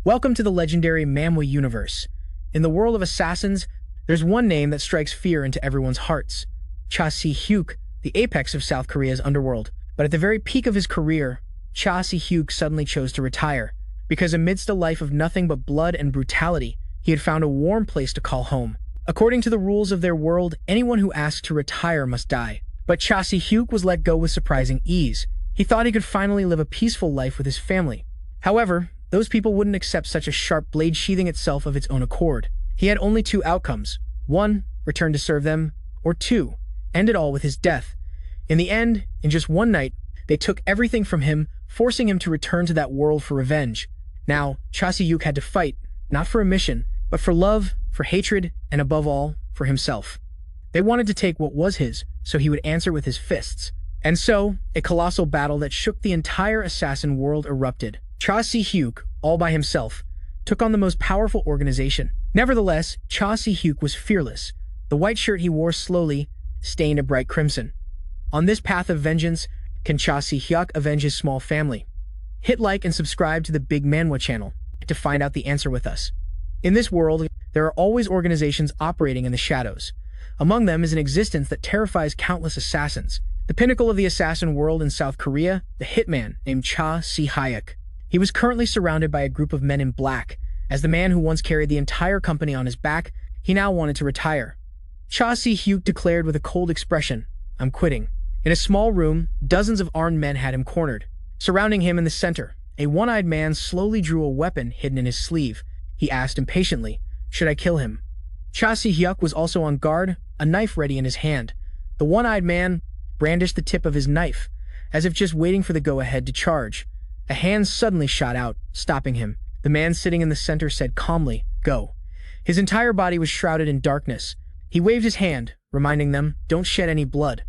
Welcome to the legendary Manhwa universe. In the world of assassins, there's one name that strikes fear into everyone's hearts. Cha Si-hyuk, the apex of South Korea's underworld. But at the very peak of his career, Cha Si-hyuk suddenly chose to retire, because amidst a life of nothing but blood and brutality, he had found a warm place to call home. According to the rules of their world, anyone who asked to retire must die. But Cha Si-hyuk was let go with surprising ease. He thought he could finally live a peaceful life with his family. However, those people wouldn't accept such a sharp blade sheathing itself of its own accord. He had only two outcomes. One, return to serve them, or two, end it all with his death. In the end, in just one night, they took everything from him, forcing him to return to that world for revenge. Now, Cha Si-hyuk had to fight, not for a mission, but for love, for hatred, and above all, for himself. They wanted to take what was his, so he would answer with his fists. And so, a colossal battle that shook the entire assassin world erupted. Cha Si-hyuk, all by himself, took on the most powerful organization. Nevertheless, Cha Si-hyuk was fearless. The white shirt he wore slowly stained a bright crimson. On this path of vengeance, can Cha Si-hyuk avenge his small family? Hit like and subscribe to the Big Manhwa channel to find out the answer with us. In this world, there are always organizations operating in the shadows. Among them is an existence that terrifies countless assassins. The pinnacle of the assassin world in South Korea, the hitman named Cha Si-hyuk. He was currently surrounded by a group of men in black. As the man who once carried the entire company on his back, he now wanted to retire. Cha Si-hyuk declared with a cold expression, "I'm quitting." In a small room, dozens of armed men had him cornered. Surrounding him in the center, a one-eyed man slowly drew a weapon hidden in his sleeve. He asked impatiently, "Should I kill him?" Cha Si-hyuk was also on guard, a knife ready in his hand. The one-eyed man brandished the tip of his knife, as if just waiting for the go-ahead to charge. A hand suddenly shot out, stopping him. The man sitting in the center said calmly, "Go." His entire body was shrouded in darkness. He waved his hand, reminding them, "Don't shed any blood."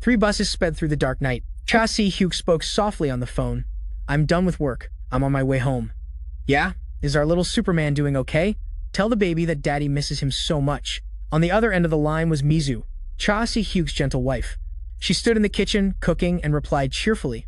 3 buses sped through the dark night. Cha Si-hyuk spoke softly on the phone. "I'm done with work. I'm on my way home." "Yeah? Is our little Superman doing okay? Tell the baby that Daddy misses him so much." On the other end of the line was Mizu, Cha Si-hyuk's gentle wife. She stood in the kitchen, cooking, and replied cheerfully,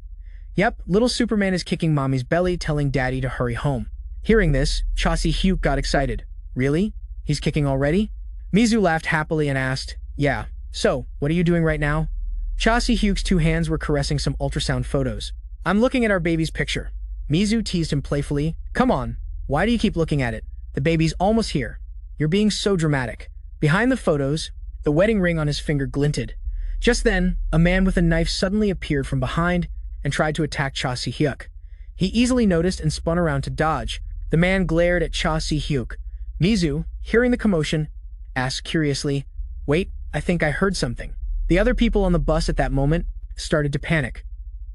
"Yep, little Superman is kicking Mommy's belly, telling Daddy to hurry home." Hearing this, Cha Si-hyuk got excited. "Really? He's kicking already?" Mizu laughed happily and asked, "Yeah. So, what are you doing right now?" Cha Si-hyuk's 2 hands were caressing some ultrasound photos. "I'm looking at our baby's picture." Mizu teased him playfully. "Come on, why do you keep looking at it? The baby's almost here. You're being so dramatic." Behind the photos, the wedding ring on his finger glinted. Just then, a man with a knife suddenly appeared from behind and tried to attack Cha Si-hyuk. He easily noticed and spun around to dodge. The man glared at Cha Si-hyuk. Mizu, hearing the commotion, asked curiously, "Wait, I think I heard something." The other people on the bus at that moment started to panic.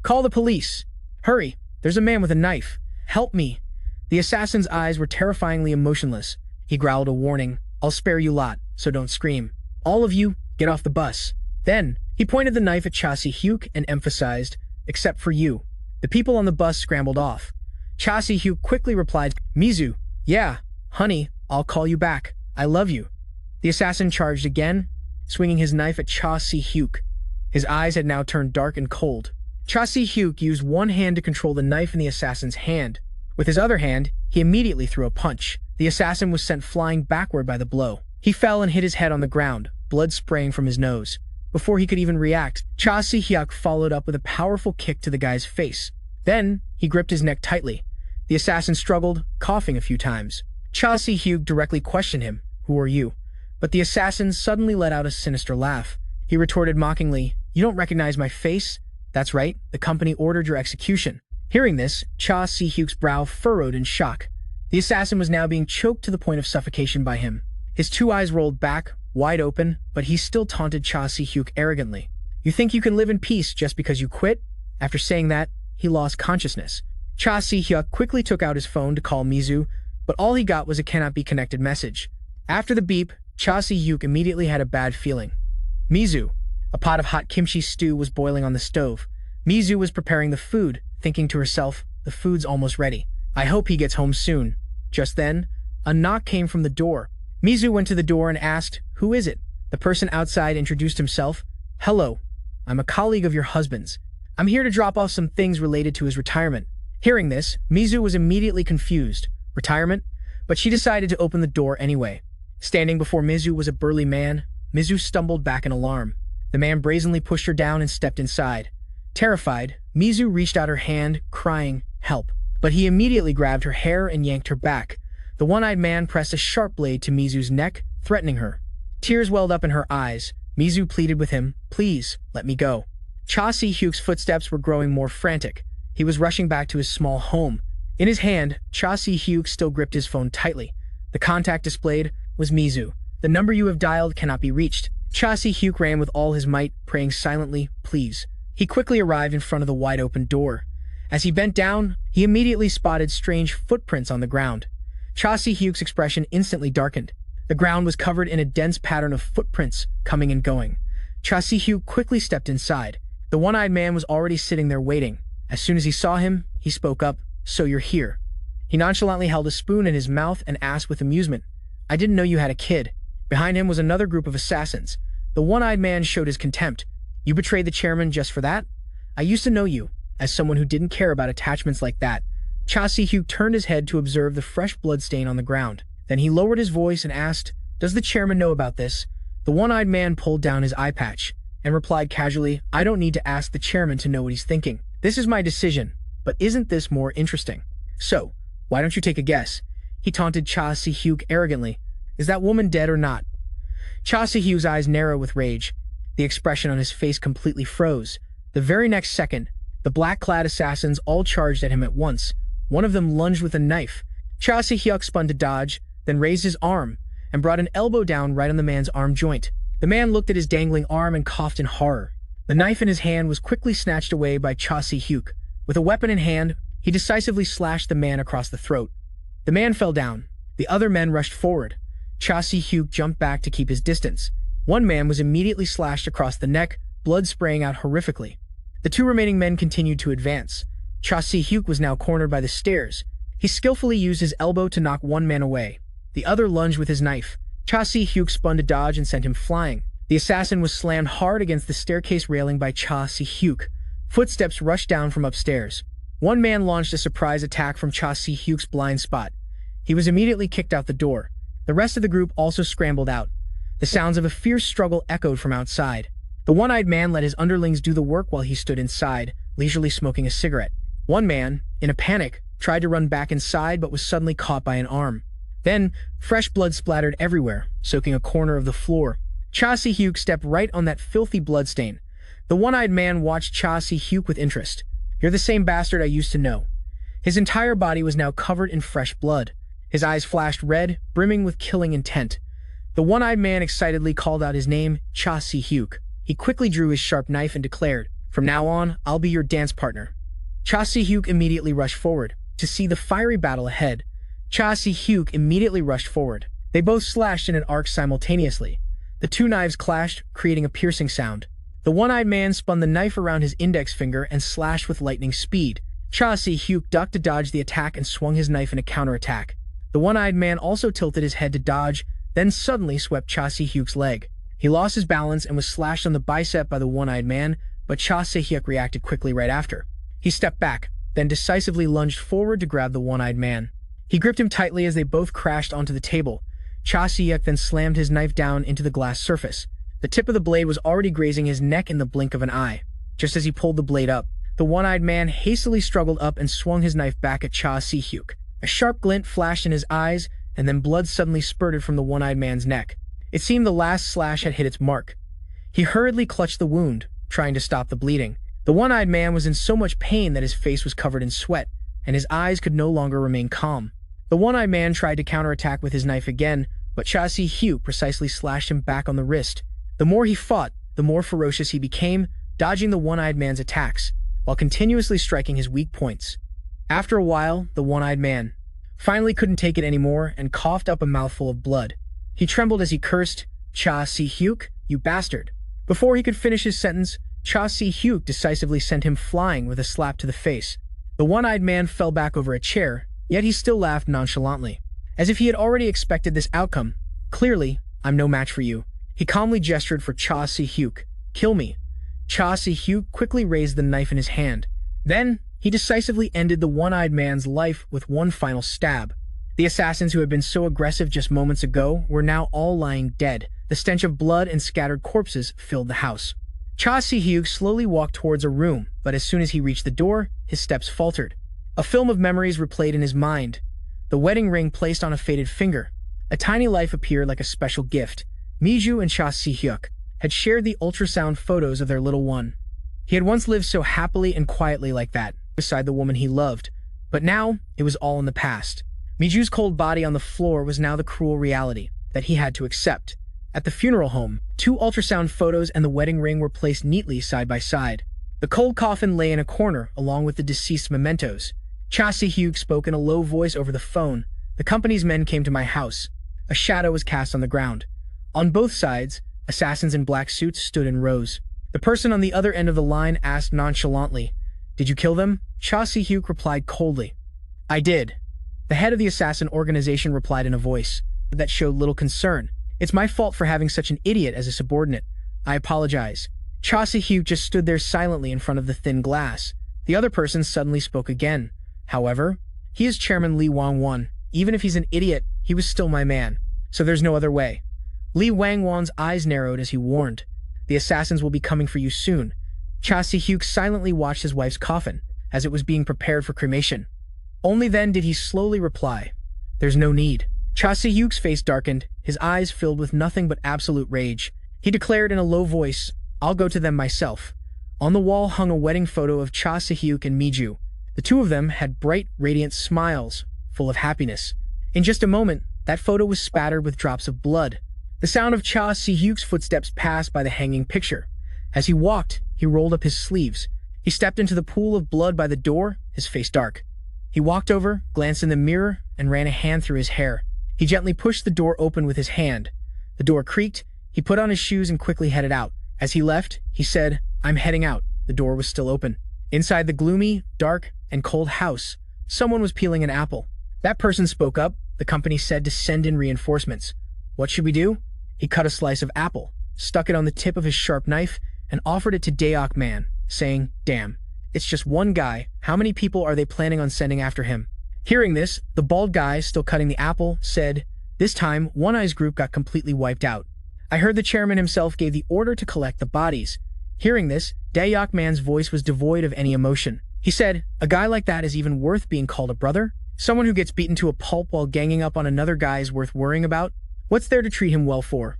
"Call the police! Hurry! There's a man with a knife! Help me!" The assassin's eyes were terrifyingly emotionless. He growled a warning, "I'll spare you lot, so don't scream. All of you, get off the bus." Then, he pointed the knife at Cha Si-hyuk and emphasized, "Except for you." The people on the bus scrambled off. Cha Si-hyuk quickly replied, "Mizu, yeah, honey, I'll call you back. I love you." The assassin charged again, swinging his knife at Cha Si-hyuk. His eyes had now turned dark and cold. Cha Si-hyuk used one hand to control the knife in the assassin's hand. With his other hand, he immediately threw a punch. The assassin was sent flying backward by the blow. He fell and hit his head on the ground, blood spraying from his nose. Before he could even react, Cha Si-hyuk followed up with a powerful kick to the guy's face. Then, he gripped his neck tightly. The assassin struggled, coughing a few times. Cha Si-hyuk directly questioned him, "Who are you?" But the assassin suddenly let out a sinister laugh. He retorted mockingly, "You don't recognize my face? That's right, the company ordered your execution." Hearing this, Cha Si-hyuk's brow furrowed in shock. The assassin was now being choked to the point of suffocation by him. His 2 eyes rolled back, wide open, but he still taunted Cha Si-hyuk arrogantly. "You think you can live in peace just because you quit?" After saying that, he lost consciousness. Cha Si-hyuk quickly took out his phone to call Mizu, but all he got was a cannot be connected message. After the beep, Cha Si-hyuk immediately had a bad feeling. Mizu. A pot of hot kimchi stew was boiling on the stove. Mizu was preparing the food, thinking to herself, "The food's almost ready. I hope he gets home soon." Just then, a knock came from the door. Mizu went to the door and asked, "Who is it?" The person outside introduced himself. "Hello, I'm a colleague of your husband's. I'm here to drop off some things related to his retirement." Hearing this, Mizu was immediately confused. retirement, but she decided to open the door anyway. Standing before Mizu was a burly man. Mizu stumbled back in alarm. The man brazenly pushed her down and stepped inside. Terrified, Mizu reached out her hand, crying, "Help!" But he immediately grabbed her hair and yanked her back. The one-eyed man pressed a sharp blade to Mizu's neck, threatening her. Tears welled up in her eyes. Mizu pleaded with him, "Please, let me go." Cha Si-hyuk's footsteps were growing more frantic. He was rushing back to his small home. In his hand, Cha Si-hyuk still gripped his phone tightly. The contact displayed was Mizu. "The number you have dialed cannot be reached." Cha Si-hyuk ran with all his might, praying silently, "Please." He quickly arrived in front of the wide-open door. As he bent down, he immediately spotted strange footprints on the ground. Cha Si-hyuk's expression instantly darkened. The ground was covered in a dense pattern of footprints, coming and going. Cha Si-hyuk quickly stepped inside. The one-eyed man was already sitting there waiting. As soon as he saw him, he spoke up, "So you're here." He nonchalantly held a spoon in his mouth and asked with amusement, "I didn't know you had a kid." Behind him was another group of assassins. The one-eyed man showed his contempt. "You betrayed the chairman just for that? I used to know you as someone who didn't care about attachments like that." Cha Si-hyuk turned his head to observe the fresh blood stain on the ground. Then he lowered his voice and asked, "Does the chairman know about this?" The one-eyed man pulled down his eye patch and replied casually, "I don't need to ask the chairman to know what he's thinking. This is my decision, but isn't this more interesting? So, why don't you take a guess?" He taunted Cha Si-hyuk arrogantly. "Is that woman dead or not?" Cha Si-hyuk's eyes narrowed with rage. The expression on his face completely froze. The very next second, the black-clad assassins all charged at him at once. One of them lunged with a knife. Cha Si-hyuk spun to dodge, then raised his arm and brought an elbow down right on the man's arm joint. The man looked at his dangling arm and coughed in horror. The knife in his hand was quickly snatched away by Cha Si-hyuk. With a weapon in hand, he decisively slashed the man across the throat. The man fell down. The other men rushed forward. Cha Si-hyuk jumped back to keep his distance. One man was immediately slashed across the neck, blood spraying out horrifically. The two remaining men continued to advance. Cha Si-hyuk was now cornered by the stairs. He skillfully used his elbow to knock one man away. The other lunged with his knife. Cha Si-hyuk spun to dodge and sent him flying. The assassin was slammed hard against the staircase railing by Cha Si-hyuk. Footsteps rushed down from upstairs. One man launched a surprise attack from Cha Si-hyuk's blind spot. He was immediately kicked out the door. The rest of the group also scrambled out. The sounds of a fierce struggle echoed from outside. The one-eyed man let his underlings do the work while he stood inside, leisurely smoking a cigarette. One man, in a panic, tried to run back inside but was suddenly caught by an arm. Then, fresh blood splattered everywhere, soaking a corner of the floor. Cha Si-hyuk stepped right on that filthy bloodstain. The one-eyed man watched Cha Si-hyuk with interest. "You're the same bastard I used to know." His entire body was now covered in fresh blood. His eyes flashed red, brimming with killing intent. The one-eyed man excitedly called out his name, Cha Si-hyuk. He quickly drew his sharp knife and declared, "From now on, I'll be your dance partner." Cha Si-hyuk immediately rushed forward to see the fiery battle ahead. Cha Si-hyuk immediately rushed forward. They both slashed in an arc simultaneously. The two knives clashed, creating a piercing sound. The one-eyed man spun the knife around his index finger and slashed with lightning speed. Cha Si-hyuk ducked to dodge the attack and swung his knife in a counterattack. The one-eyed man also tilted his head to dodge, then suddenly swept Cha Si-hyuk's leg. He lost his balance and was slashed on the bicep by the one-eyed man, but Cha Si-hyuk reacted quickly right after. He stepped back, then decisively lunged forward to grab the one-eyed man. He gripped him tightly as they both crashed onto the table. Cha Si-hyuk then slammed his knife down into the glass surface. The tip of the blade was already grazing his neck in the blink of an eye. Just as he pulled the blade up, the one-eyed man hastily struggled up and swung his knife back at Cha Si-hyuk. A sharp glint flashed in his eyes, and then blood suddenly spurted from the one-eyed man's neck. It seemed the last slash had hit its mark. He hurriedly clutched the wound, trying to stop the bleeding. The one-eyed man was in so much pain that his face was covered in sweat, and his eyes could no longer remain calm. The one-eyed man tried to counterattack with his knife again, but Cha Si-hyuk precisely slashed him back on the wrist. The more he fought, the more ferocious he became, dodging the one-eyed man's attacks, while continuously striking his weak points. After a while, the one-eyed man finally couldn't take it anymore and coughed up a mouthful of blood. He trembled as he cursed, "Cha Si-hyuk, you bastard." Before he could finish his sentence, Cha Si-hyuk decisively sent him flying with a slap to the face. The one-eyed man fell back over a chair, yet he still laughed nonchalantly, as if he had already expected this outcome. "Clearly, I'm no match for you." He calmly gestured for Cha Si-hyuk. "Kill me." Cha Si-hyuk quickly raised the knife in his hand. Then, he decisively ended the one-eyed man's life with one final stab. The assassins who had been so aggressive just moments ago were now all lying dead. The stench of blood and scattered corpses filled the house. Cha Si-hyuk slowly walked towards a room, but as soon as he reached the door, his steps faltered. A film of memories replayed in his mind. The wedding ring placed on a faded finger. A tiny life appeared like a special gift. Mizu and Cha Si-hyuk had shared the ultrasound photos of their little one. He had once lived so happily and quietly like that, beside the woman he loved. But now, it was all in the past. Miju's cold body on the floor was now the cruel reality that he had to accept. At the funeral home, 2 ultrasound photos and the wedding ring were placed neatly side by side. The cold coffin lay in a corner, along with the deceased's mementos. Cha Si-hyuk spoke in a low voice over the phone. The company's men came to my house. A shadow was cast on the ground. On both sides, assassins in black suits stood in rows. The person on the other end of the line asked nonchalantly, "Did you kill them?" Cha Si-hyuk replied coldly, "I did." The head of the assassin organization replied in a voice that showed little concern. "It's my fault for having such an idiot as a subordinate. I apologize." Cha Si-hyuk just stood there silently in front of the thin glass. The other person suddenly spoke again. "However, he is Chairman Lee Wang-won. Even if he's an idiot, he was still my man. So there's no other way." Lee Wang-won's eyes narrowed as he warned, "The assassins will be coming for you soon." Cha Si-hyuk silently watched his wife's coffin as it was being prepared for cremation. Only then did he slowly reply, "There's no need." Cha Si-hyuk's face darkened, his eyes filled with nothing but absolute rage. He declared in a low voice, "I'll go to them myself." On the wall hung a wedding photo of Cha Si-hyuk and Mizu. The two of them had bright, radiant smiles, full of happiness. In just a moment, that photo was spattered with drops of blood. The sound of Cha Si-hyuk's footsteps passed by the hanging picture. As he walked, he rolled up his sleeves. He stepped into the pool of blood by the door, his face dark. He walked over, glanced in the mirror, and ran a hand through his hair. He gently pushed the door open with his hand. The door creaked. He put on his shoes and quickly headed out. As he left, he said, "I'm heading out." The door was still open. Inside the gloomy, dark, and cold house, someone was peeling an apple. That person spoke up. The company said to send in reinforcements. "What should we do?" He cut a slice of apple, stuck it on the tip of his sharp knife, and offered it to Daeok Man, saying, "Damn, it's just one guy. How many people are they planning on sending after him?" Hearing this, the bald guy, still cutting the apple, said, "This time, One Eye's group got completely wiped out. I heard the chairman himself gave the order to collect the bodies." Hearing this, Daeok Man's voice was devoid of any emotion. He said, "A guy like that is even worth being called a brother? Someone who gets beaten to a pulp while ganging up on another guy is worth worrying about? What's there to treat him well for?"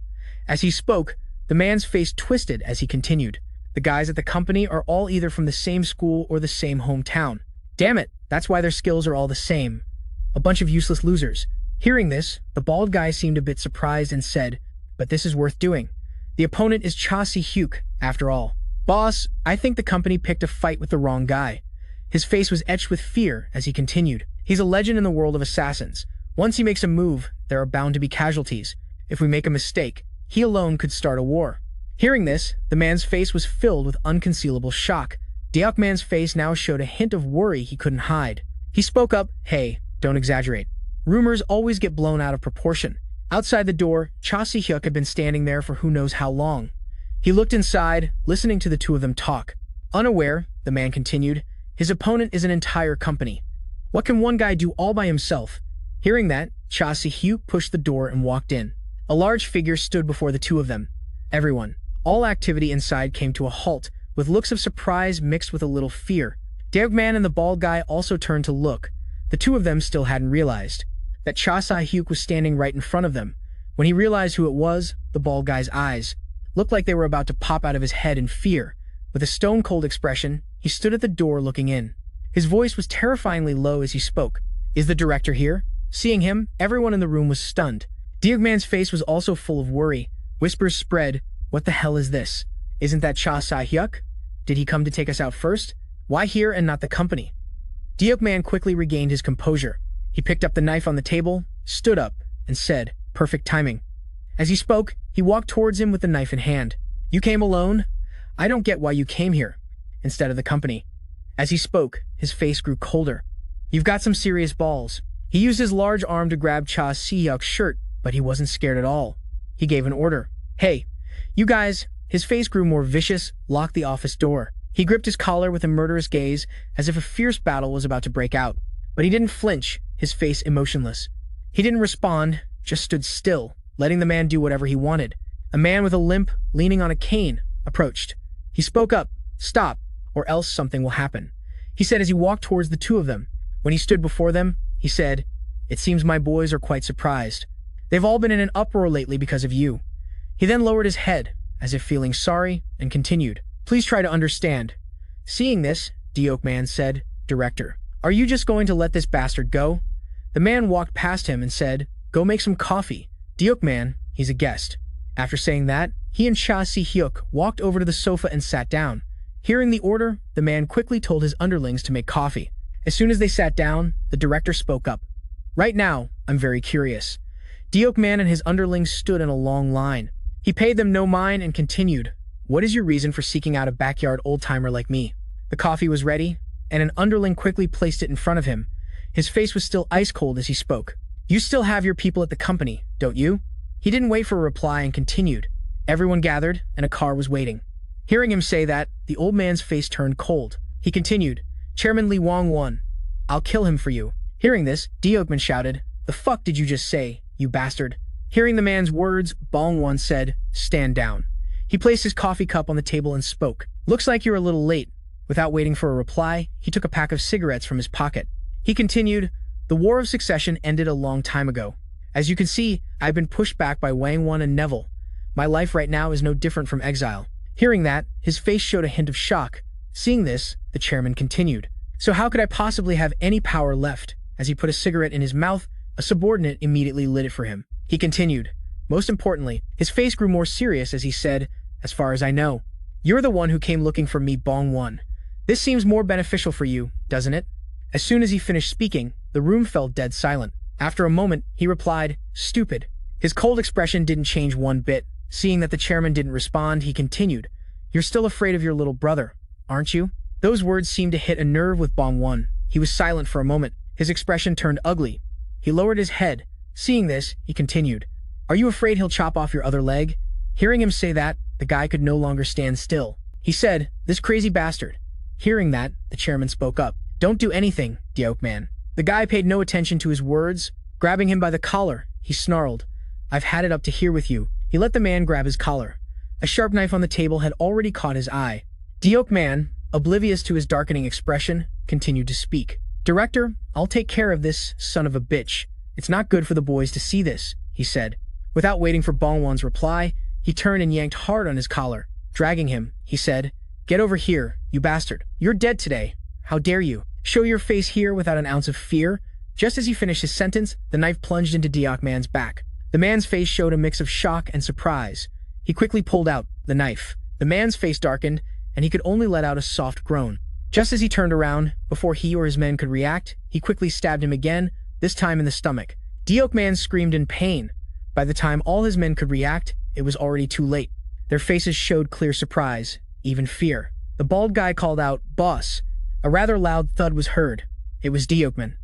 As he spoke, the man's face twisted as he continued, "The guys at the company are all either from the same school or the same hometown. Damn it, that's why their skills are all the same. A bunch of useless losers." Hearing this, the bald guy seemed a bit surprised and said, "But this is worth doing. The opponent is Cha Si-hyuk, after all. Boss, I think the company picked a fight with the wrong guy." His face was etched with fear as he continued, "He's a legend in the world of assassins. Once he makes a move, there are bound to be casualties. If we make a mistake, he alone could start a war." Hearing this, the man's face was filled with unconcealable shock. Daeok Man's face now showed a hint of worry he couldn't hide. He spoke up, "Hey, don't exaggerate. Rumors always get blown out of proportion." Outside the door, Cha Si-hyuk had been standing there for who knows how long. He looked inside, listening to the two of them talk. Unaware, the man continued, his opponent is an entire company. What can one guy do all by himself? Hearing that, Cha Si-hyuk pushed the door and walked in. A large figure stood before the two of them. Everyone, all activity inside came to a halt, with looks of surprise mixed with a little fear. Daeok Man and the bald guy also turned to look. The two of them still hadn't realized that Cha Si-hyuk was standing right in front of them. When he realized who it was, the bald guy's eyes looked like they were about to pop out of his head in fear. With a stone-cold expression, he stood at the door looking in. His voice was terrifyingly low as he spoke. "Is the director here?" Seeing him, everyone in the room was stunned. Daeok Man's face was also full of worry. Whispers spread, "What the hell is this? Isn't that Cha Si-hyuk? Did he come to take us out first? Why here and not the company?" Daeok Man quickly regained his composure. He picked up the knife on the table, stood up, and said, "Perfect timing." As he spoke, he walked towards him with the knife in hand. "You came alone? I don't get why you came here, instead of the company." As he spoke, his face grew colder. "You've got some serious balls." He used his large arm to grab Cha Si-hyuk's shirt, but he wasn't scared at all. He gave an order. "Hey, you guys." His face grew more vicious, locked the office door. He gripped his collar with a murderous gaze, as if a fierce battle was about to break out. But he didn't flinch, his face emotionless. He didn't respond, just stood still, letting the man do whatever he wanted. A man with a limp, leaning on a cane, approached. He spoke up, "Stop, or else something will happen," he said as he walked towards the two of them. When he stood before them, he said, "It seems my boys are quite surprised. They've all been in an uproar lately because of you." He then lowered his head, as if feeling sorry, and continued, "Please try to understand." Seeing this, the oak man said, "Director, are you just going to let this bastard go?" The man walked past him and said, "Go make some coffee. The oak man, he's a guest." After saying that, he and Cha Si-hyuk walked over to the sofa and sat down. Hearing the order, the man quickly told his underlings to make coffee. As soon as they sat down, the director spoke up. "Right now, I'm very curious." The oak man and his underlings stood in a long line. He paid them no mind and continued, "What is your reason for seeking out a backyard old-timer like me?" The coffee was ready, and an underling quickly placed it in front of him. His face was still ice-cold as he spoke. "You still have your people at the company, don't you?" He didn't wait for a reply and continued. Everyone gathered, and a car was waiting. Hearing him say that, the old man's face turned cold. He continued, "Chairman Lee Wong-won, I'll kill him for you." Hearing this, the Oakman shouted, "The fuck did you just say, you bastard?" Hearing the man's words, Bong-won said, "Stand down." He placed his coffee cup on the table and spoke. "Looks like you're a little late." Without waiting for a reply, he took a pack of cigarettes from his pocket. He continued, "The War of Succession ended a long time ago. As you can see, I've been pushed back by Wang-won and Neville. My life right now is no different from exile." Hearing that, his face showed a hint of shock. Seeing this, the chairman continued, "So how could I possibly have any power left?" As he put a cigarette in his mouth, a subordinate immediately lit it for him. He continued. Most importantly, his face grew more serious as he said, "As far as I know, you're the one who came looking for me, Bong-won. This seems more beneficial for you, doesn't it?" As soon as he finished speaking, the room fell dead silent. After a moment, he replied, "Stupid." His cold expression didn't change one bit. Seeing that the chairman didn't respond, he continued, "You're still afraid of your little brother, aren't you?" Those words seemed to hit a nerve with Bong-won. He was silent for a moment. His expression turned ugly. He lowered his head. Seeing this, he continued, "Are you afraid he'll chop off your other leg?" Hearing him say that, the guy could no longer stand still. He said, "This crazy bastard." Hearing that, the chairman spoke up. "Don't do anything, the oak man." The guy paid no attention to his words. Grabbing him by the collar, he snarled, "I've had it up to here with you." He let the man grab his collar. A sharp knife on the table had already caught his eye. The oak man, oblivious to his darkening expression, continued to speak. "Director, I'll take care of this son of a bitch. It's not good for the boys to see this," he said. Without waiting for Bong-won's reply, he turned and yanked hard on his collar. Dragging him, he said, "Get over here, you bastard. You're dead today. How dare you? Show your face here without an ounce of fear." Just as he finished his sentence, the knife plunged into the oak man's back. The man's face showed a mix of shock and surprise. He quickly pulled out the knife. The man's face darkened, and he could only let out a soft groan. Just as he turned around, before he or his men could react, he quickly stabbed him again, this time in the stomach. The oak man screamed in pain. By the time all his men could react, it was already too late. Their faces showed clear surprise, even fear. The bald guy called out, "Boss." A rather loud thud was heard. It was the oak man.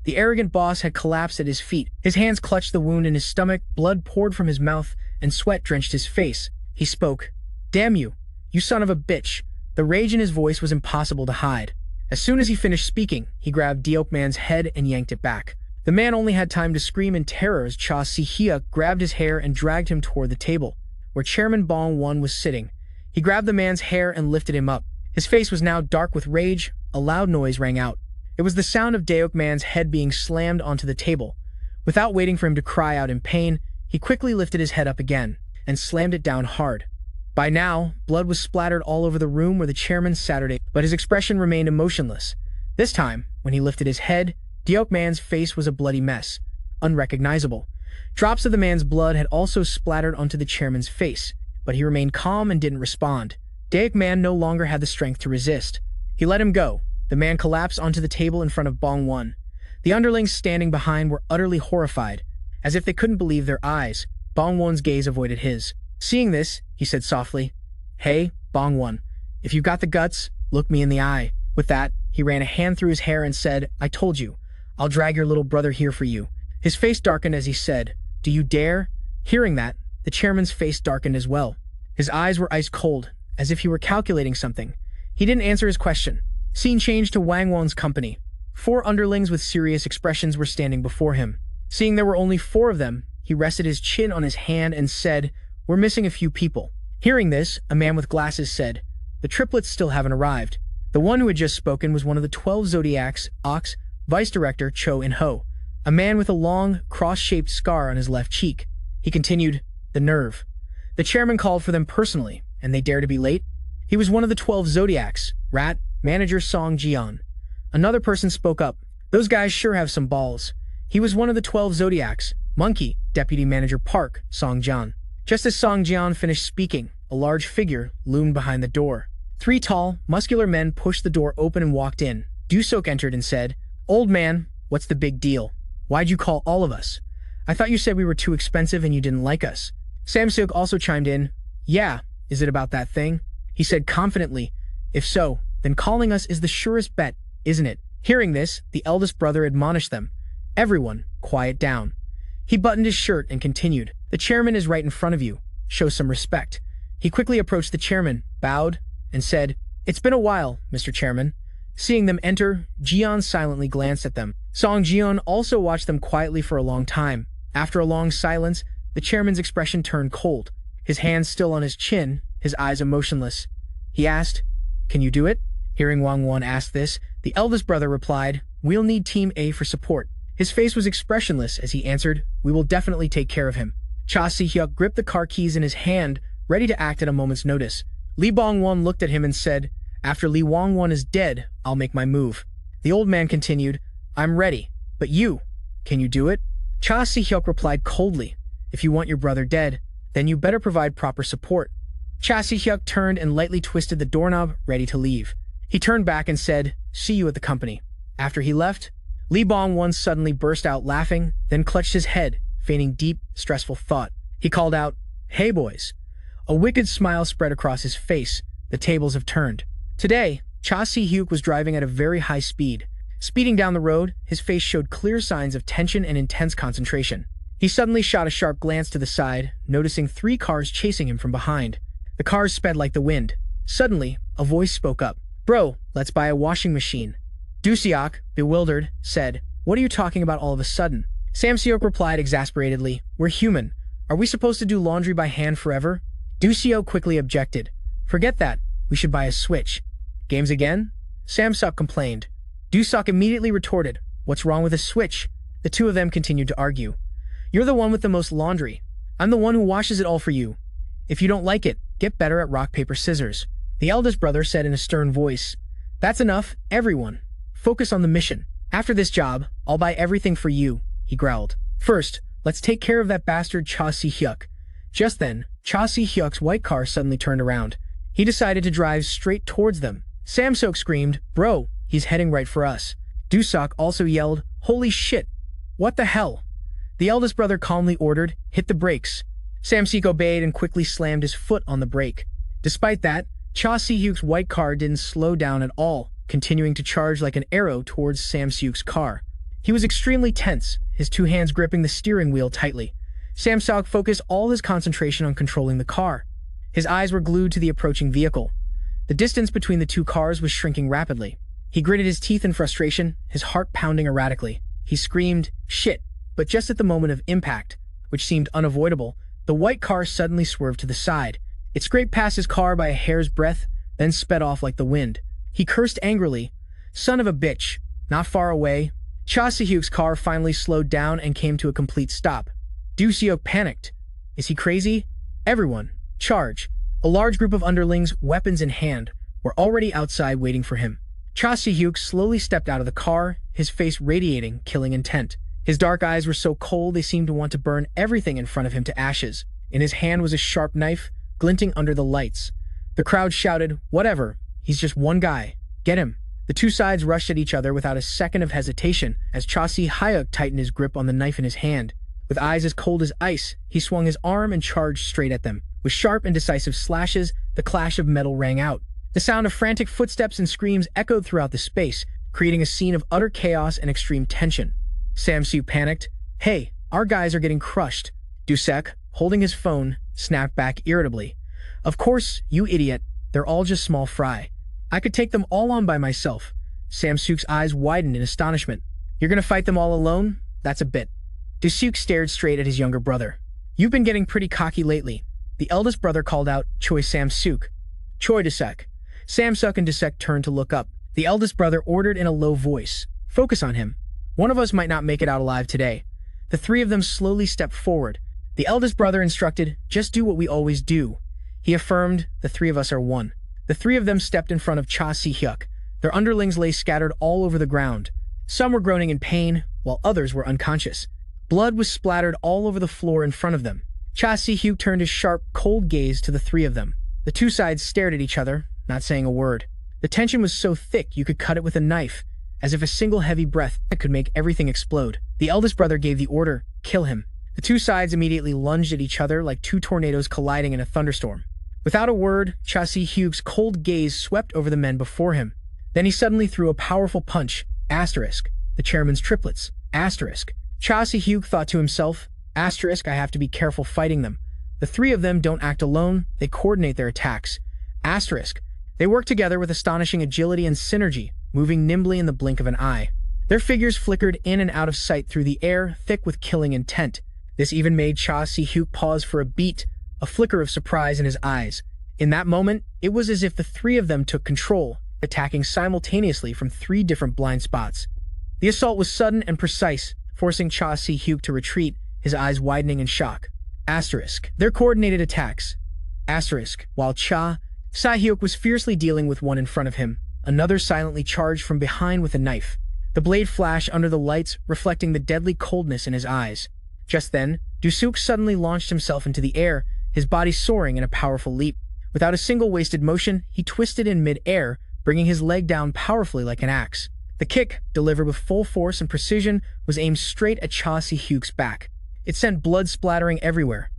The arrogant boss had collapsed at his feet. His hands clutched the wound in his stomach, blood poured from his mouth, and sweat drenched his face. He spoke, "Damn you, you son of a bitch." The rage in his voice was impossible to hide. As soon as he finished speaking, he grabbed the oak man's head and yanked it back. The man only had time to scream in terror as Cha Si-hyuk grabbed his hair and dragged him toward the table, where Chairman Bong-won was sitting. He grabbed the man's hair and lifted him up. His face was now dark with rage. A loud noise rang out. It was the sound of Daok man's head being slammed onto the table. Without waiting for him to cry out in pain, he quickly lifted his head up again and slammed it down hard. By now, blood was splattered all over the room where the chairman sat, but his expression remained emotionless. This time, when he lifted his head, Daok man's face was a bloody mess, unrecognizable. Drops of the man's blood had also splattered onto the chairman's face, but he remained calm and didn't respond. Daok man no longer had the strength to resist. He let him go. The man collapsed onto the table in front of Bong-won. The underlings standing behind were utterly horrified. As if they couldn't believe their eyes, Bong-won's gaze avoided his. Seeing this, he said softly, "Hey, Bong-won, if you've got the guts, look me in the eye." With that, he ran a hand through his hair and said, "I told you, I'll drag your little brother here for you." His face darkened as he said, "Do you dare?" Hearing that, the chairman's face darkened as well. His eyes were ice cold, as if he were calculating something. He didn't answer his question. Scene changed to Wang Won's company. 4 underlings with serious expressions were standing before him. Seeing there were only 4 of them, he rested his chin on his hand and said, "We're missing a few people." Hearing this, a man with glasses said, "The triplets still haven't arrived." The one who had just spoken was one of the 12 Zodiacs, Ox, Vice Director Cho In-ho, a man with a long, cross-shaped scar on his left cheek. He continued, "The nerve. The chairman called for them personally, and they dare to be late?" He was one of the 12 Zodiacs, Rat, manager Song Jian. Another person spoke up, "Those guys sure have some balls." He was one of the 12 Zodiacs, Monkey, deputy manager Park, Song Jian. Just as Song Jian finished speaking, a large figure loomed behind the door. 3 tall, muscular men pushed the door open and walked in. Du-sok entered and said, "Old man, what's the big deal? Why'd you call all of us? I thought you said we were too expensive and you didn't like us." Sam-seok also chimed in, "Yeah, is it about that thing?" He said confidently, "If so, then calling us is the surest bet, isn't it?" Hearing this, the eldest brother admonished them, "Everyone, quiet down." He buttoned his shirt and continued, "The chairman is right in front of you. Show some respect." He quickly approached the chairman, bowed, and said, "It's been a while, Mr. Chairman." Seeing them enter, Jian silently glanced at them. Song Jian also watched them quietly for a long time. After a long silence, the chairman's expression turned cold, his hands still on his chin, his eyes emotionless. He asked, "Can you do it?" Hearing Wang Won ask this, the eldest brother replied, "We'll need Team A for support." His face was expressionless as he answered, "We will definitely take care of him." Cha Si-hyuk gripped the car keys in his hand, ready to act at a moment's notice. Lee Bong-won looked at him and said, "After Lee Wang-won is dead, I'll make my move." The old man continued, "I'm ready, but you, can you do it?" Cha Si-hyuk replied coldly, "If you want your brother dead, then you better provide proper support." Cha Si-hyuk turned and lightly twisted the doorknob, ready to leave. He turned back and said, "See you at the company." After he left, Lee Bong-won suddenly burst out laughing, then clutched his head, feigning deep, stressful thought. He called out, "Hey boys." A wicked smile spread across his face. The tables have turned. Today, Cha Si-hyuk was driving at a very high speed. Speeding down the road, his face showed clear signs of tension and intense concentration. He suddenly shot a sharp glance to the side, noticing 3 cars chasing him from behind. The cars sped like the wind. Suddenly, a voice spoke up. "Bro, let's buy a washing machine." Du-seok, bewildered, said, "What are you talking about all of a sudden?" Sam-seok replied exasperatedly, "We're human. Are we supposed to do laundry by hand forever?" Du-seok quickly objected. "Forget that. We should buy a Switch." "Games again?" Sam-seok complained. Du-seok immediately retorted, "What's wrong with a Switch?" The two of them continued to argue. "You're the one with the most laundry. I'm the one who washes it all for you. If you don't like it, get better at rock, paper, scissors." The eldest brother said in a stern voice, "That's enough, everyone. Focus on the mission. After this job, I'll buy everything for you," he growled. "First, let's take care of that bastard Cha Si-hyuk." Just then, Cha Si-hyuk's white car suddenly turned around. He decided to drive straight towards them. Sam-seok screamed, "Bro, he's heading right for us." Du-seok also yelled, "Holy shit! What the hell?" The eldest brother calmly ordered, "Hit the brakes." Sam-seok obeyed and quickly slammed his foot on the brake. Despite that, Cha Si-hyuk's white car didn't slow down at all, continuing to charge like an arrow towards Sam-seok's car. He was extremely tense, his 2 hands gripping the steering wheel tightly. Sam-seok focused all his concentration on controlling the car. His eyes were glued to the approaching vehicle. The distance between the 2 cars was shrinking rapidly. He gritted his teeth in frustration, his heart pounding erratically. He screamed, "Shit!" But just at the moment of impact, which seemed unavoidable, the white car suddenly swerved to the side. It scraped past his car by a hair's breadth, then sped off like the wind. He cursed angrily, "Son of a bitch." Not far away, Cha Si-hyuk's car finally slowed down and came to a complete stop. Du-seok panicked. Is he crazy? Everyone, charge. A large group of underlings, weapons in hand, were already outside waiting for him. Cha Si-hyuk slowly stepped out of the car, his face radiating killing intent. His dark eyes were so cold they seemed to want to burn everything in front of him to ashes. In his hand was a sharp knife, glinting under the lights. The crowd shouted, "Whatever, he's just one guy. Get him." The 2 sides rushed at each other without a second of hesitation as Cha Si-hyuk tightened his grip on the knife in his hand. With eyes as cold as ice, he swung his arm and charged straight at them. With sharp and decisive slashes, the clash of metal rang out. The sound of frantic footsteps and screams echoed throughout the space, creating a scene of utter chaos and extreme tension. Sam-seok panicked. "Hey, our guys are getting crushed." Du-seok, holding his phone, snapped back irritably. "Of course, you idiot. They're all just small fry. I could take them all on by myself." Sam-seok's eyes widened in astonishment. "You're gonna fight them all alone? That's a bit. Dusuk stared straight at his younger brother. You've been getting pretty cocky lately. The eldest brother called out, Choi Sam-suk. Choi Dusuk. Sam-suk and Dusuk turned to look up. The eldest brother ordered in a low voice, focus on him. One of us might not make it out alive today. The three of them slowly stepped forward. The eldest brother instructed, just do what we always do. He affirmed, the three of us are one. The three of them stepped in front of Cha Si-hyuk. Their underlings lay scattered all over the ground. Some were groaning in pain, while others were unconscious. Blood was splattered all over the floor in front of them. Cha Si-hyuk turned his sharp, cold gaze to the three of them. The two sides stared at each other, not saying a word. The tension was so thick you could cut it with a knife, as if a single heavy breath could make everything explode. The eldest brother gave the order, kill him. The two sides immediately lunged at each other like two tornadoes colliding in a thunderstorm. Without a word, Cha Si-hyuk's cold gaze swept over the men before him. Then he suddenly threw a powerful punch, the chairman's triplets, Cha Si-hyuk thought to himself, I have to be careful fighting them. The three of them don't act alone, they coordinate their attacks. They work together with astonishing agility and synergy, moving nimbly in the blink of an eye. Their figures flickered in and out of sight through the air, thick with killing intent. This even made Cha Si-hyuk pause for a beat, a flicker of surprise in his eyes. In that moment, it was as if the three of them took control, attacking simultaneously from three different blind spots. The assault was sudden and precise, forcing Cha Si-hyuk to retreat, his eyes widening in shock. Their coordinated attacks. While Cha Si-hyuk was fiercely dealing with one in front of him, another silently charged from behind with a knife. The blade flashed under the lights, reflecting the deadly coldness in his eyes. Just then, Dusuk suddenly launched himself into the air, his body soaring in a powerful leap. Without a single wasted motion, he twisted in mid-air, bringing his leg down powerfully like an axe. The kick, delivered with full force and precision, was aimed straight at Cha Si-hyuk's back. It sent blood splattering everywhere.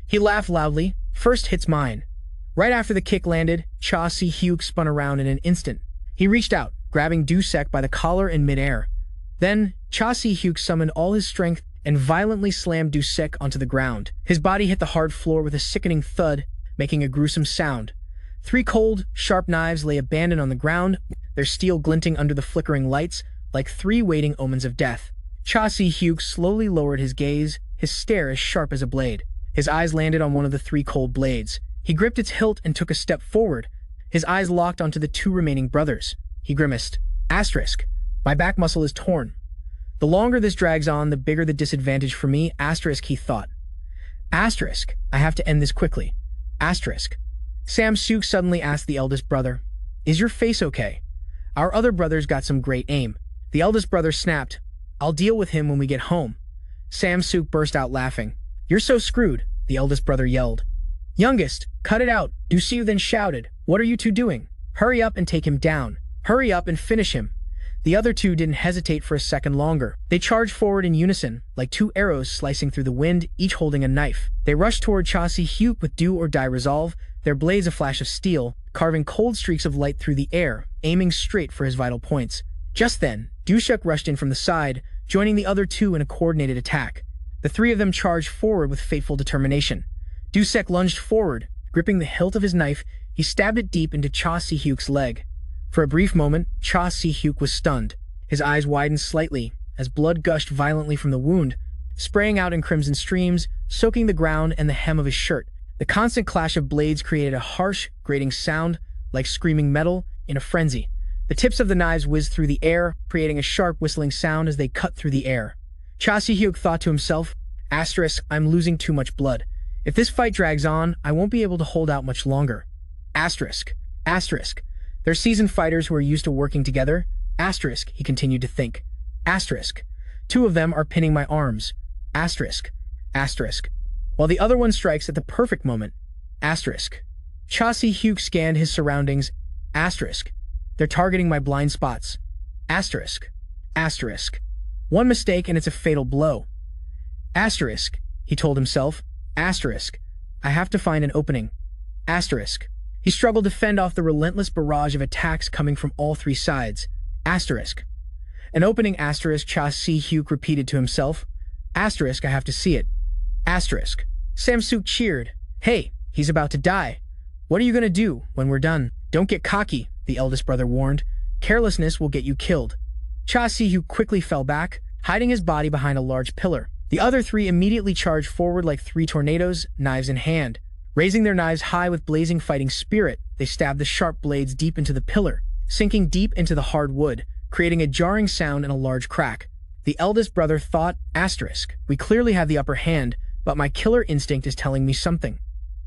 He laughed loudly, first hit's mine. Right after the kick landed, Cha Si-hyuk spun around in an instant. He reached out, grabbing Dusuk by the collar in mid-air. Then, Cha Si-hyuk summoned all his strength and violently slammed Dusuk onto the ground. His body hit the hard floor with a sickening thud, making a gruesome sound. Three cold, sharp knives lay abandoned on the ground, their steel glinting under the flickering lights, like three waiting omens of death. Cha Si-hyuk slowly lowered his gaze, his stare as sharp as a blade. His eyes landed on one of the three cold blades. He gripped its hilt and took a step forward. His eyes locked onto the two remaining brothers. He grimaced. My back muscle is torn. The longer this drags on, the bigger the disadvantage for me, he thought. I have to end this quickly. Sam-suk suddenly asked the eldest brother, is your face okay? Our other brothers got some great aim. The eldest brother snapped, I'll deal with him when we get home. Sam-suk burst out laughing. You're so screwed, the eldest brother yelled. Youngest, cut it out, Dusuk then shouted. What are you two doing? Hurry up and take him down. Hurry up and finish him. The other two didn't hesitate for a second longer. They charged forward in unison, like two arrows slicing through the wind, each holding a knife. They rushed toward Cha Si-hyuk with do-or-die resolve, their blades a flash of steel, carving cold streaks of light through the air, aiming straight for his vital points. Just then, Dusuk rushed in from the side, joining the other two in a coordinated attack. The three of them charged forward with fateful determination. Dusuk lunged forward. Gripping the hilt of his knife, he stabbed it deep into Cha Si-hyuk's leg. For a brief moment, Cha Si-hyuk was stunned. His eyes widened slightly, as blood gushed violently from the wound, spraying out in crimson streams, soaking the ground and the hem of his shirt. The constant clash of blades created a harsh, grating sound, like screaming metal, in a frenzy. The tips of the knives whizzed through the air, creating a sharp whistling sound as they cut through the air. Cha Si-hyuk thought to himself, I'm losing too much blood. If this fight drags on, I won't be able to hold out much longer. They're seasoned fighters who are used to working together. He continued to think. Two of them are pinning my arms. While the other one strikes at the perfect moment. Cha Si-hyuk scanned his surroundings. They're targeting my blind spots. One mistake and it's a fatal blow. He told himself. I have to find an opening. He struggled to fend off the relentless barrage of attacks coming from all three sides. An opening, Cha Si-hyuk repeated to himself. I have to see it. Sam-suk cheered. Hey, he's about to die. What are you gonna do when we're done? Don't get cocky, the eldest brother warned. Carelessness will get you killed. Cha Si-hyuk quickly fell back, hiding his body behind a large pillar. The other three immediately charged forward like three tornadoes, knives in hand. Raising their knives high with blazing fighting spirit, they stabbed the sharp blades deep into the pillar, sinking deep into the hard wood, creating a jarring sound and a large crack. The eldest brother thought, asterisk, we clearly have the upper hand, but my killer instinct is telling me something.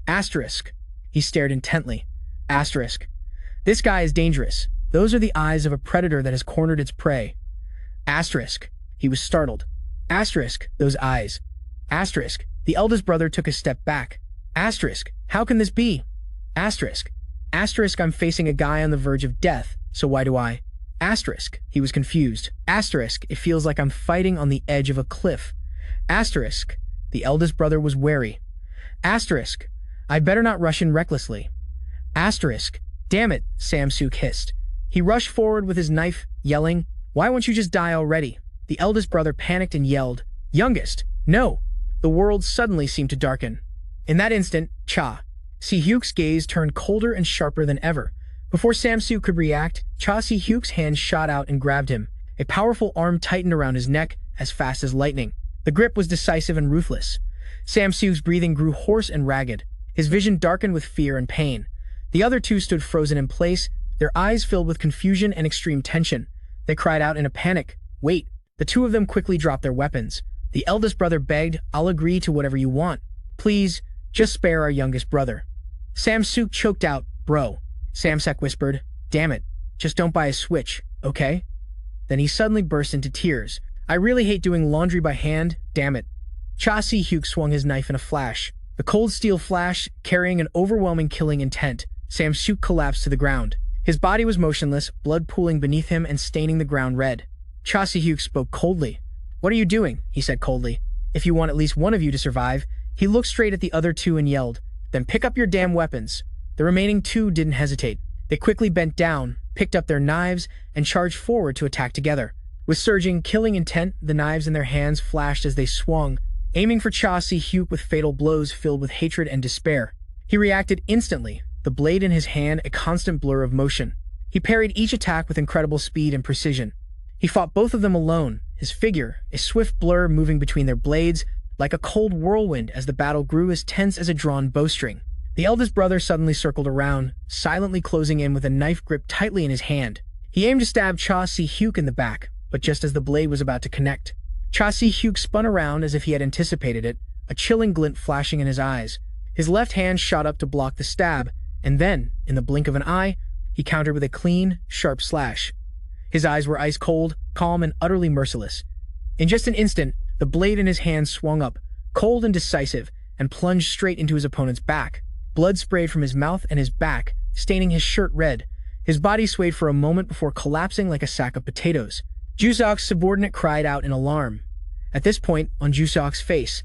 Asterisk. He stared intently. Asterisk. This guy is dangerous. Those are the eyes of a predator that has cornered its prey. Asterisk. He was startled. Asterisk. Those eyes. Asterisk. The eldest brother took a step back. Asterisk. How can this be? Asterisk. Asterisk. I'm facing a guy on the verge of death, so why do I? Asterisk. He was confused. Asterisk. It feels like I'm fighting on the edge of a cliff. Asterisk. The eldest brother was wary. Asterisk. I better not rush in recklessly. Asterisk. Damn it, Samsuk hissed. He rushed forward with his knife, yelling, Why won't you just die already? The eldest brother panicked and yelled, Youngest, no! The world suddenly seemed to darken. In that instant, Cha Si-hyuk's gaze turned colder and sharper than ever. Before Samsuk could react, Cha Si-hyuk's hand shot out and grabbed him. A powerful arm tightened around his neck as fast as lightning. The grip was decisive and ruthless. Samsuk's breathing grew hoarse and ragged. His vision darkened with fear and pain. The other two stood frozen in place, their eyes filled with confusion and extreme tension. They cried out in a panic, Wait! The two of them quickly dropped their weapons. The eldest brother begged, I'll agree to whatever you want. Please, just spare our youngest brother. Samsuk choked out, Bro. Samsek whispered, Damn it, just don't buy a Switch, okay? Then he suddenly burst into tears. I really hate doing laundry by hand, damn it. Cha Si-hyuk swung his knife in a flash. The cold steel flash, carrying an overwhelming killing intent. Samsuk collapsed to the ground. His body was motionless, blood pooling beneath him and staining the ground red. Cha Si-hyuk spoke coldly. What are you doing? He said coldly. If you want at least one of you to survive. He looked straight at the other two and yelled, Then pick up your damn weapons. The remaining two didn't hesitate. They quickly bent down, picked up their knives, and charged forward to attack together. With surging, killing intent, the knives in their hands flashed as they swung, aiming for Cha Si-hyuk with fatal blows filled with hatred and despair. He reacted instantly, the blade in his hand a constant blur of motion. He parried each attack with incredible speed and precision. He fought both of them alone, his figure, a swift blur moving between their blades, like a cold whirlwind as the battle grew as tense as a drawn bowstring. The eldest brother suddenly circled around, silently closing in with a knife gripped tightly in his hand. He aimed to stab Cha Si-hyuk in the back, but just as the blade was about to connect, Cha Si-hyuk spun around as if he had anticipated it, a chilling glint flashing in his eyes. His left hand shot up to block the stab, and then, in the blink of an eye, he countered with a clean, sharp slash. His eyes were ice cold, calm, and utterly merciless. In just an instant, the blade in his hand swung up, cold and decisive, and plunged straight into his opponent's back. Blood sprayed from his mouth and his back, staining his shirt red. His body swayed for a moment before collapsing like a sack of potatoes. Jusok's subordinate cried out in alarm. At this point, on Jusok's face,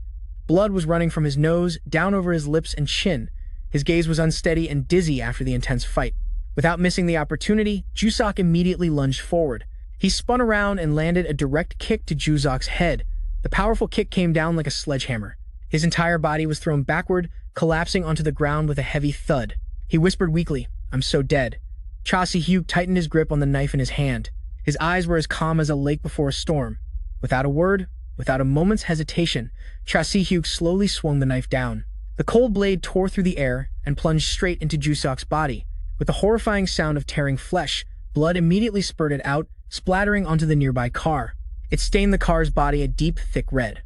blood was running from his nose, down over his lips and chin. His gaze was unsteady and dizzy after the intense fight. Without missing the opportunity, Jusok immediately lunged forward. He spun around and landed a direct kick to Jusok's head. The powerful kick came down like a sledgehammer. His entire body was thrown backward, collapsing onto the ground with a heavy thud. He whispered weakly, I'm so dead. Cha Si-hyuk tightened his grip on the knife in his hand. His eyes were as calm as a lake before a storm. Without a word, without a moment's hesitation, Cha Si-hyuk slowly swung the knife down. The cold blade tore through the air and plunged straight into Jusok's body. With the horrifying sound of tearing flesh, blood immediately spurted out, splattering onto the nearby car. It stained the car's body a deep, thick red.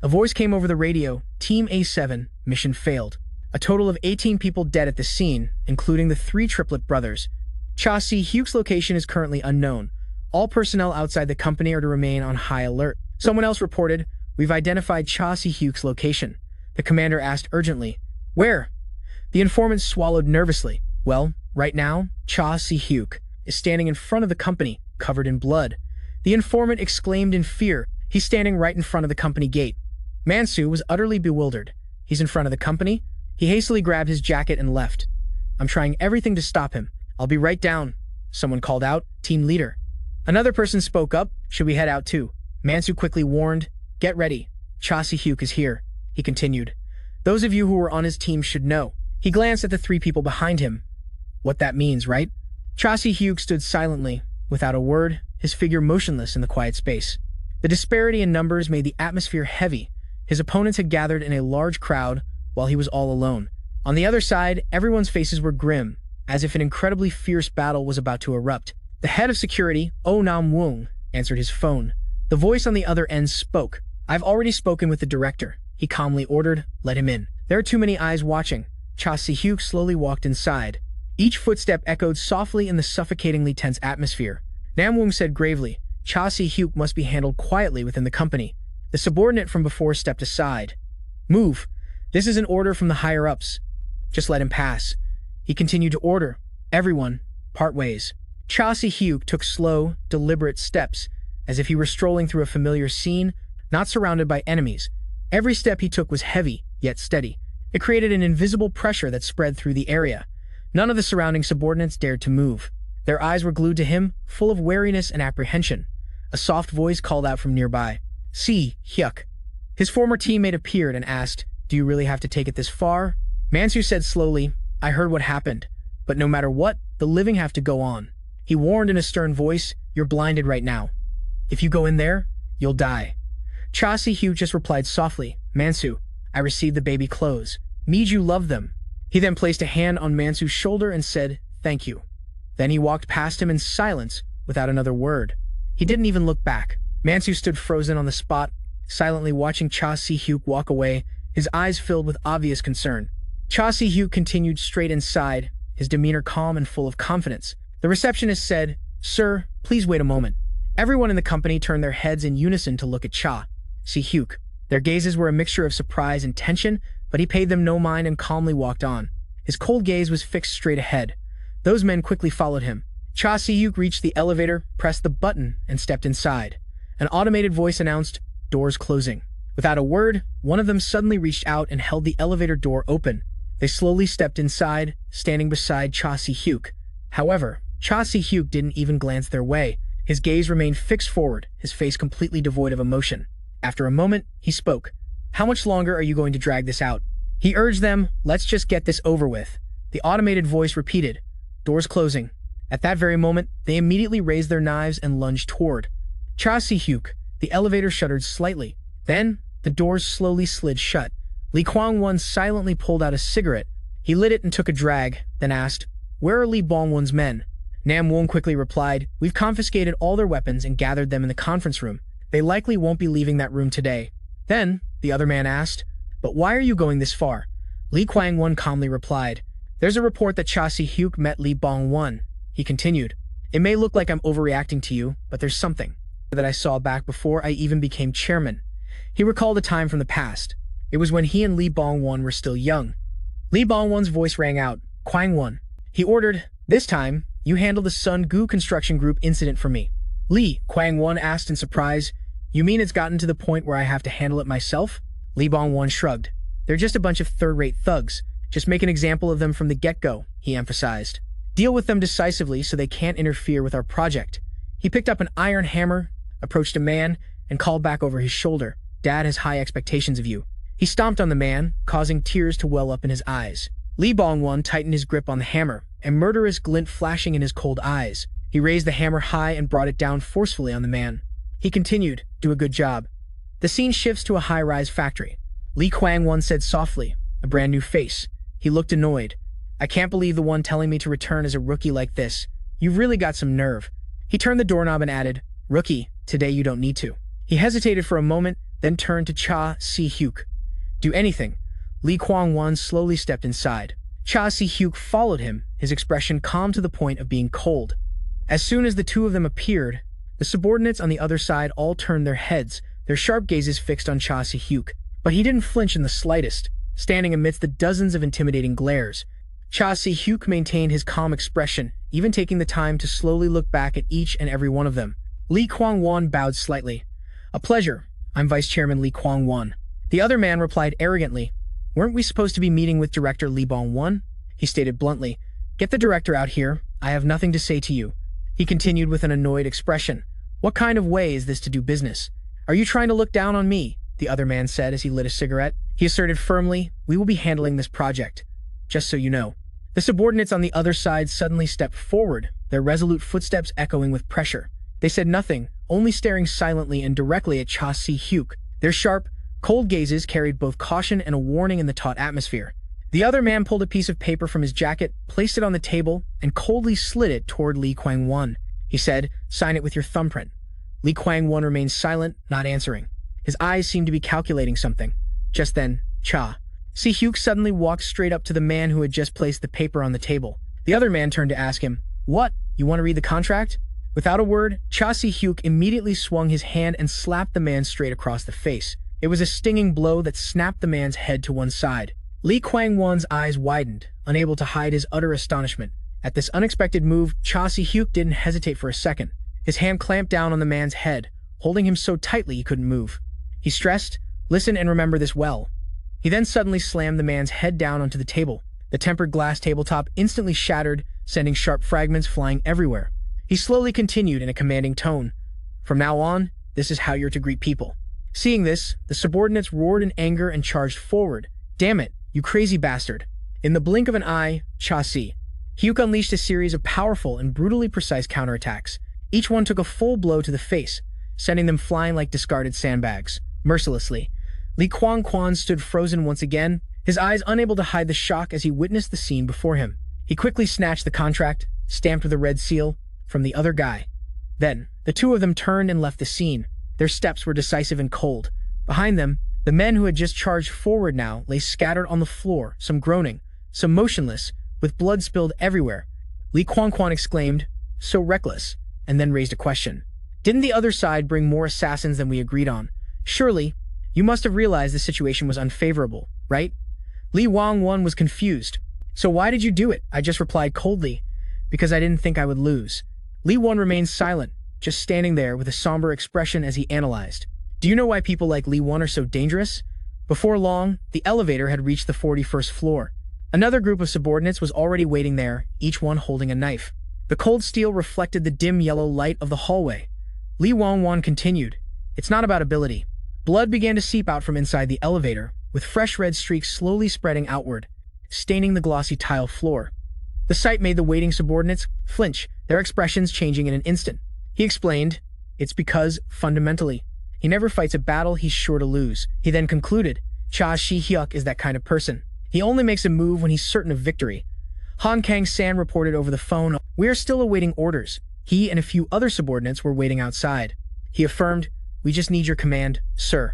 A voice came over the radio, Team A7, mission failed. A total of 18 people dead at the scene, including the 3 triplet brothers. Cha Si-hyuk's location is currently unknown. All personnel outside the company are to remain on high alert. Someone else reported, We've identified Cha Si-hyuk's location. The commander asked urgently, Where? The informant swallowed nervously. Well, right now, Cha Si-hyuk is standing in front of the company, covered in blood. The informant exclaimed in fear. He's standing right in front of the company gate. Mansu was utterly bewildered. He's in front of the company? He hastily grabbed his jacket and left. I'm trying everything to stop him. I'll be right down. Someone called out, Team leader. Another person spoke up, Should we head out too? Mansu quickly warned, Get ready. Cha Si-hyuk is here. He continued. Those of you who were on his team should know. He glanced at the 3 people behind him. What that means, right? Cha Si-hyuk stood silently, without a word, his figure motionless in the quiet space. The disparity in numbers made the atmosphere heavy. His opponents had gathered in a large crowd, while he was all alone. On the other side, everyone's faces were grim, as if an incredibly fierce battle was about to erupt. The head of security, Oh Nam Woong, answered his phone. The voice on the other end spoke. "I've already spoken with the director," he calmly ordered. "Let him in." There are too many eyes watching. Cha Si-hyuk slowly walked inside. Each footstep echoed softly in the suffocatingly tense atmosphere. Nam Woong said gravely, "Cha Si-hyuk must be handled quietly within the company." The subordinate from before stepped aside. "Move. This is an order from the higher-ups. Just let him pass." He continued to order. "Everyone, part ways." Cha Si-hyuk took slow, deliberate steps, as if he were strolling through a familiar scene, not surrounded by enemies. Every step he took was heavy, yet steady. It created an invisible pressure that spread through the area. None of the surrounding subordinates dared to move. Their eyes were glued to him, full of wariness and apprehension. A soft voice called out from nearby. Si-hyuk. His former teammate appeared and asked, "Do you really have to take it this far?" Mansu said slowly, "I heard what happened, but no matter what, the living have to go on." He warned in a stern voice, "You're blinded right now. If you go in there, you'll die." Cha Si-hyuk just replied softly, "Mansu, I received the baby clothes. Mizu loved them." He then placed a hand on Mansu's shoulder and said, "Thank you." Then he walked past him in silence, without another word. He didn't even look back. Mansu stood frozen on the spot, silently watching Cha Si-hyuk walk away, his eyes filled with obvious concern. Cha Si-hyuk continued straight inside, his demeanor calm and full of confidence. The receptionist said, "Sir, please wait a moment." Everyone in the company turned their heads in unison to look at Cha Si-hyuk. Their gazes were a mixture of surprise and tension, but he paid them no mind and calmly walked on. His cold gaze was fixed straight ahead. Those men quickly followed him. Cha Si-hyuk reached the elevator, pressed the button, and stepped inside. An automated voice announced, "Doors closing." Without a word, one of them suddenly reached out and held the elevator door open. They slowly stepped inside, standing beside Cha Si-hyuk. However, Cha Si-hyuk didn't even glance their way. His gaze remained fixed forward, his face completely devoid of emotion. After a moment, he spoke. "How much longer are you going to drag this out?" He urged them, "Let's just get this over with." The automated voice repeated, "Doors closing." At that very moment, they immediately raised their knives and lunged toward Cha Si-hyuk. The elevator shuddered slightly. Then, the doors slowly slid shut. Lee Kwang-won silently pulled out a cigarette. He lit it and took a drag, then asked, "Where are Lee Bong-won's men?" Nam Won quickly replied, "We've confiscated all their weapons and gathered them in the conference room. They likely won't be leaving that room today." Then, the other man asked, "But why are you going this far?" Lee Kwang-won calmly replied, "There's a report that Cha Si-hyuk met Lee Bong-won." He continued, "It may look like I'm overreacting to you, but there's something that I saw back before I even became chairman." He recalled a time from the past. It was when he and Lee Bong-won were still young. Lee Bong-won's voice rang out, "Kwang-won." He ordered, "This time, you handle the Sun-gu Construction Group incident for me." "Lee," Kwang-won asked in surprise, "You mean it's gotten to the point where I have to handle it myself?" Lee Bong-won shrugged. "They're just a bunch of third-rate thugs. Just make an example of them from the get-go," he emphasized. "Deal with them decisively so they can't interfere with our project." He picked up an iron hammer, approached a man, and called back over his shoulder, "Dad has high expectations of you." He stomped on the man, causing tears to well up in his eyes. Lee Bong-won tightened his grip on the hammer, a murderous glint flashing in his cold eyes. He raised the hammer high and brought it down forcefully on the man. He continued, "Do a good job." The scene shifts to a high-rise factory. Lee Kwang-won said softly, a brand new face. He looked annoyed. "I can't believe the one telling me to return is a rookie like this. You've really got some nerve." He turned the doorknob and added, "Rookie, today you don't need to." He hesitated for a moment, then turned to Cha Si-hyuk. "Do anything." Lee Kwang-won slowly stepped inside. Cha Si-hyuk followed him, his expression calm to the point of being cold. As soon as the two of them appeared, the subordinates on the other side all turned their heads, their sharp gazes fixed on Cha Si-hyuk. But he didn't flinch in the slightest, standing amidst the dozens of intimidating glares. Cha Si-hyuk maintained his calm expression, even taking the time to slowly look back at each and every one of them. Lee Kwang-won bowed slightly. "A pleasure. I'm Vice Chairman Lee Kwang-won." The other man replied arrogantly, "Weren't we supposed to be meeting with Director Lee Bong-won?" He stated bluntly, "Get the director out here. I have nothing to say to you." He continued with an annoyed expression, "What kind of way is this to do business? Are you trying to look down on me?" the other man said as he lit a cigarette. He asserted firmly, "We will be handling this project. Just so you know." The subordinates on the other side suddenly stepped forward, their resolute footsteps echoing with pressure. They said nothing, only staring silently and directly at Cha Si-hyuk. Their sharp, cold gazes carried both caution and a warning in the taut atmosphere. The other man pulled a piece of paper from his jacket, placed it on the table, and coldly slid it toward Lee Kwang-won. He said, "Sign it with your thumbprint." Lee Kwang-won remained silent, not answering. His eyes seemed to be calculating something. Just then, Cha Si-hyuk suddenly walked straight up to the man who had just placed the paper on the table. The other man turned to ask him, "What? You want to read the contract?" Without a word, Cha Si-hyuk immediately swung his hand and slapped the man straight across the face. It was a stinging blow that snapped the man's head to one side. Lee Kwang-won's eyes widened, unable to hide his utter astonishment. At this unexpected move, Cha Si-hyuk didn't hesitate for a second. His hand clamped down on the man's head, holding him so tightly he couldn't move. He stressed, "Listen and remember this well." He then suddenly slammed the man's head down onto the table. The tempered glass tabletop instantly shattered, sending sharp fragments flying everywhere. He slowly continued in a commanding tone, "From now on, this is how you're to greet people." Seeing this, the subordinates roared in anger and charged forward. "Damn it, you crazy bastard." In the blink of an eye, Cha Si-hyuk unleashed a series of powerful and brutally precise counterattacks. Each one took a full blow to the face, sending them flying like discarded sandbags. Mercilessly, Lee Kwang-won stood frozen once again, his eyes unable to hide the shock as he witnessed the scene before him. He quickly snatched the contract, stamped with a red seal, from the other guy. Then, the two of them turned and left the scene. Their steps were decisive and cold. Behind them, the men who had just charged forward now lay scattered on the floor, some groaning, some motionless, with blood spilled everywhere. Lee Kwang-won exclaimed, "So reckless," and then raised a question. "Didn't the other side bring more assassins than we agreed on? Surely, you must have realized the situation was unfavorable, right?" Lee Kwang-won was confused. "So why did you do it?" I just replied coldly, "Because I didn't think I would lose." Lee Won remained silent, just standing there with a somber expression as he analyzed. "Do you know why people like Lee Won are so dangerous?" Before long, the elevator had reached the 41st floor. Another group of subordinates was already waiting there, each one holding a knife. The cold steel reflected the dim yellow light of the hallway. Lee Kwang-won continued, "It's not about ability." Blood began to seep out from inside the elevator, with fresh red streaks slowly spreading outward, staining the glossy tile floor. The sight made the waiting subordinates flinch, their expressions changing in an instant. He explained, "It's because, fundamentally, he never fights a battle he's sure to lose." He then concluded, "Cha Si-hyuk is that kind of person. He only makes a move when he's certain of victory." Han Kang-san reported over the phone, "We are still awaiting orders." He and a few other subordinates were waiting outside. He affirmed, "We just need your command, sir."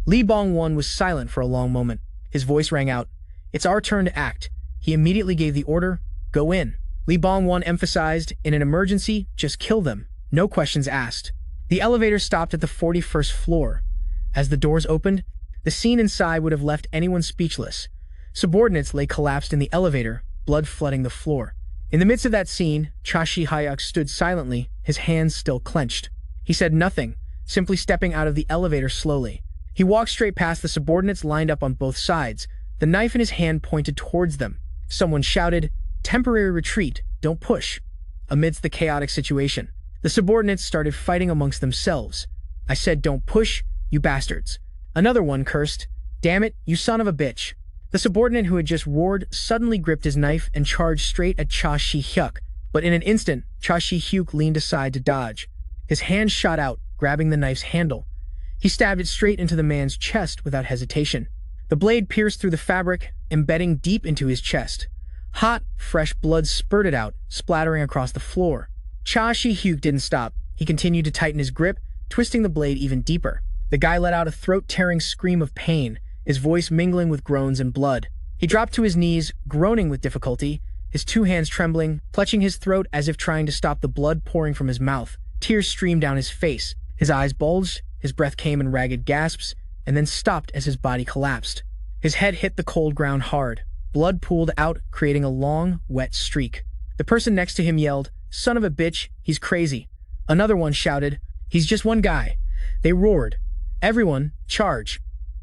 Lee Bong-won was silent for a long moment. His voice rang out, "It's our turn to act." He immediately gave the order, "Go in." Lee Bong-won emphasized, "In an emergency, just kill them. No questions asked." The elevator stopped at the 41st floor. As the doors opened, the scene inside would have left anyone speechless. Subordinates lay collapsed in the elevator, blood flooding the floor. In the midst of that scene, Cha Si-hyuk stood silently, his hands still clenched. He said nothing, simply stepping out of the elevator slowly. He walked straight past the subordinates lined up on both sides, the knife in his hand pointed towards them. Someone shouted, "Temporary retreat, don't push." Amidst the chaotic situation, the subordinates started fighting amongst themselves. "I said don't push, you bastards." Another one cursed, "Damn it, you son of a bitch." The subordinate who had just roared suddenly gripped his knife and charged straight at Cha Si-hyuk, but in an instant, Cha Si-hyuk leaned aside to dodge. His hand shot out, grabbing the knife's handle. He stabbed it straight into the man's chest without hesitation. The blade pierced through the fabric, embedding deep into his chest. Hot, fresh blood spurted out, splattering across the floor. Cha Si-hyuk didn't stop. He continued to tighten his grip, twisting the blade even deeper. The guy let out a throat-tearing scream of pain, his voice mingling with groans and blood. He dropped to his knees, groaning with difficulty, his two hands trembling, clutching his throat as if trying to stop the blood pouring from his mouth. Tears streamed down his face. His eyes bulged, his breath came in ragged gasps, and then stopped as his body collapsed. His head hit the cold ground hard. Blood pooled out, creating a long, wet streak. The person next to him yelled, "Son of a bitch, he's crazy." Another one shouted, "He's just one guy." They roared, "Everyone, charge."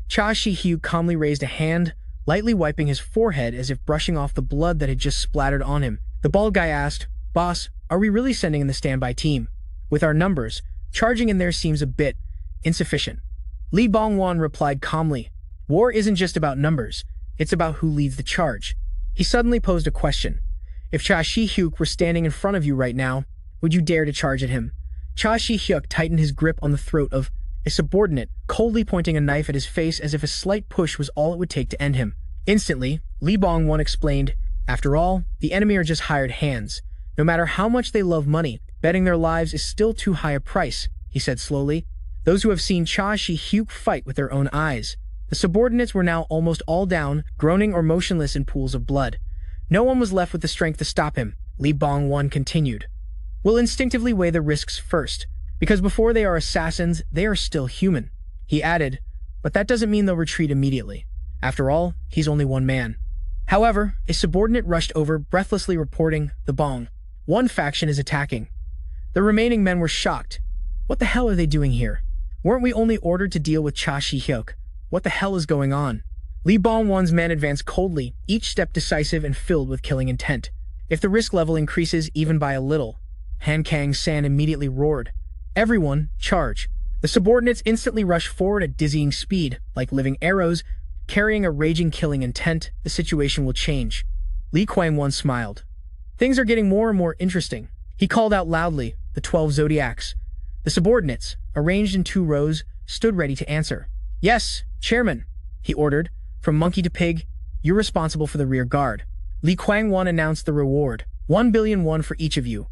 Cha Si-hyuk calmly raised a hand, lightly wiping his forehead as if brushing off the blood that had just splattered on him. The bald guy asked, "Boss, are we really sending in the standby team? With our numbers, charging in there seems a bit insufficient." Lee Bong-won replied calmly, "War isn't just about numbers, it's about who leads the charge." He suddenly posed a question. "If Cha Si-hyuk were standing in front of you right now, would you dare to charge at him?" Cha Shi-hyuk tightened his grip on the throat of a subordinate, coldly pointing a knife at his face as if a slight push was all it would take to end him. Instantly, Lee Bong-won explained, "After all, the enemy are just hired hands. No matter how much they love money, betting their lives is still too high a price," he said slowly. Those who have seen Cha Shi-hyuk fight with their own eyes. The subordinates were now almost all down, groaning or motionless in pools of blood. No one was left with the strength to stop him. Lee Bong-won continued, "We'll instinctively weigh the risks first, because before they are assassins, they are still human." He added, "But that doesn't mean they'll retreat immediately. After all, he's only one man." However, a subordinate rushed over, breathlessly reporting, "The Bong. One faction is attacking." The remaining men were shocked. What the hell are they doing here? Weren't we only ordered to deal with Cha Shi-hyuk? What the hell is going on? Lee Bong-won's men advanced coldly, each step decisive and filled with killing intent. If the risk level increases even by a little, Han Kang-san immediately roared, "Everyone, charge!" The subordinates instantly rushed forward at dizzying speed, like living arrows, carrying a raging killing intent. The situation will change. Lee Kwang-won smiled. Things are getting more and more interesting. He called out loudly, "The 12 zodiacs." The subordinates, arranged in 2 rows, stood ready to answer. "Yes, Chairman," he ordered. "From monkey to pig, you're responsible for the rear guard." Lee Kwang-won announced the reward, 1 billion won for each of you.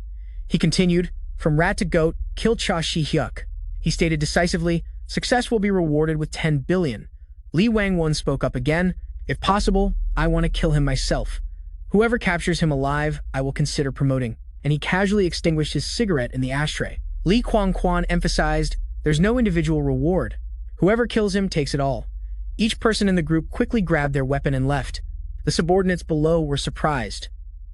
He continued, "From rat to goat, kill Cha Shi-hyuk." He stated decisively, "Success will be rewarded with 10 billion. Lee Wang-won spoke up again, "If possible, I want to kill him myself. Whoever captures him alive, I will consider promoting." And he casually extinguished his cigarette in the ashtray. Lee Kwang-kwon emphasized, "There's no individual reward. Whoever kills him takes it all." Each person in the group quickly grabbed their weapon and left. The subordinates below were surprised.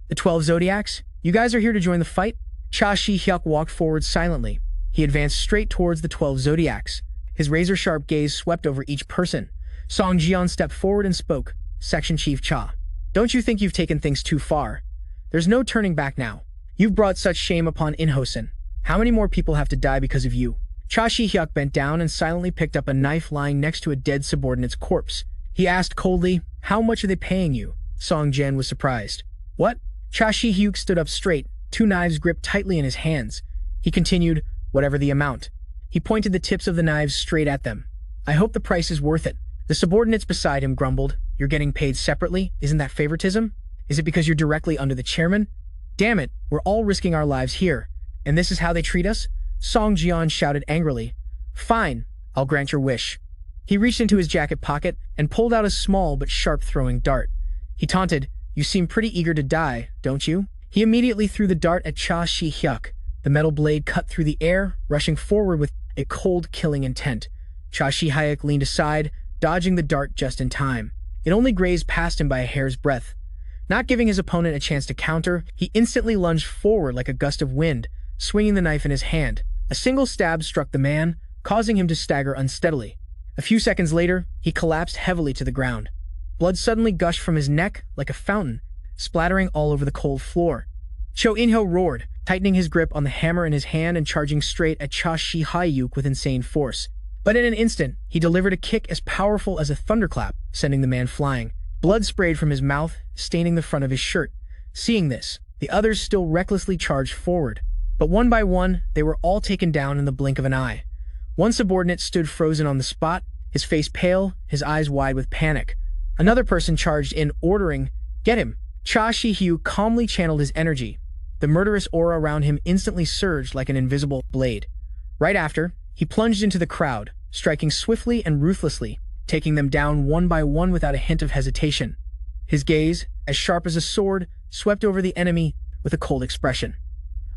"The 12 zodiacs? You guys are here to join the fight?" Cha Shi-hyuk walked forward silently. He advanced straight towards the 12 zodiacs. His razor-sharp gaze swept over each person. Song Jian stepped forward and spoke, "Section Chief Cha, don't you think you've taken things too far? There's no turning back now. You've brought such shame upon Inhosen. How many more people have to die because of you?" Cha Shi-hyuk bent down and silently picked up a knife lying next to a dead subordinate's corpse. He asked coldly, "How much are they paying you?" Song Jian was surprised. "What?" Cha Shi-hyuk stood up straight, 2 knives gripped tightly in his hands. He continued, "Whatever the amount." He pointed the tips of the knives straight at them. "I hope the price is worth it." The subordinates beside him grumbled, "You're getting paid separately? Isn't that favoritism? Is it because you're directly under the chairman? Damn it, we're all risking our lives here. And this is how they treat us?" Song Jian shouted angrily. "Fine, I'll grant your wish." He reached into his jacket pocket and pulled out a small but sharp throwing dart. He taunted, "You seem pretty eager to die, don't you?" He immediately threw the dart at Cha Shi-hyuk. The metal blade cut through the air, rushing forward with a cold, killing intent. Cha Shi-hyuk leaned aside, dodging the dart just in time. It only grazed past him by a hair's breadth. Not giving his opponent a chance to counter, he instantly lunged forward like a gust of wind, swinging the knife in his hand. A single stab struck the man, causing him to stagger unsteadily. A few seconds later, he collapsed heavily to the ground. Blood suddenly gushed from his neck like a fountain, splattering all over the cold floor. Cho In-ho roared, tightening his grip on the hammer in his hand and charging straight at Cha Shi-hyuk with insane force. But in an instant, he delivered a kick as powerful as a thunderclap, sending the man flying. Blood sprayed from his mouth, staining the front of his shirt. Seeing this, the others still recklessly charged forward. But one by one, they were all taken down in the blink of an eye. One subordinate stood frozen on the spot, his face pale, his eyes wide with panic. Another person charged in, ordering, "Get him!" Cha Shi-hyuk calmly channeled his energy. The murderous aura around him instantly surged like an invisible blade. Right after, he plunged into the crowd, striking swiftly and ruthlessly, taking them down one by one without a hint of hesitation. His gaze, as sharp as a sword, swept over the enemy with a cold expression.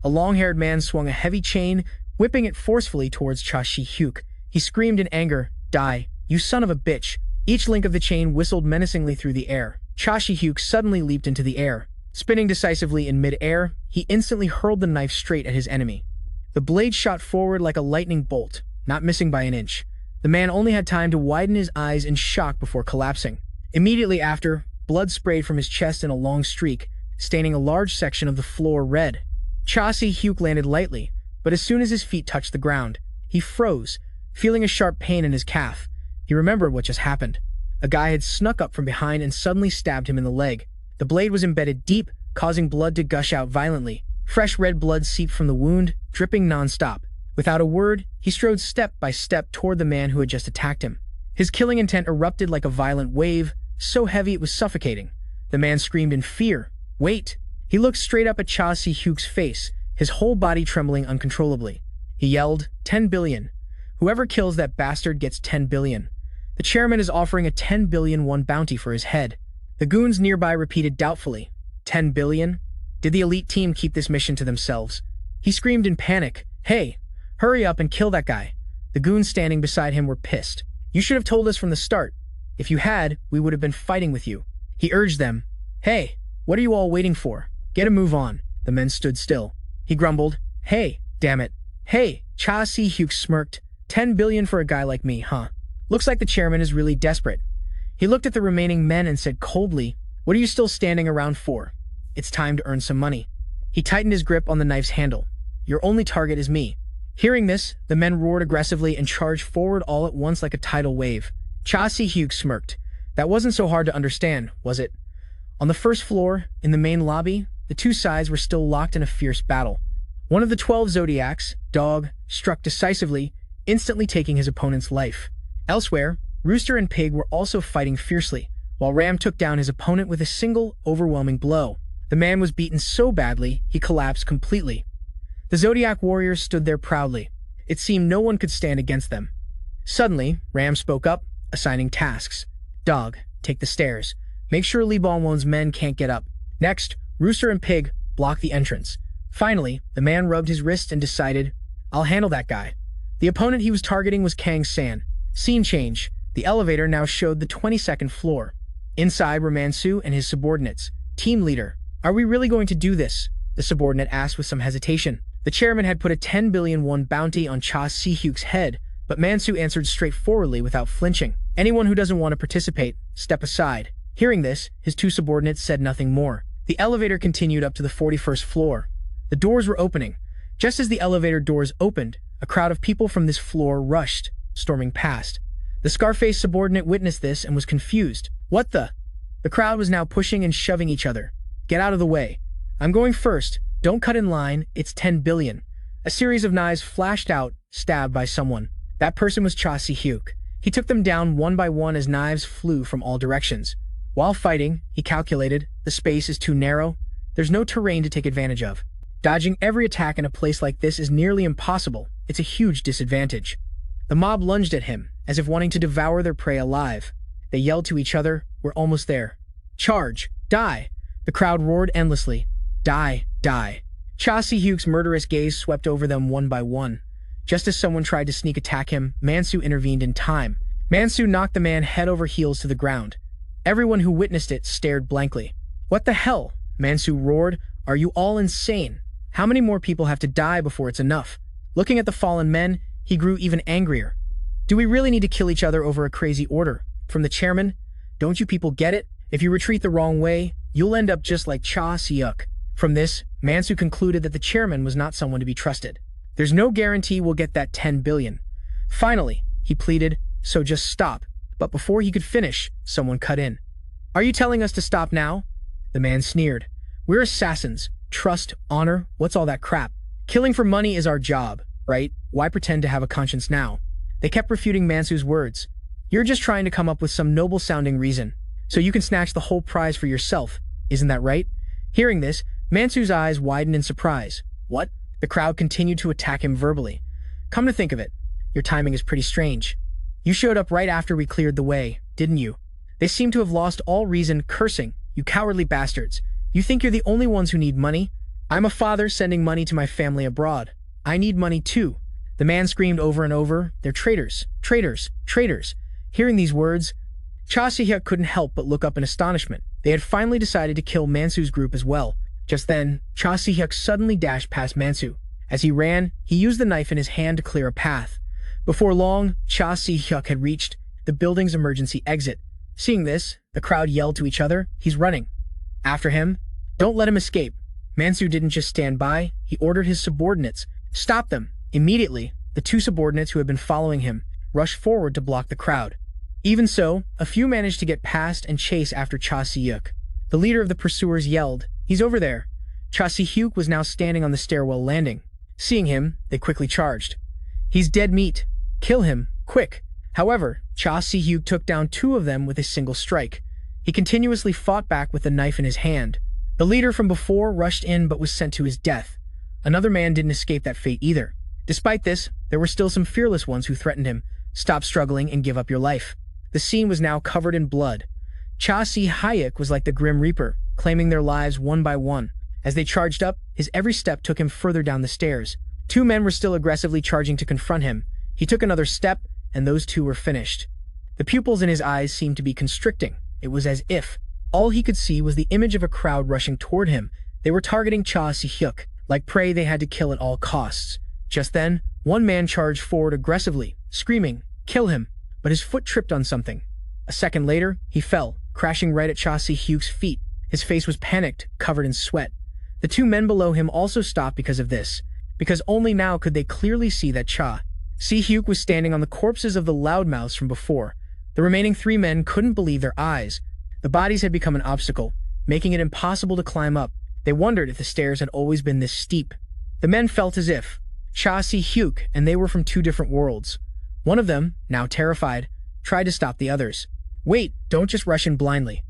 A long-haired man swung a heavy chain, whipping it forcefully towards Cha Shi-hyuk. He screamed in anger, "Die, you son of a bitch!" Each link of the chain whistled menacingly through the air. Cha Shi-hyuk suddenly leaped into the air. Spinning decisively in mid-air, he instantly hurled the knife straight at his enemy. The blade shot forward like a lightning bolt, not missing by an inch. The man only had time to widen his eyes in shock before collapsing. Immediately after, blood sprayed from his chest in a long streak, staining a large section of the floor red. Cha Shi-hyuk landed lightly, but as soon as his feet touched the ground, he froze, feeling a sharp pain in his calf. He remembered what just happened. A guy had snuck up from behind and suddenly stabbed him in the leg. The blade was embedded deep, causing blood to gush out violently. Fresh red blood seeped from the wound, dripping non-stop. Without a word, he strode step by step toward the man who had just attacked him. His killing intent erupted like a violent wave, so heavy it was suffocating. The man screamed in fear. "Wait!" He looked straight up at Cha Si-hyuk's face, his whole body trembling uncontrollably. He yelled, 10 billion. Whoever kills that bastard gets 10 billion. The chairman is offering a 10 billion won bounty for his head. The goons nearby repeated doubtfully, 10 billion? Did the elite team keep this mission to themselves? He screamed in panic, "Hey, hurry up and kill that guy." The goons standing beside him were pissed. "You should have told us from the start. If you had, we would have been fighting with you." He urged them, "Hey, what are you all waiting for? Get a move on." The men stood still. He grumbled, "Hey, damn it. Hey." Cha Si-hyuk smirked, 10 billion for a guy like me, huh? Looks like the chairman is really desperate. He looked at the remaining men and said coldly, "What are you still standing around for? It's time to earn some money." He tightened his grip on the knife's handle. "Your only target is me." Hearing this, the men roared aggressively and charged forward all at once like a tidal wave. Cha Si-hyuk smirked. That wasn't so hard to understand, was it? On the first floor, in the main lobby, the two sides were still locked in a fierce battle. One of the 12 Zodiacs, Dog, struck decisively, instantly taking his opponent's life. Elsewhere, Rooster and Pig were also fighting fiercely, while Ram took down his opponent with a single, overwhelming blow. The man was beaten so badly, he collapsed completely. The Zodiac warriors stood there proudly. It seemed no one could stand against them. Suddenly, Ram spoke up, assigning tasks. "Dog, take the stairs. Make sure Lee Bong-won's men can't get up." Next, Rooster and Pig blocked the entrance. Finally, the man rubbed his wrist and decided, "I'll handle that guy." The opponent he was targeting was Kang San. Scene change. The elevator now showed the 22nd floor. Inside were Mansu and his subordinates. "Team leader, are we really going to do this?" the subordinate asked with some hesitation. The chairman had put a 10 billion won bounty on Cha Si-hyuk's head, but Mansu answered straightforwardly without flinching. "Anyone who doesn't want to participate, step aside." Hearing this, his two subordinates said nothing more. The elevator continued up to the 41st floor. The doors were opening. Just as the elevator doors opened, a crowd of people from this floor rushed, storming past. The Scarface subordinate witnessed this and was confused. "What the?" The crowd was now pushing and shoving each other. "Get out of the way. I'm going first. Don't cut in line. It's 10 billion. A series of knives flashed out, stabbed by someone. That person was Cha Si-hyuk. He took them down one by one as knives flew from all directions. While fighting, he calculated, the space is too narrow. There's no terrain to take advantage of. Dodging every attack in a place like this is nearly impossible. It's a huge disadvantage. The mob lunged at him, as if wanting to devour their prey alive. They yelled to each other, "We're almost there." "Charge! Die!" The crowd roared endlessly. "Die! Die!" Cha Si-hyuk's murderous gaze swept over them one by one. Just as someone tried to sneak attack him, Mansu intervened in time. Mansu knocked the man head over heels to the ground. Everyone who witnessed it stared blankly. "What the hell?" Mansu roared. "Are you all insane? How many more people have to die before it's enough?" Looking at the fallen men, he grew even angrier. "Do we really need to kill each other over a crazy order? From the chairman? Don't you people get it? If you retreat the wrong way, you'll end up just like Cha Si-hyuk." From this, Mansu concluded that the chairman was not someone to be trusted. "There's no guarantee we'll get that 10 billion. Finally, he pleaded, "so just stop." But before he could finish, someone cut in. "Are you telling us to stop now?" The man sneered. "We're assassins. Trust, honor, what's all that crap? Killing for money is our job, right? Why pretend to have a conscience now?" They kept refuting Mansu's words. "You're just trying to come up with some noble-sounding reason, so you can snatch the whole prize for yourself. Isn't that right?" Hearing this, Mansu's eyes widened in surprise. "What?" The crowd continued to attack him verbally. "Come to think of it, your timing is pretty strange. You showed up right after we cleared the way, didn't you?" They seemed to have lost all reason, cursing, "You cowardly bastards. You think you're the only ones who need money? I'm a father sending money to my family abroad. I need money too." The man screamed over and over, "They're traitors, traitors, traitors." Hearing these words, Cha Si-hyuk couldn't help but look up in astonishment. They had finally decided to kill Mansu's group as well. Just then, Cha Si-hyuk suddenly dashed past Mansu. As he ran, he used the knife in his hand to clear a path. Before long, Cha Si-hyuk had reached the building's emergency exit. Seeing this, the crowd yelled to each other, "He's running." After him. "Don't let him escape." Mansu didn't just stand by, he ordered his subordinates, "Stop them." Immediately, the two subordinates who had been following him rushed forward to block the crowd. Even so, a few managed to get past and chase after Cha Si-hyuk. The leader of the pursuers yelled, "He's over there." Cha Si-hyuk was now standing on the stairwell landing. Seeing him, they quickly charged. He's dead meat. Kill him, quick. However, Cha Si-hyuk took down 2 of them with a single strike. He continuously fought back with the knife in his hand. The leader from before rushed in but was sent to his death. Another man didn't escape that fate either. Despite this, there were still some fearless ones who threatened him. Stop struggling and give up your life. The scene was now covered in blood. Cha Si-hyuk was like the Grim Reaper, claiming their lives one by one. As they charged up, his every step took him further down the stairs. 2 men were still aggressively charging to confront him. He took another step, and those 2 were finished. The pupils in his eyes seemed to be constricting. It was as if all he could see was the image of a crowd rushing toward him. They were targeting Cha Si-hyuk. Like prey they had to kill at all costs. Just then, one man charged forward aggressively, screaming, "Kill him!" But his foot tripped on something. A second later, he fell, crashing right at Cha Si-hyuk's feet. His face was panicked, covered in sweat. The 2 men below him also stopped because of this, because only now could they clearly see that Cha Si-hyuk was standing on the corpses of the loudmouths from before. The remaining 3 men couldn't believe their eyes. The bodies had become an obstacle, making it impossible to climb up. They wondered if the stairs had always been this steep. The men felt as if Cha Si-hyuk and they were from 2 different worlds. One of them, now terrified, tried to stop the others. "Wait, don't just rush in blindly."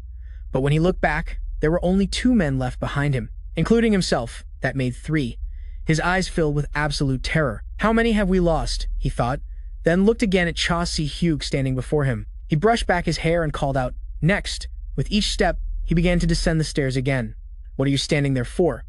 But when he looked back, there were only 2 men left behind him, including himself. That made 3. His eyes filled with absolute terror. "How many have we lost?" he thought, then looked again at Cha Si-hyuk standing before him. He brushed back his hair and called out, "Next." With each step, he began to descend the stairs again. "What are you standing there for?"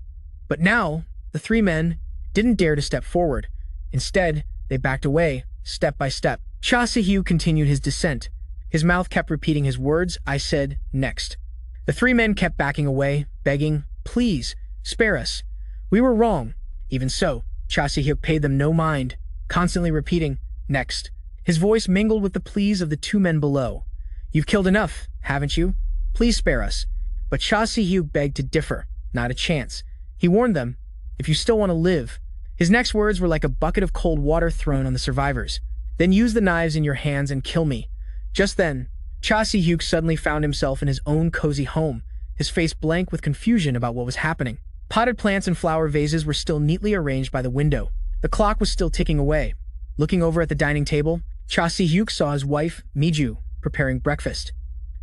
But now, the 3 men didn't dare to step forward. Instead, they backed away, step by step. Cha Si-hyuk continued his descent. His mouth kept repeating his words. "I said, next." The 3 men kept backing away, begging, "Please, spare us. We were wrong." Even so, Cha Si-hyuk paid them no mind, constantly repeating, "Next." His voice mingled with the pleas of the 2 men below. "You've killed enough, haven't you? Please spare us." But Cha Si-hyuk begged to differ. Not a chance. He warned them, "If you still want to live." His next words were like a bucket of cold water thrown on the survivors. "Then use the knives in your hands and kill me." Just then, Cha Si-hyuk suddenly found himself in his own cozy home, his face blank with confusion about what was happening. Potted plants and flower vases were still neatly arranged by the window. The clock was still ticking away. Looking over at the dining table, Cha Si-hyuk saw his wife, Mizu, preparing breakfast.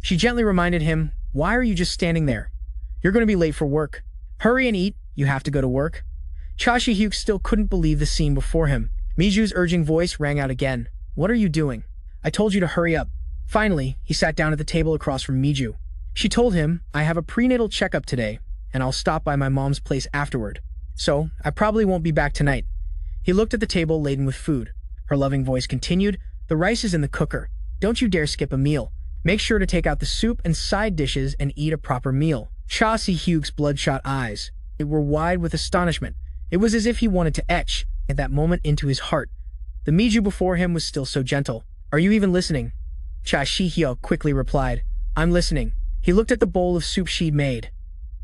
She gently reminded him, "Why are you just standing there? You're going to be late for work. Hurry and eat, you have to go to work." Cha Si-hyuk still couldn't believe the scene before him. Miju's urging voice rang out again. "What are you doing? I told you to hurry up." Finally, he sat down at the table across from Mizu. She told him, "I have a prenatal checkup today, and I'll stop by my mom's place afterward. So, I probably won't be back tonight." He looked at the table laden with food. Her loving voice continued, "The rice is in the cooker. Don't you dare skip a meal. Make sure to take out the soup and side dishes and eat a proper meal." Cha Si-hyuk's bloodshot eyes were wide with astonishment. It was as if he wanted to etch, at that moment, into his heart. The Mizu before him was still so gentle. "Are you even listening?" Cha Si-hyuk quickly replied, "I'm listening." He looked at the bowl of soup she'd made.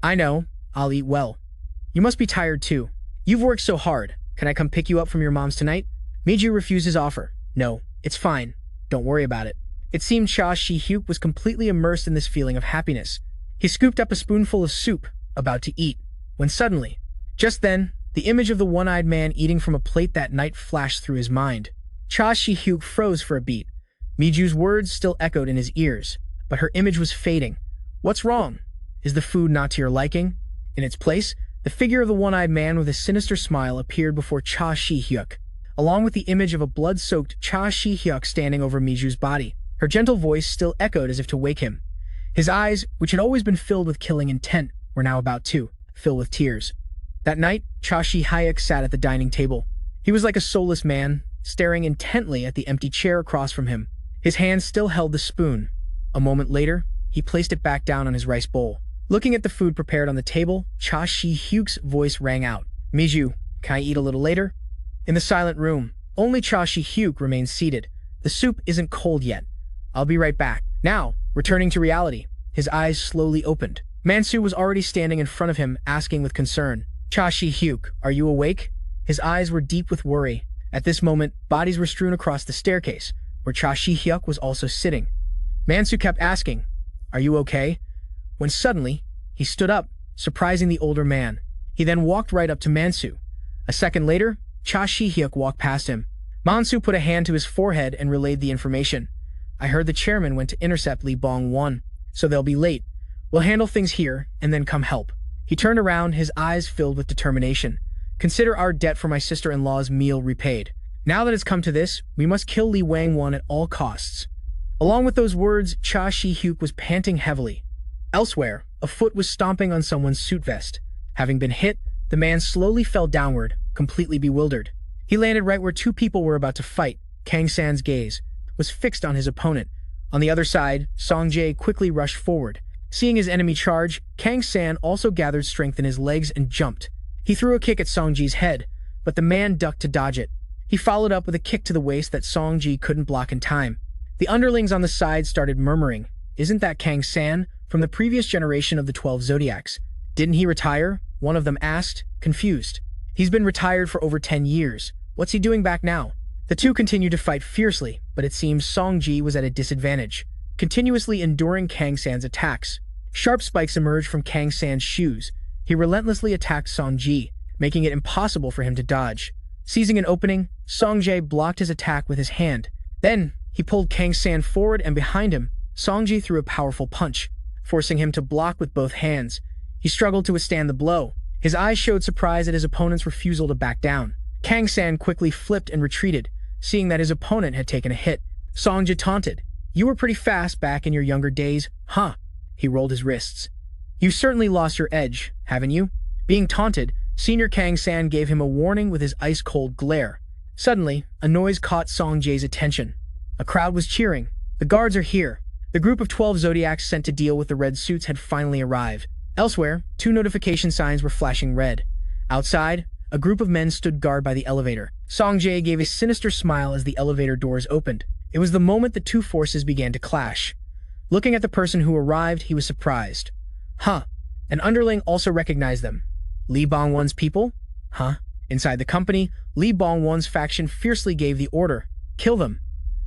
"I know. I'll eat well. You must be tired too. You've worked so hard. Can I come pick you up from your mom's tonight?" Mizu refused his offer. "No, it's fine. Don't worry about it." It seemed Cha Si-hyuk was completely immersed in this feeling of happiness. He scooped up a spoonful of soup, about to eat, when suddenly, just then, the image of the one-eyed man eating from a plate that night flashed through his mind. Cha Si-hyuk froze for a beat. Miju's words still echoed in his ears, but her image was fading. "What's wrong? Is the food not to your liking?" In its place, the figure of the one-eyed man with a sinister smile appeared before Cha Si-hyuk, along with the image of a blood-soaked Cha Si-hyuk standing over Miju's body. Her gentle voice still echoed as if to wake him. His eyes, which had always been filled with killing intent, were now about to fill with tears. That night, Cha Si-hyuk sat at the dining table. He was like a soulless man, staring intently at the empty chair across from him. His hand still held the spoon. A moment later, he placed it back down on his rice bowl. Looking at the food prepared on the table, Cha Si-hyuk's voice rang out. "Mizu, can I eat a little later?" In the silent room, only Cha Si-hyuk remained seated. "The soup isn't cold yet. I'll be right back." Now, returning to reality, his eyes slowly opened. Mansu was already standing in front of him, asking with concern, "Cha Si-hyuk, are you awake?" His eyes were deep with worry. At this moment, bodies were strewn across the staircase, where Cha Si-hyuk was also sitting. Mansu kept asking, "Are you okay?" When suddenly, he stood up, surprising the older man. He then walked right up to Mansu. A second later, Cha Si-hyuk walked past him. Mansu put a hand to his forehead and relayed the information. I heard the chairman went to intercept Li Bong-won, so they'll be late. We'll handle things here and then come help. He turned around, his eyes filled with determination. Consider our debt for my sister-in-law's meal repaid. Now that it's come to this, we must kill Li Wang-won at all costs. Along with those words, Cha Shi-hyuk was panting heavily. Elsewhere, a foot was stomping on someone's suit vest. Having been hit, the man slowly fell downward, completely bewildered. He landed right where two people were about to fight. Kang San's gaze was fixed on his opponent. On the other side, Song Jae quickly rushed forward. Seeing his enemy charge, Kang San also gathered strength in his legs and jumped. He threw a kick at Song Ji's head, but the man ducked to dodge it. He followed up with a kick to the waist that Song Ji couldn't block in time. The underlings on the side started murmuring, "Isn't that Kang San from the previous generation of the 12 Zodiacs? Didn't he retire?" One of them asked, confused. "He's been retired for over 10 years. What's he doing back now?" The two continued to fight fiercely, but it seems Song Ji was at a disadvantage, continuously enduring Kang San's attacks. Sharp spikes emerged from Kang San's shoes. He relentlessly attacked Song Ji, making it impossible for him to dodge. Seizing an opening, Song Jae blocked his attack with his hand. Then, he pulled Kang San forward, and behind him, Song Ji threw a powerful punch, forcing him to block with both hands. He struggled to withstand the blow. His eyes showed surprise at his opponent's refusal to back down. Kang San quickly flipped and retreated, seeing that his opponent had taken a hit. Song Ji taunted, "You were pretty fast back in your younger days, huh?" He rolled his wrists. "You've certainly lost your edge, haven't you?" Being taunted, Senior Kang San gave him a warning with his ice-cold glare. Suddenly, a noise caught Song Jae's attention. A crowd was cheering. "The guards are here." The group of 12 Zodiacs sent to deal with the red suits had finally arrived. Elsewhere, 2 notification signs were flashing red. Outside, a group of men stood guard by the elevator. Song Jae gave a sinister smile as the elevator doors opened. It was the moment the two forces began to clash. Looking at the person who arrived, he was surprised. Huh. An underling also recognized them. Li Bong-won's people? Huh? Inside the company, Li Bong-won's faction fiercely gave the order, "Kill them."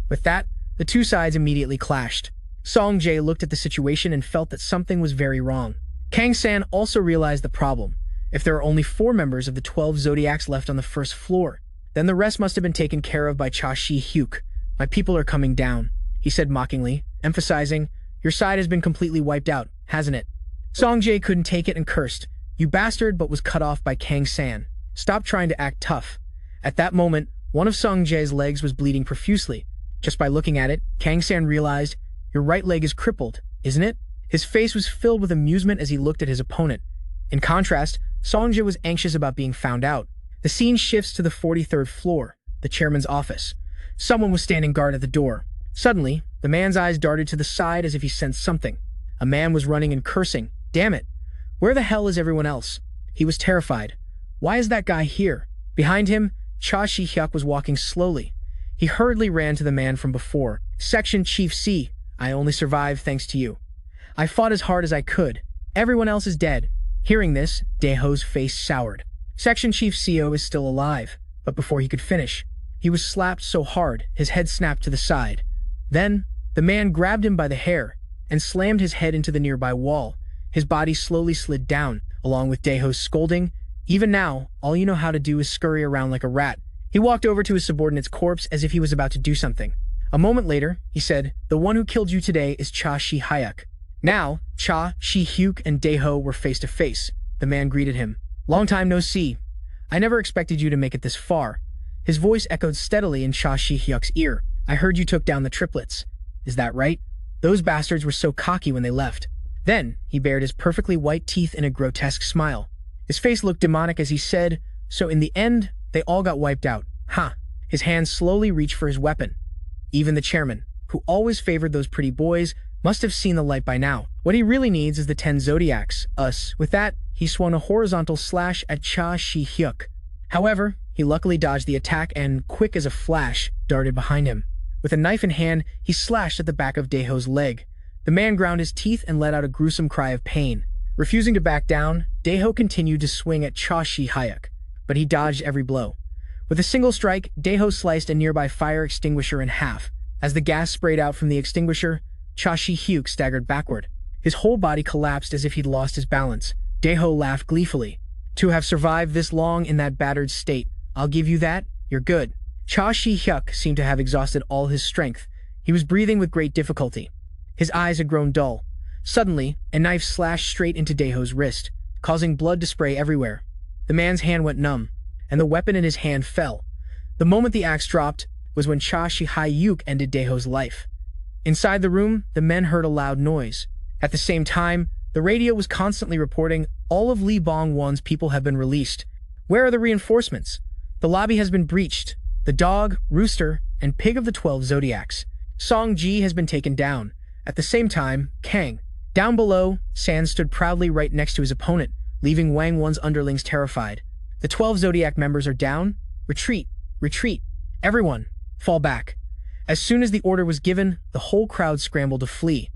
With that, the two sides immediately clashed. Song Jae looked at the situation and felt that something was very wrong. Kang San also realized the problem. If there are only 4 members of the 12 Zodiacs left on the first floor, then the rest must have been taken care of by Cha Shi-hyuk. "My people are coming down," he said mockingly, emphasizing, "Your side has been completely wiped out, hasn't it?" Song Jae couldn't take it and cursed, "You bastard," but was cut off by Kang San. "Stop trying to act tough." At that moment, one of Song Jae's legs was bleeding profusely. Just by looking at it, Kang San realized, "Your right leg is crippled, isn't it?" His face was filled with amusement as he looked at his opponent. In contrast, Song Jae was anxious about being found out. The scene shifts to the 43rd floor, the chairman's office. Someone was standing guard at the door. Suddenly, the man's eyes darted to the side as if he sensed something. A man was running and cursing, "Damn it! Where the hell is everyone else?" He was terrified. "Why is that guy here?" Behind him, Cha Shi-hyuk was walking slowly. He hurriedly ran to the man from before. "Section Chief C, I only survived thanks to you. I fought as hard as I could. Everyone else is dead." Hearing this, Daeho's face soured. Section Chief Co is still alive, but before he could finish, he was slapped so hard his head snapped to the side. Then, the man grabbed him by the hair and slammed his head into the nearby wall. His body slowly slid down, along with Daeho's scolding, "Even now, all you know how to do is scurry around like a rat." He walked over to his subordinate's corpse as if he was about to do something. A moment later, he said, "The one who killed you today is Cha Shi-hyuk." Now, Cha Shi-hyuk and Daeho were face to face. The man greeted him. "Long time no see. I never expected you to make it this far." His voice echoed steadily in Cha Shi-hyuk's ear. "I heard you took down the triplets. Is that right? Those bastards were so cocky when they left." Then, he bared his perfectly white teeth in a grotesque smile. His face looked demonic as he said, "So in the end, they all got wiped out, huh?" His hand slowly reached for his weapon. Even the chairman, who always favored those pretty boys, must have seen the light by now. What he really needs is the 10 Zodiacs, us. With that, he swung a horizontal slash at Cha Shi-hyuk. However, he luckily dodged the attack and, quick as a flash, darted behind him. With a knife in hand, he slashed at the back of Daeho's leg. The man ground his teeth and let out a gruesome cry of pain. Refusing to back down, Daeho continued to swing at Cha Shi-hyuk, but he dodged every blow. With a single strike, Daeho sliced a nearby fire extinguisher in half. As the gas sprayed out from the extinguisher, Cha Shi-hyuk staggered backward. His whole body collapsed as if he'd lost his balance. Daeho laughed gleefully. "To have survived this long in that battered state, I'll give you that, you're good." Cha Shi-hyuk seemed to have exhausted all his strength. He was breathing with great difficulty. His eyes had grown dull. Suddenly, a knife slashed straight into Daeho's wrist, causing blood to spray everywhere. The man's hand went numb, and the weapon in his hand fell. The moment the axe dropped was when Cha Shi-hyuk ended Daeho's life. Inside the room, the men heard a loud noise. At the same time, the radio was constantly reporting, "All of Lee Bong-won's people have been released. Where are the reinforcements? The lobby has been breached. The dog, rooster, and pig of the 12 zodiacs. Song Ji has been taken down." At the same time, Kang. Down below, San stood proudly right next to his opponent, leaving Wang Won's underlings terrified. "The 12 zodiac members are down? Retreat! Retreat! Everyone, fall back." As soon as the order was given, the whole crowd scrambled to flee.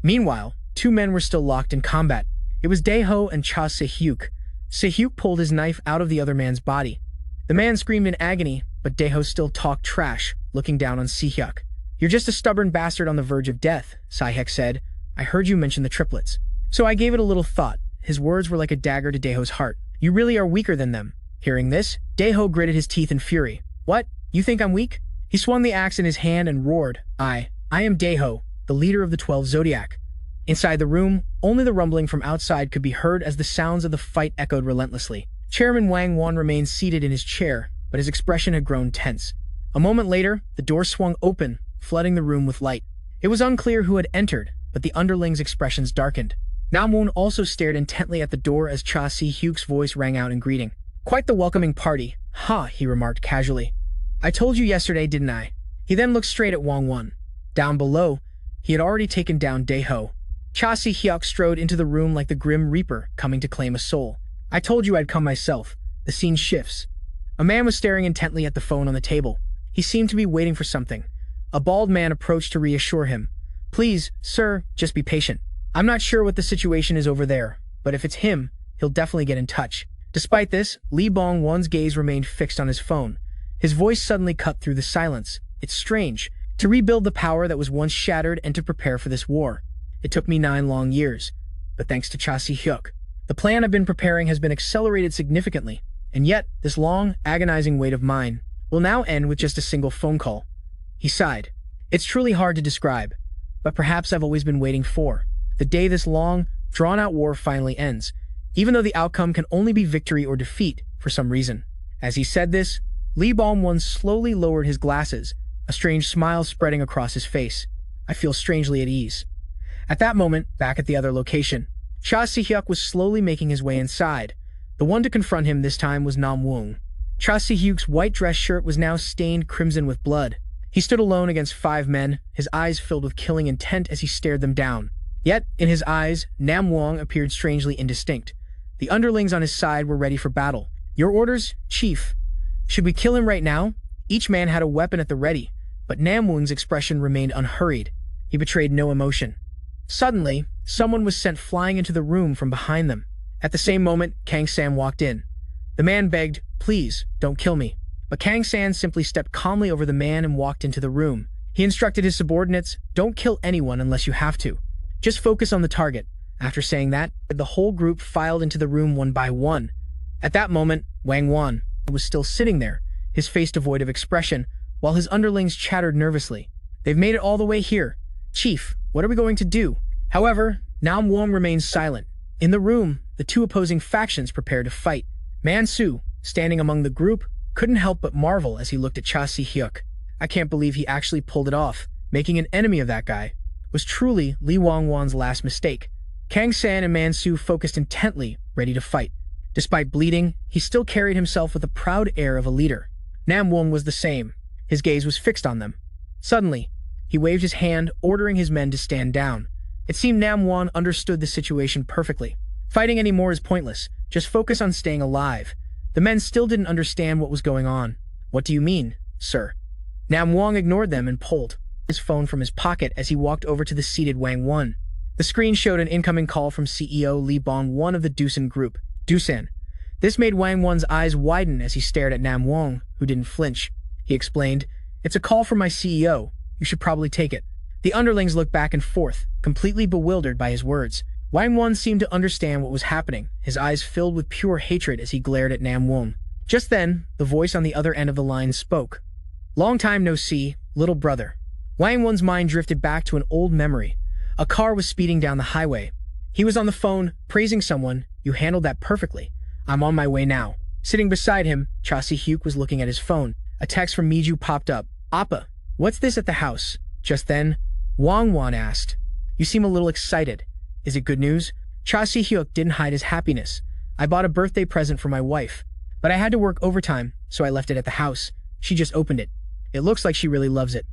Meanwhile, two men were still locked in combat. It was Daeho and Cha Se-hyuk. Se-hyuk pulled his knife out of the other man's body. The man screamed in agony, but Daeho still talked trash, looking down on Se-hyuk. "You're just a stubborn bastard on the verge of death," Se-hyuk said. "I heard you mention the triplets. So I gave it a little thought." His words were like a dagger to Daeho's heart. "You really are weaker than them." Hearing this, Daeho gritted his teeth in fury. "What? You think I'm weak?" He swung the axe in his hand and roared, I am Daeho, the leader of the 12 zodiac." Inside the room, only the rumbling from outside could be heard as the sounds of the fight echoed relentlessly. Chairman Wang Won remained seated in his chair, but his expression had grown tense. A moment later, the door swung open, flooding the room with light. It was unclear who had entered, but the underlings' expressions darkened. Namwoon also stared intently at the door as Cha Si-hyuk's voice rang out in greeting. "Quite the welcoming party, huh?" he remarked casually. "I told you yesterday, didn't I?" He then looked straight at Wang Won. Down below, he had already taken down Daeho. Cha Si-hyuk strode into the room like the Grim Reaper coming to claim a soul. "I told you I'd come myself." The scene shifts. A man was staring intently at the phone on the table. He seemed to be waiting for something. A bald man approached to reassure him. "Please, sir, just be patient. I'm not sure what the situation is over there, but if it's him, he'll definitely get in touch." Despite this, Lee Bong-won's gaze remained fixed on his phone. His voice suddenly cut through the silence. "It's strange. To rebuild the power that was once shattered and to prepare for this war. It took me 9 long years, but thanks to Cha Si-hyuk, the plan I've been preparing has been accelerated significantly, and yet this long, agonizing wait of mine will now end with just a single phone call." He sighed. "It's truly hard to describe, but perhaps I've always been waiting for the day this long, drawn-out war finally ends, even though the outcome can only be victory or defeat for some reason." As he said this, Lee Bong-won slowly lowered his glasses, a strange smile spreading across his face. "I feel strangely at ease." At that moment, back at the other location, Cha Si-hyuk was slowly making his way inside. The one to confront him this time was Nam-woong. Cha Si-hyuk's white dress shirt was now stained crimson with blood. He stood alone against 5 men, his eyes filled with killing intent as he stared them down. Yet, in his eyes, Nam-woong appeared strangely indistinct. The underlings on his side were ready for battle. "Your orders, Chief. Should we kill him right now?" Each man had a weapon at the ready, but Nam-woong's expression remained unhurried. He betrayed no emotion. Suddenly, someone was sent flying into the room from behind them. At the same moment, Kang San walked in. The man begged, "Please, don't kill me." But Kang San simply stepped calmly over the man and walked into the room. He instructed his subordinates, "Don't kill anyone unless you have to. Just focus on the target." After saying that, the whole group filed into the room one by one. At that moment, Wang Won was still sitting there, his face devoid of expression, while his underlings chattered nervously. "They've made it all the way here. Chief, what are we going to do?" However, Nam Wong remained silent. In the room, the two opposing factions prepared to fight. Mansu, standing among the group, couldn't help but marvel as he looked at Cha Si-hyuk. "I can't believe he actually pulled it off. Making an enemy of that guy was truly Lee Wong-won's last mistake." Kang San and Mansu focused intently, ready to fight. Despite bleeding, he still carried himself with the proud air of a leader. Nam Wong was the same. His gaze was fixed on them. Suddenly, he waved his hand, ordering his men to stand down. It seemed Nam Won understood the situation perfectly. Fighting anymore is pointless. Just focus on staying alive. The men still didn't understand what was going on. "What do you mean, sir?" Nam Wong ignored them and pulled his phone from his pocket as he walked over to the seated Wang Won. The screen showed an incoming call from CEO Lee Bong-won of the Dusan Group. Dusan. This made Wang Won's eyes widen as he stared at Nam Wong, who didn't flinch. He explained, "It's a call from my CEO. You should probably take it." The underlings looked back and forth, completely bewildered by his words. Wang Won seemed to understand what was happening, his eyes filled with pure hatred as he glared at Nam Wong. Just then, the voice on the other end of the line spoke. Long time no see, little brother. Wang Wen's mind drifted back to an old memory. A car was speeding down the highway. He was on the phone, praising someone. You handled that perfectly. I'm on my way now. Sitting beside him, Cha Si-hyuk was looking at his phone. A text from Mizu popped up. Appa, what's this at the house? Just then, Wang Wan asked. You seem a little excited. Is it good news? Cha Si-hyuk didn't hide his happiness. I bought a birthday present for my wife. But I had to work overtime, so I left it at the house. She just opened it. It looks like she really loves it.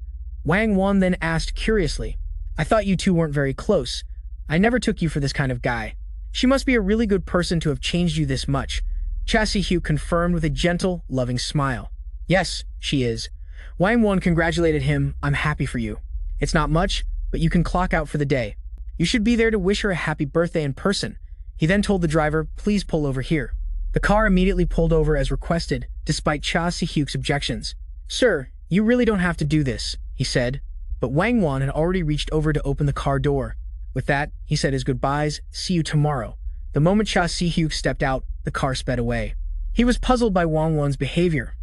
Wang Wan then asked curiously. I thought you two weren't very close. I never took you for this kind of guy. She must be a really good person to have changed you this much. Cha Si-hyuk confirmed with a gentle, loving smile. Yes, she is. Wang Wan congratulated him. I'm happy for you. It's not much, but you can clock out for the day. You should be there to wish her a happy birthday in person. He then told the driver, please pull over here. The car immediately pulled over as requested, despite Cha Si-hyuk's objections. Sir, you really don't have to do this, he said. But Wang Wan had already reached over to open the car door. With that, he said his goodbyes, see you tomorrow. The moment Cha Si-hyuk stepped out, the car sped away. He was puzzled by Wang Wan's behavior.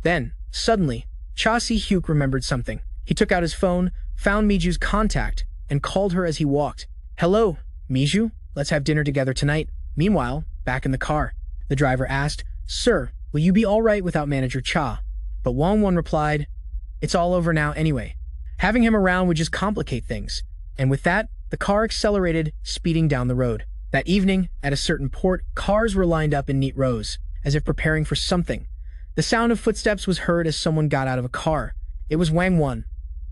Then, suddenly, Cha Si-hyuk remembered something. He took out his phone, found Miju's contact, and called her as he walked. Hello, Mizu, let's have dinner together tonight. Meanwhile, back in the car, the driver asked, Sir, will you be all right without Manager Cha? But Wang Wan replied, It's all over now anyway. Having him around would just complicate things. And with that, the car accelerated, speeding down the road. That evening, at a certain port, cars were lined up in neat rows, as if preparing for something. The sound of footsteps was heard as someone got out of a car. It was Wang Wan.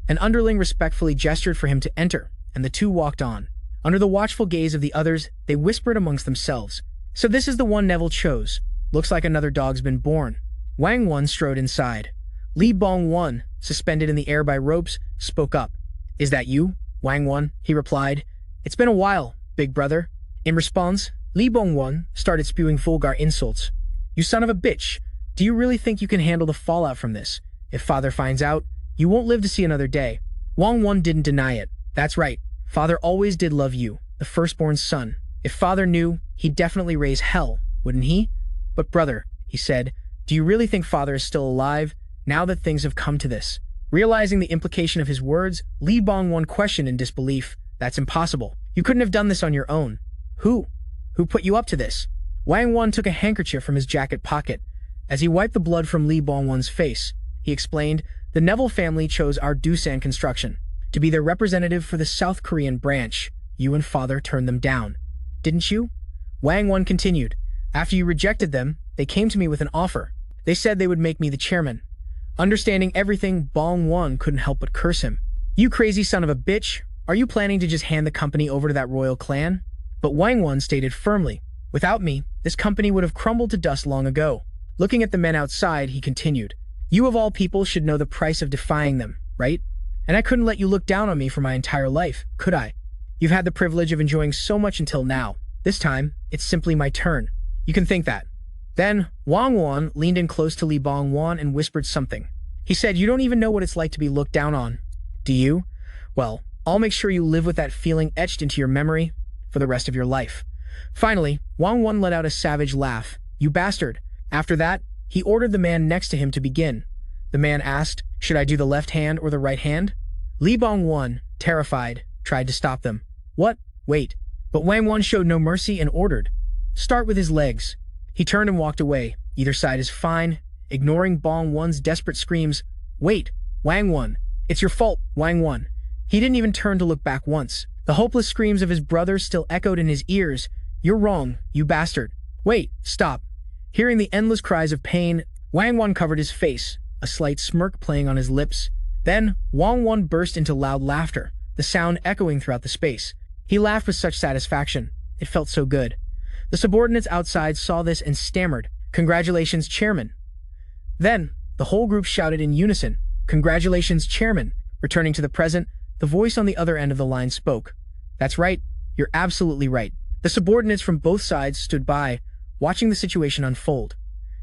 An underling respectfully gestured for him to enter, and the two walked on. Under the watchful gaze of the others, they whispered amongst themselves. So this is the one Neville chose. Looks like another dog's been born. Wang Wan strode inside. Li Bong-won, suspended in the air by ropes, spoke up. Is that you, Wang Wan? He replied. It's been a while, big brother. In response, Li Bong-won started spewing vulgar insults. You son of a bitch. Do you really think you can handle the fallout from this? If father finds out, you won't live to see another day. Wang Wan didn't deny it. That's right. Father always did love you, the firstborn son. If father knew, he'd definitely raise hell, wouldn't he? But brother, he said, do you really think father is still alive, now that things have come to this? Realizing the implication of his words, Li Bong-won questioned in disbelief. That's impossible. You couldn't have done this on your own. Who? Who put you up to this? Wang Wan took a handkerchief from his jacket pocket. As he wiped the blood from Li Bong-won's face, he explained, the Neville family chose our Doosan construction to be their representative for the South Korean branch. You and father turned them down. Didn't you? Wang Wan continued. After you rejected them, they came to me with an offer. They said they would make me the chairman. Understanding everything, Bong-won couldn't help but curse him. You crazy son of a bitch, are you planning to just hand the company over to that royal clan? But Wang Wan stated firmly, without me, this company would have crumbled to dust long ago. Looking at the men outside, he continued, you of all people should know the price of defying them, right? And I couldn't let you look down on me for my entire life, could I? You've had the privilege of enjoying so much until now. This time, it's simply my turn. You can think that. Then, Wang Wan leaned in close to Li Bong-won and whispered something. He said, you don't even know what it's like to be looked down on. Do you? Well, I'll make sure you live with that feeling etched into your memory for the rest of your life. Finally, Wang Wan let out a savage laugh. You bastard. After that, he ordered the man next to him to begin. The man asked, should I do the left hand or the right hand? Li Bong-won, terrified, tried to stop them. What? Wait. But Wang Wan showed no mercy and ordered. Start with his legs. He turned and walked away. Either side is fine. Ignoring Bong-won's desperate screams. Wait, Wang Wan. It's your fault, Wang Wan. He didn't even turn to look back once. The hopeless screams of his brother still echoed in his ears. You're wrong, you bastard. Wait, stop. Hearing the endless cries of pain, Wang Wan covered his face, a slight smirk playing on his lips. Then, Wang Wan burst into loud laughter, the sound echoing throughout the space. He laughed with such satisfaction. It felt so good. The subordinates outside saw this and stammered, Congratulations, Chairman. Then, the whole group shouted in unison, Congratulations, Chairman. Returning to the present, the voice on the other end of the line spoke. That's right. You're absolutely right. The subordinates from both sides stood by, watching the situation unfold.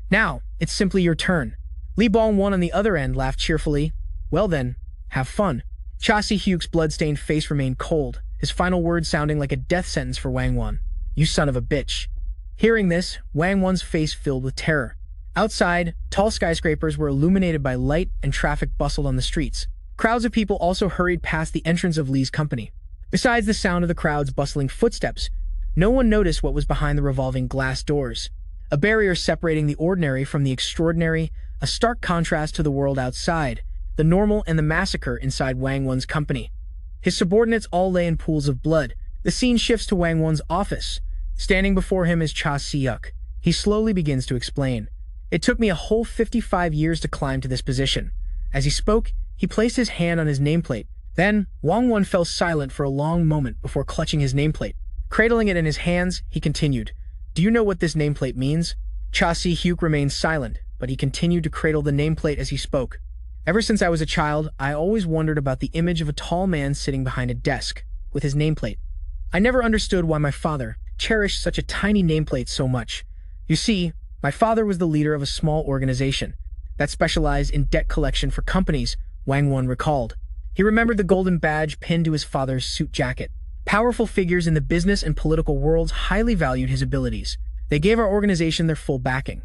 Now, it's simply your turn. Li Bong-won on the other end laughed cheerfully. Well then, have fun. Cha Si-hyuk's blood-stained face remained cold, his final words sounding like a death sentence for Wang Wan. You son of a bitch. Hearing this, Wang Wan's face filled with terror. Outside, tall skyscrapers were illuminated by light and traffic bustled on the streets. Crowds of people also hurried past the entrance of Lee's company. Besides the sound of the crowd's bustling footsteps, no one noticed what was behind the revolving glass doors. A barrier separating the ordinary from the extraordinary, a stark contrast to the world outside, the normal and the massacre inside Wang Won's company. His subordinates all lay in pools of blood. The scene shifts to Wang Won's office. Standing before him is Cha Si-hyuk. He slowly begins to explain. It took me a whole 55 years to climb to this position. As he spoke, he placed his hand on his nameplate. Then, Wang Won fell silent for a long moment before clutching his nameplate. Cradling it in his hands, he continued, "Do you know what this nameplate means?" Cha Si-hyuk remained silent, but he continued to cradle the nameplate as he spoke. "Ever since I was a child, I always wondered about the image of a tall man sitting behind a desk, with his nameplate. I never understood why my father cherished such a tiny nameplate so much. You see, my father was the leader of a small organization that specialized in debt collection for companies," Wang Won recalled. He remembered the golden badge pinned to his father's suit jacket. Powerful figures in the business and political worlds highly valued his abilities. They gave our organization their full backing.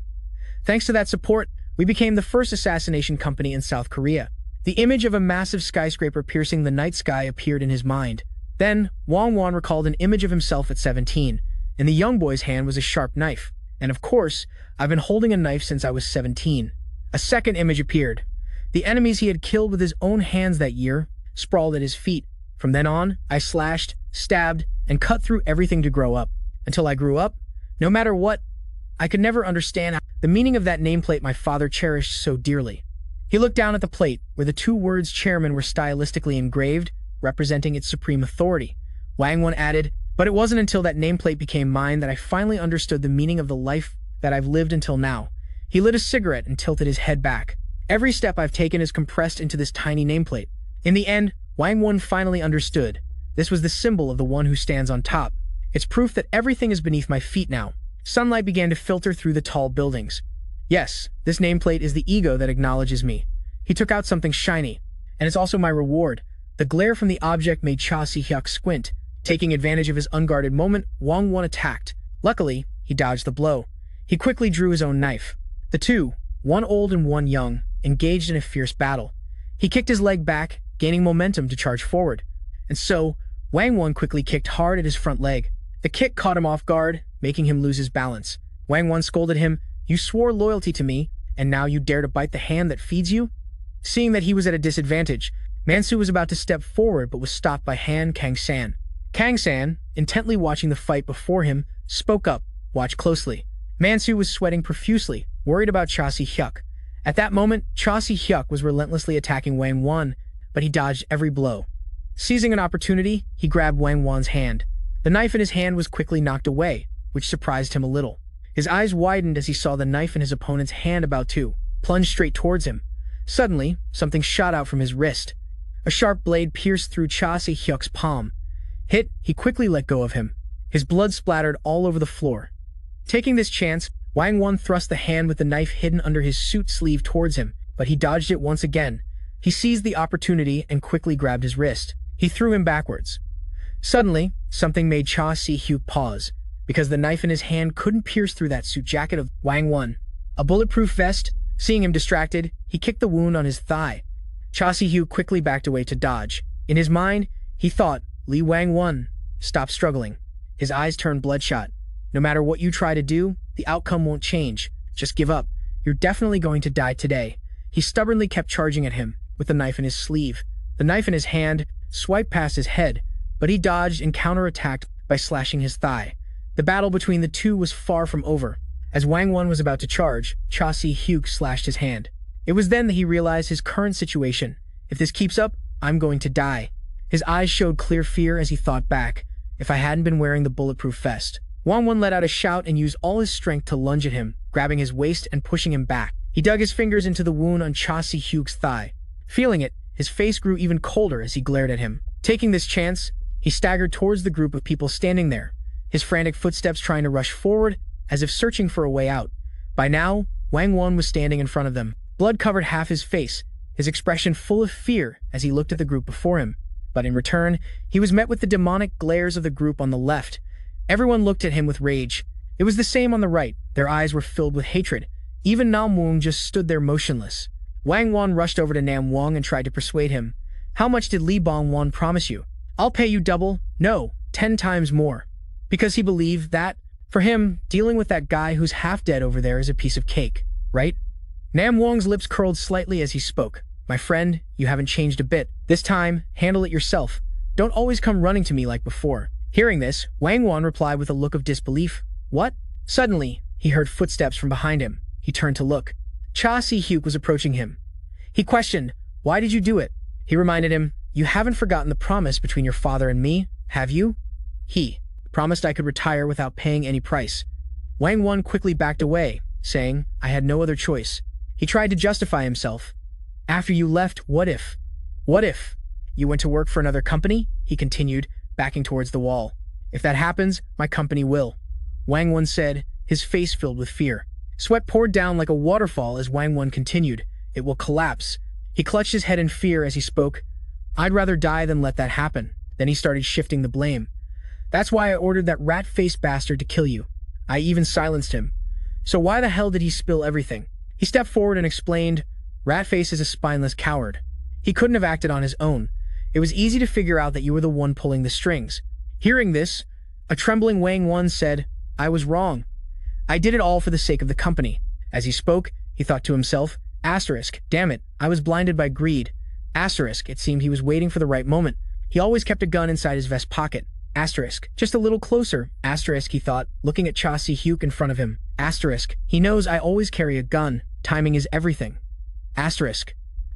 Thanks to that support, we became the first assassination company in South Korea. The image of a massive skyscraper piercing the night sky appeared in his mind. Then, Wang Won recalled an image of himself at 17. In the young boy's hand was a sharp knife. And of course, I've been holding a knife since I was 17. A second image appeared. The enemies he had killed with his own hands that year sprawled at his feet. From then on, I slashed, stabbed, and cut through everything to grow up. Until I grew up, no matter what, I could never understand the meaning of that nameplate my father cherished so dearly." He looked down at the plate, where the two words chairman were stylistically engraved, representing its supreme authority. Wang Won added, "But it wasn't until that nameplate became mine that I finally understood the meaning of the life that I've lived until now." He lit a cigarette and tilted his head back. "Every step I've taken is compressed into this tiny nameplate." In the end, Wang Won finally understood. This was the symbol of the one who stands on top. It's proof that everything is beneath my feet now. Sunlight began to filter through the tall buildings. "Yes, this nameplate is the ego that acknowledges me." He took out something shiny. "And it's also my reward." The glare from the object made Cha Si-hyuk squint. Taking advantage of his unguarded moment, Wang Won attacked. Luckily, he dodged the blow. He quickly drew his own knife. The two, one old and one young, engaged in a fierce battle. He kicked his leg back, gaining momentum to charge forward. And so, Wang Won quickly kicked hard at his front leg. The kick caught him off guard, making him lose his balance. Wang Won scolded him, "You swore loyalty to me, and now you dare to bite the hand that feeds you?" Seeing that he was at a disadvantage, Mansu was about to step forward but was stopped by Han Kang-san. Kang-san, intently watching the fight before him, spoke up, "Watch closely." Mansu was sweating profusely, worried about Cha Si-hyuk. At that moment, Cha Si-hyuk was relentlessly attacking Wang Won, but he dodged every blow. Seizing an opportunity, he grabbed Wang Won's hand. The knife in his hand was quickly knocked away, which surprised him a little. His eyes widened as he saw the knife in his opponent's hand about to plunge straight towards him. Suddenly, something shot out from his wrist. A sharp blade pierced through Cha Si-hyuk's palm. Hit, he quickly let go of him. His blood splattered all over the floor. Taking this chance, Wang Won thrust the hand with the knife hidden under his suit sleeve towards him, but he dodged it once again. He seized the opportunity and quickly grabbed his wrist. He threw him backwards. Suddenly, something made Cha Si-hyuk pause, because the knife in his hand couldn't pierce through that suit jacket of Wang Won. A bulletproof vest. Seeing him distracted, he kicked the wound on his thigh. Cha Si-hyuk quickly backed away to dodge. In his mind, he thought, "Li Wang Won, stop struggling." His eyes turned bloodshot. "No matter what you try to do, the outcome won't change. Just give up. You're definitely going to die today." He stubbornly kept charging at him, with the knife in his sleeve. The knife in his hand swiped past his head, but he dodged and counterattacked by slashing his thigh. The battle between the two was far from over. As Wang Won was about to charge, Cha Si-hyuk slashed his hand. It was then that he realized his current situation. "If this keeps up, I'm going to die." His eyes showed clear fear as he thought back. "If I hadn't been wearing the bulletproof vest." Wang Won let out a shout and used all his strength to lunge at him, grabbing his waist and pushing him back. He dug his fingers into the wound on Cha Si-hyuk's thigh. Feeling it, his face grew even colder as he glared at him. Taking this chance, he staggered towards the group of people standing there, his frantic footsteps trying to rush forward, as if searching for a way out. By now, Wang Won was standing in front of them. Blood covered half his face, his expression full of fear as he looked at the group before him. But in return, he was met with the demonic glares of the group on the left. Everyone looked at him with rage. It was the same on the right. Their eyes were filled with hatred. Even Nam Wong just stood there motionless. Wang Wan rushed over to Nam Wong and tried to persuade him. How much did Li Bong Wan promise you? I'll pay you double, no, 10 times more. Because he believed that, for him, dealing with that guy who's half dead over there is a piece of cake, right? Nam Wong's lips curled slightly as he spoke. My friend, you haven't changed a bit. This time, handle it yourself. Don't always come running to me like before. Hearing this, Wang Wan replied with a look of disbelief. What? Suddenly, he heard footsteps from behind him. He turned to look. Cha Si-hyuk was approaching him. He questioned, why did you do it? He reminded him, you haven't forgotten the promise between your father and me, have you? He promised I could retire without paying any price. Wang Wan quickly backed away, saying, I had no other choice. He tried to justify himself. After you left, what if? What if? You went to work for another company? He continued, backing towards the wall. If that happens, my company will. Wang Wan said, his face filled with fear. Sweat poured down like a waterfall as Wang Wan continued. It will collapse. He clutched his head in fear as he spoke. I'd rather die than let that happen. Then he started shifting the blame. That's why I ordered that rat-faced bastard to kill you. I even silenced him. So why the hell did he spill everything? He stepped forward and explained, Ratface is a spineless coward. He couldn't have acted on his own. It was easy to figure out that you were the one pulling the strings. Hearing this, a trembling Wang Wan said, I was wrong. I did it all for the sake of the company. As he spoke, he thought to himself, damn it, I was blinded by greed. It seemed he was waiting for the right moment. He always kept a gun inside his vest pocket. Just a little closer. He thought, looking at Cha Si-hyuk in front of him. He knows I always carry a gun. Timing is everything.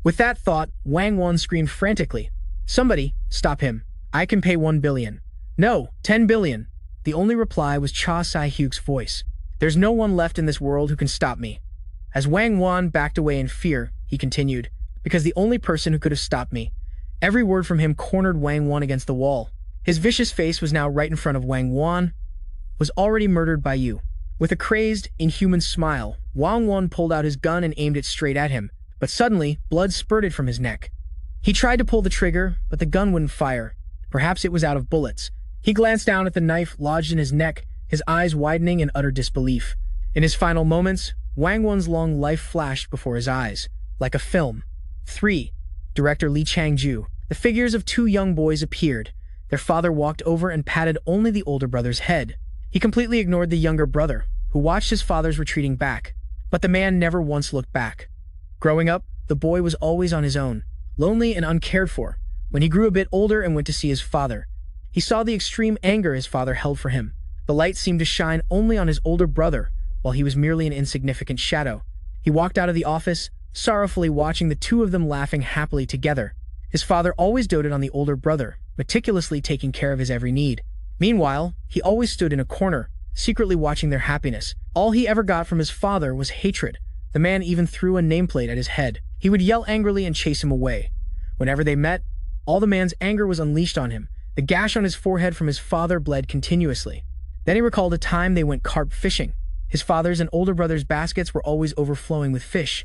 With that thought, Wang Wan screamed frantically. Somebody, stop him. I can pay 1 billion. No, 10 billion. The only reply was Cha Si-hyuk's voice. There's no one left in this world who can stop me. As Wang Wan backed away in fear, he continued, because the only person who could have stopped me. Every word from him cornered Wang Wan against the wall. His vicious face was now right in front of Wang Wan. Was already murdered by you. With a crazed, inhuman smile, Wang Wan pulled out his gun and aimed it straight at him. But suddenly, blood spurted from his neck. He tried to pull the trigger, but the gun wouldn't fire. Perhaps it was out of bullets. He glanced down at the knife lodged in his neck, his eyes widening in utter disbelief. In his final moments, Wang Wan's long life flashed before his eyes, like a film. 3. Director Lee Chang-ju. The figures of 2 young boys appeared. Their father walked over and patted only the older brother's head. He completely ignored the younger brother, who watched his father's retreating back. But the man never once looked back. Growing up, the boy was always on his own, lonely and uncared for. When he grew a bit older and went to see his father, he saw the extreme anger his father held for him. The light seemed to shine only on his older brother, while he was merely an insignificant shadow. He walked out of the office, sorrowfully watching the 2 of them laughing happily together. His father always doted on the older brother, meticulously taking care of his every need. Meanwhile, he always stood in a corner, secretly watching their happiness. All he ever got from his father was hatred. The man even threw a nameplate at his head. He would yell angrily and chase him away. Whenever they met, all the man's anger was unleashed on him. The gash on his forehead from his father bled continuously. Then he recalled a time they went carp fishing. His father's and older brother's baskets were always overflowing with fish.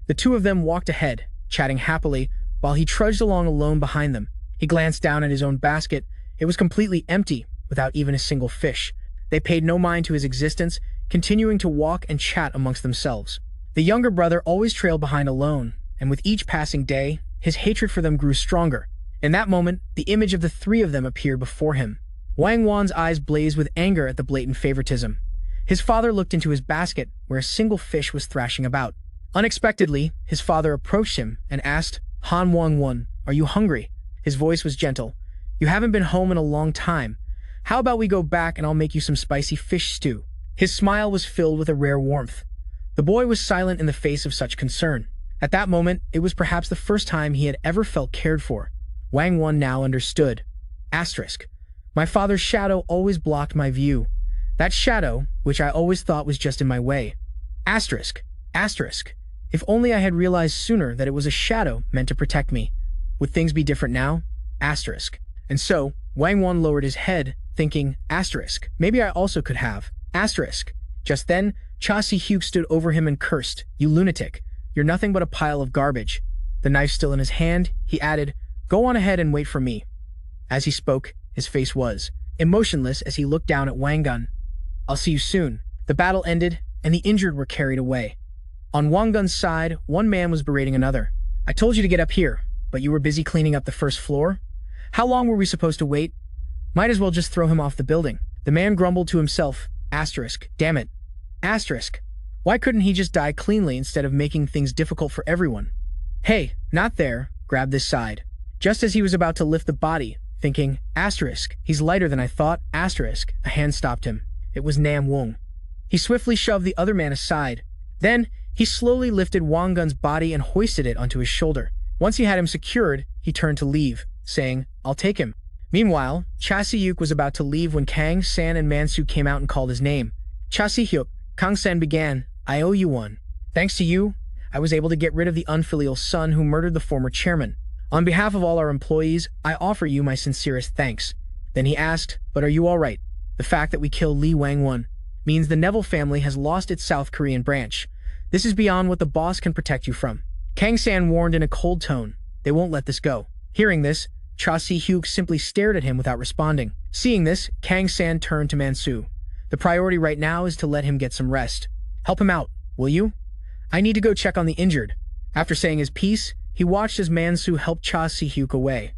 The 2 of them walked ahead, chatting happily, while he trudged along alone behind them. He glanced down at his own basket. It was completely empty, without even a single fish. They paid no mind to his existence, continuing to walk and chat amongst themselves. The younger brother always trailed behind alone, and with each passing day, his hatred for them grew stronger. In that moment, the image of the 3 of them appeared before him. Wang Wan's eyes blazed with anger at the blatant favoritism. His father looked into his basket, where a single fish was thrashing about. Unexpectedly, his father approached him and asked, Han Wang Wan, are you hungry? His voice was gentle. You haven't been home in a long time. How about we go back and I'll make you some spicy fish stew? His smile was filled with a rare warmth. The boy was silent in the face of such concern. At that moment, it was perhaps the first time he had ever felt cared for. Wang Wan now understood. My father's shadow always blocked my view. That shadow, which I always thought was just in my way. If only I had realized sooner that it was a shadow meant to protect me. Would things be different now? And so, Wang Wan lowered his head, thinking, maybe I also could have. Just then, Cha Si-hyuk stood over him and cursed, you lunatic. You're nothing but a pile of garbage. The knife still in his hand, he added, go on ahead and wait for me. As he spoke, his face was emotionless as he looked down at Wang Gun. I'll see you soon. The battle ended, and the injured were carried away. On Wang Gun's side, one man was berating another. I told you to get up here, but you were busy cleaning up the first floor? How long were we supposed to wait? Might as well just throw him off the building. The man grumbled to himself. Asterisk. Damn it. Asterisk. Why couldn't he just die cleanly instead of making things difficult for everyone? Hey, not there. Grab this side. Just as he was about to lift the body, thinking, asterisk, he's lighter than I thought, asterisk, a hand stopped him. It was Nam Wong. He swiftly shoved the other man aside. Then, he slowly lifted Wang Gun's body and hoisted it onto his shoulder. Once he had him secured, he turned to leave, saying, I'll take him. Meanwhile, Cha Si-hyuk was about to leave when Kang San and Mansu came out and called his name. Cha Si-hyuk, Kang San began, I owe you one. Thanks to you, I was able to get rid of the unfilial son who murdered the former chairman. On behalf of all our employees, I offer you my sincerest thanks. Then he asked, but are you all right? The fact that we killed Lee Wang-won means the Neville family has lost its South Korean branch. This is beyond what the boss can protect you from. Kang San warned in a cold tone. They won't let this go. Hearing this, Cha Si-hyuk simply stared at him without responding. Seeing this, Kang San turned to Mansu. The priority right now is to let him get some rest. Help him out, will you? I need to go check on the injured. After saying his piece, he watched as Mansu helped Cha Si-hyuk away.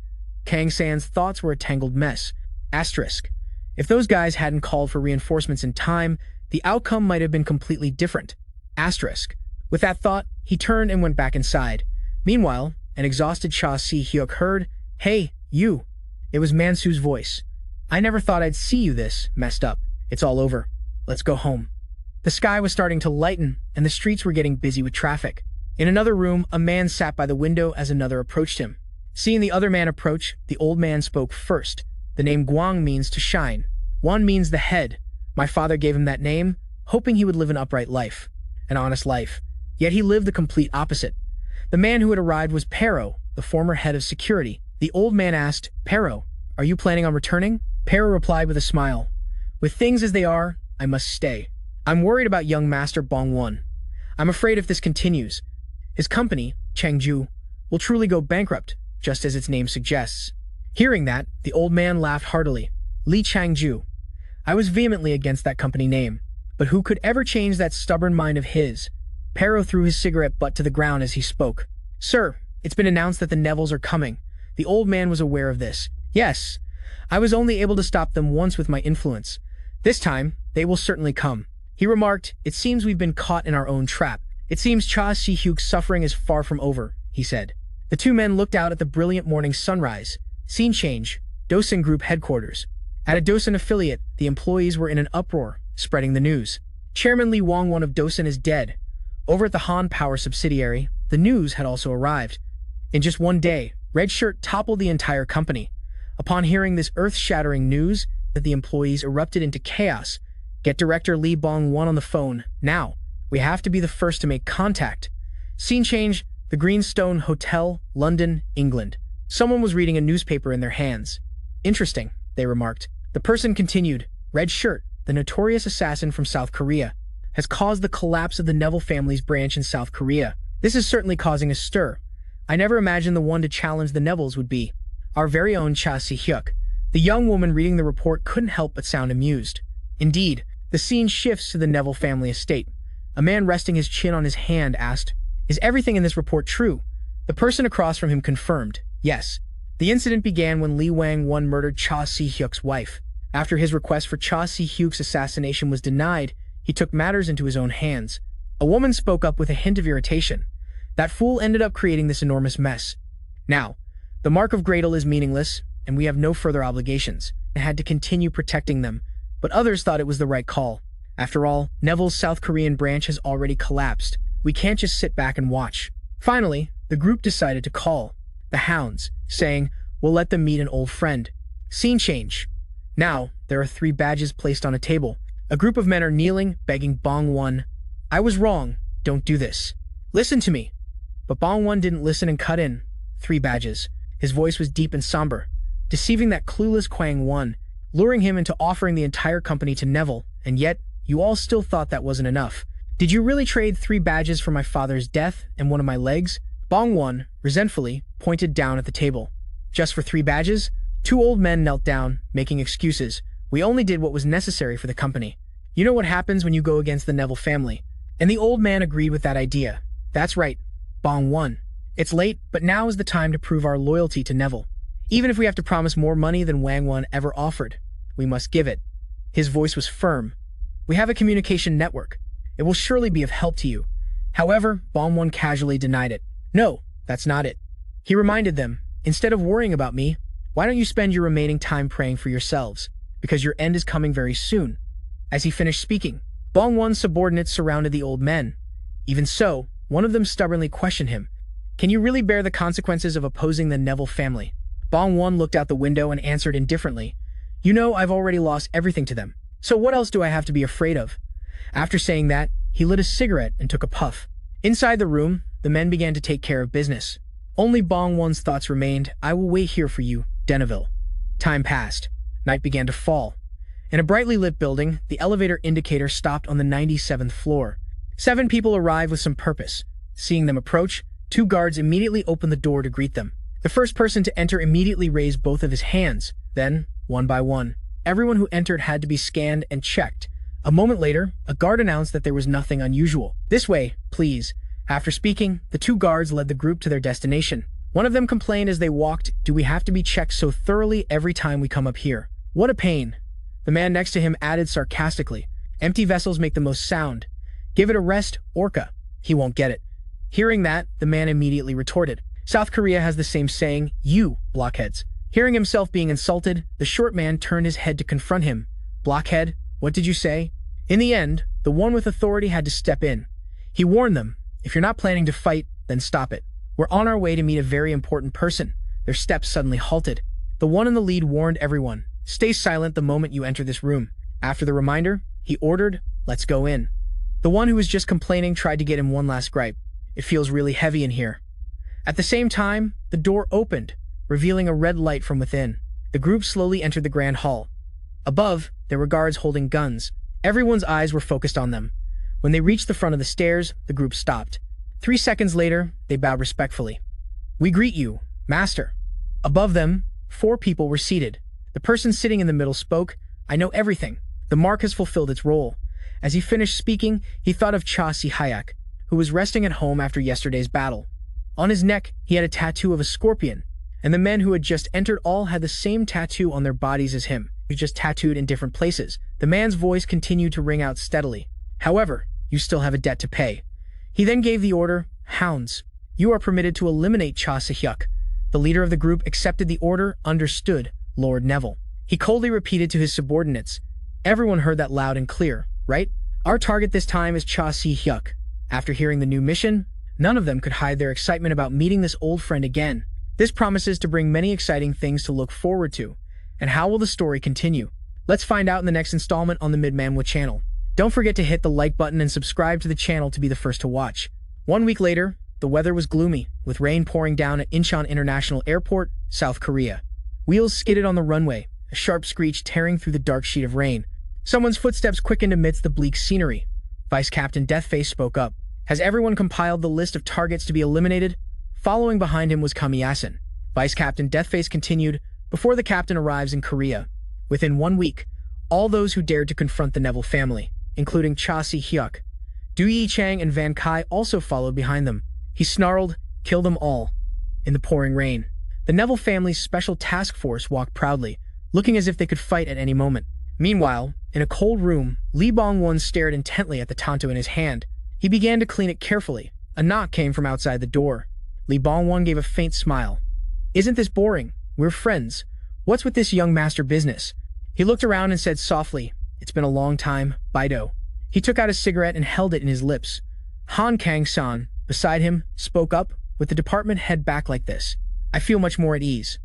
Kang San's thoughts were a tangled mess. Asterisk. If those guys hadn't called for reinforcements in time, the outcome might have been completely different. Asterisk. With that thought, he turned and went back inside. Meanwhile, an exhausted Cha Si-hyuk heard, Hey, you. It was Mansu's voice. I never thought I'd see you this messed up. It's all over. Let's go home. The sky was starting to lighten, and the streets were getting busy with traffic. In another room, a man sat by the window as another approached him. Seeing the other man approach, the old man spoke first. The name Guang means to shine. Wan means the head. My father gave him that name, hoping he would live an upright life. An honest life. Yet he lived the complete opposite. The man who had arrived was Pero, the former head of security. The old man asked, Pero, are you planning on returning? Pero replied with a smile. With things as they are, I must stay. I'm worried about young Master Bong-won. I'm afraid if this continues, his company, Changju, will truly go bankrupt, just as its name suggests. Hearing that, the old man laughed heartily. Li Changju. I was vehemently against that company name, but who could ever change that stubborn mind of his? Pero threw his cigarette butt to the ground as he spoke. Sir, it's been announced that the Nevilles are coming. The old man was aware of this. Yes, I was only able to stop them once with my influence. This time, they will certainly come. He remarked, it seems we've been caught in our own trap. It seems Cha Si-hyuk's suffering is far from over, he said. The two men looked out at the brilliant morning sunrise. Scene change, Dosan Group headquarters. At a Dosan affiliate, the employees were in an uproar, spreading the news. Chairman Lee Wang-won of Dosan is dead. Over at the Han Power subsidiary, the news had also arrived. In just one day, Red Shirt toppled the entire company. Upon hearing this earth-shattering news, the employees erupted into chaos. Get Director Lee Bong-won on the phone, now. We have to be the first to make contact. Scene change, the Greenstone Hotel, London, England. Someone was reading a newspaper in their hands. Interesting, they remarked. The person continued, Red Shirt, the notorious assassin from South Korea, has caused the collapse of the Neville family's branch in South Korea. This is certainly causing a stir. I never imagined the one to challenge the Nevilles would be our very own Cha Si-hyuk. The young woman reading the report couldn't help but sound amused. Indeed, the scene shifts to the Neville family estate. A man resting his chin on his hand asked, Is everything in this report true? The person across from him confirmed, yes. The incident began when Lee Wang-won murdered Cha Si-hyuk's wife. After his request for Cha Si-hyuk's assassination was denied, he took matters into his own hands. A woman spoke up with a hint of irritation. That fool ended up creating this enormous mess. Now, the Mark of Gradle is meaningless, and we have no further obligations. I had to continue protecting them, but others thought it was the right call. After all, Neville's South Korean branch has already collapsed. We can't just sit back and watch. Finally, the group decided to call the Hounds, saying, We'll let them meet an old friend. Scene change. Now, there are 3 badges placed on a table. A group of men are kneeling, begging Bong-won, I was wrong, don't do this. Listen to me. But Bong-won didn't listen and cut in. 3 badges. His voice was deep and somber, deceiving that clueless Kwang-won, luring him into offering the entire company to Neville, and yet, you all still thought that wasn't enough. Did you really trade 3 badges for my father's death and one of my legs? Bong-won, resentfully, pointed down at the table. Just for 3 badges? 2 old men knelt down, making excuses. We only did what was necessary for the company. You know what happens when you go against the Neville family. And the old man agreed with that idea. That's right, Bong won. It's late, but now is the time to prove our loyalty to Neville. Even if we have to promise more money than Wang Won ever offered, we must give it. His voice was firm. We have a communication network. It will surely be of help to you. However, Bong Won casually denied it. No, that's not it. He reminded them, instead of worrying about me, why don't you spend your remaining time praying for yourselves? Because your end is coming very soon. As he finished speaking, Bong Won's subordinates surrounded the old men. Even so, one of them stubbornly questioned him. Can you really bear the consequences of opposing the Neville family? Bong Won looked out the window and answered indifferently. You know, I've already lost everything to them. So what else do I have to be afraid of? After saying that, he lit a cigarette and took a puff. Inside the room, the men began to take care of business. Only Bong Won's thoughts remained. I will wait here for you, Deneville. Time passed. Night began to fall. In a brightly lit building, the elevator indicator stopped on the 97th floor. 7 people arrived with some purpose. Seeing them approach, 2 guards immediately opened the door to greet them. The first person to enter immediately raised both of his hands. Then, one by one, everyone who entered had to be scanned and checked. A moment later, a guard announced that there was nothing unusual. This way, please. After speaking, the 2 guards led the group to their destination. One of them complained as they walked, do we have to be checked so thoroughly every time we come up here? What a pain. The man next to him added sarcastically, empty vessels make the most sound. Give it a rest, Orca. He won't get it. Hearing that, the man immediately retorted. South Korea has the same saying, you, blockheads. Hearing himself being insulted, the short man turned his head to confront him. Blockhead, what did you say? In the end, the one with authority had to step in. He warned them, if you're not planning to fight, then stop it. We're on our way to meet a very important person. Their steps suddenly halted. The one in the lead warned everyone, stay silent the moment you enter this room. After the reminder, he ordered, let's go in. The one who was just complaining tried to get him one last gripe. It feels really heavy in here. At the same time, the door opened, revealing a red light from within. The group slowly entered the grand hall. Above, there were guards holding guns. Everyone's eyes were focused on them. When they reached the front of the stairs, the group stopped. 3 seconds later, they bowed respectfully. We greet you, Master. Above them, 4 people were seated. The person sitting in the middle spoke, I know everything. The mark has fulfilled its role. As he finished speaking, he thought of Cha Si-hyak, who was resting at home after yesterday's battle. On his neck, he had a tattoo of a scorpion, and the men who had just entered all had the same tattoo on their bodies as him, just tattooed in different places. The man's voice continued to ring out steadily. However, you still have a debt to pay. He then gave the order, Hounds, you are permitted to eliminate Cha Si-hyuk. The leader of the group accepted the order, understood, Lord Neville. He coldly repeated to his subordinates. Everyone heard that loud and clear, right? Our target this time is Cha Si-hyuk. After hearing the new mission, none of them could hide their excitement about meeting this old friend again. This promises to bring many exciting things to look forward to. And how will the story continue? Let's find out in the next installment on the Manhwa channel. Don't forget to hit the like button and subscribe to the channel to be the first to watch. 1 week later, the weather was gloomy, with rain pouring down at Incheon International Airport, South Korea. Wheels skidded on the runway, a sharp screech tearing through the dark sheet of rain. Someone's footsteps quickened amidst the bleak scenery. Vice Captain Deathface spoke up. Has everyone compiled the list of targets to be eliminated? Following behind him was Kamiyasen. Vice Captain Deathface continued, before the captain arrives in Korea. Within 1 week, all those who dared to confront the Neville family, including Cha Si-hyuk, Du Yi-chang and Van Kai also followed behind them. He snarled, kill them all. In the pouring rain, the Neville family's special task force walked proudly, looking as if they could fight at any moment. Meanwhile, in a cold room, Lee Bong-won stared intently at the tanto in his hand. He began to clean it carefully. A knock came from outside the door. Lee Bong-won gave a faint smile. Isn't this boring? We're friends. What's with this young master business? He looked around and said softly, it's been a long time, Baido. He took out a cigarette and held it in his lips. Han Kang-san, beside him, spoke up, with the department head back like this. I feel much more at ease.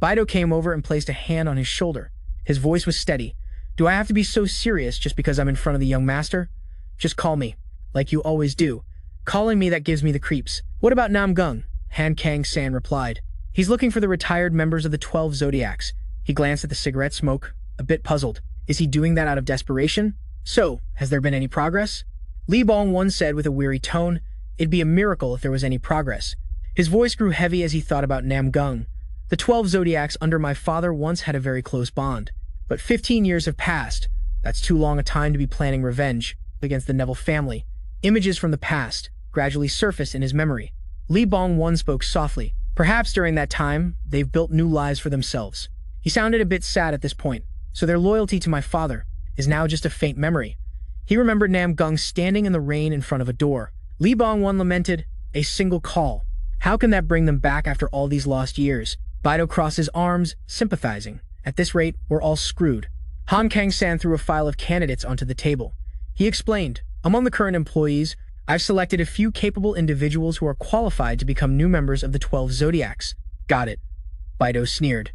Baido came over and placed a hand on his shoulder. His voice was steady. Do I have to be so serious just because I'm in front of the young master? Just call me, like you always do. Calling me that gives me the creeps. What about Namgung? Han Kang-san replied. He's looking for the retired members of the 12 Zodiacs. He glanced at the cigarette smoke, a bit puzzled. Is he doing that out of desperation? So, has there been any progress? Lee Bong-won said with a weary tone, it'd be a miracle if there was any progress. His voice grew heavy as he thought about Namgung. The 12 Zodiacs under my father once had a very close bond. But 15 years have passed. That's too long a time to be planning revenge against the Neville family. Images from the past gradually surfaced in his memory. Lee Bong-won spoke softly. Perhaps during that time, they've built new lives for themselves. He sounded a bit sad at this point, so their loyalty to my father is now just a faint memory. He remembered Nam Gung standing in the rain in front of a door. Lee Bong-won lamented, a single call. How can that bring them back after all these lost years? Bido crossed his arms, sympathizing. At this rate, we're all screwed. Han Kang-san threw a file of candidates onto the table. He explained, among the current employees, I've selected a few capable individuals who are qualified to become new members of the 12 Zodiacs. Got it. Bido sneered.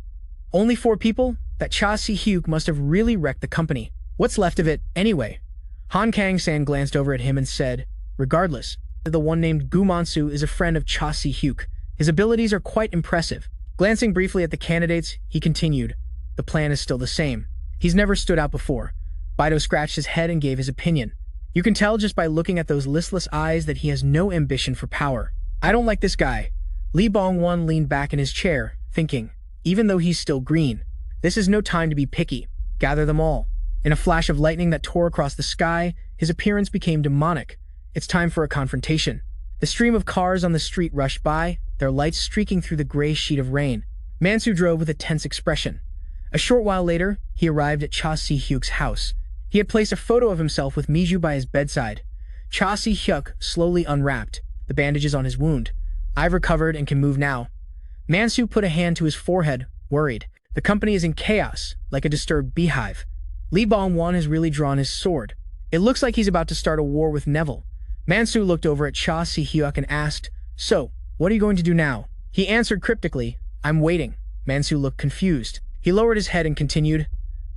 Only 4 people? That Cha Si-hyuk must have really wrecked the company. What's left of it, anyway? Han Kang-san glanced over at him and said, regardless, the one named Gu Mansu is a friend of Cha Si-hyuk. His abilities are quite impressive. Glancing briefly at the candidates, he continued, the plan is still the same. He's never stood out before. Bido scratched his head and gave his opinion. You can tell just by looking at those listless eyes that he has no ambition for power. I don't like this guy. Lee Bong-won leaned back in his chair, thinking, even though he's still green, this is no time to be picky. Gather them all. In a flash of lightning that tore across the sky, his appearance became demonic. It's time for a confrontation. The stream of cars on the street rushed by, their lights streaking through the gray sheet of rain. Mansu drove with a tense expression. A short while later, he arrived at Cha Si-hyuk's house. He had placed a photo of himself with Mizu by his bedside. Cha Si-hyuk slowly unwrapped the bandages on his wound. I've recovered and can move now. Mansu put a hand to his forehead, worried. The company is in chaos, like a disturbed beehive. Lee Bong-won has really drawn his sword. It looks like he's about to start a war with Neville. Mansu looked over at Cha Si-hyuk and asked, so, what are you going to do now? He answered cryptically, I'm waiting. Mansu looked confused. He lowered his head and continued,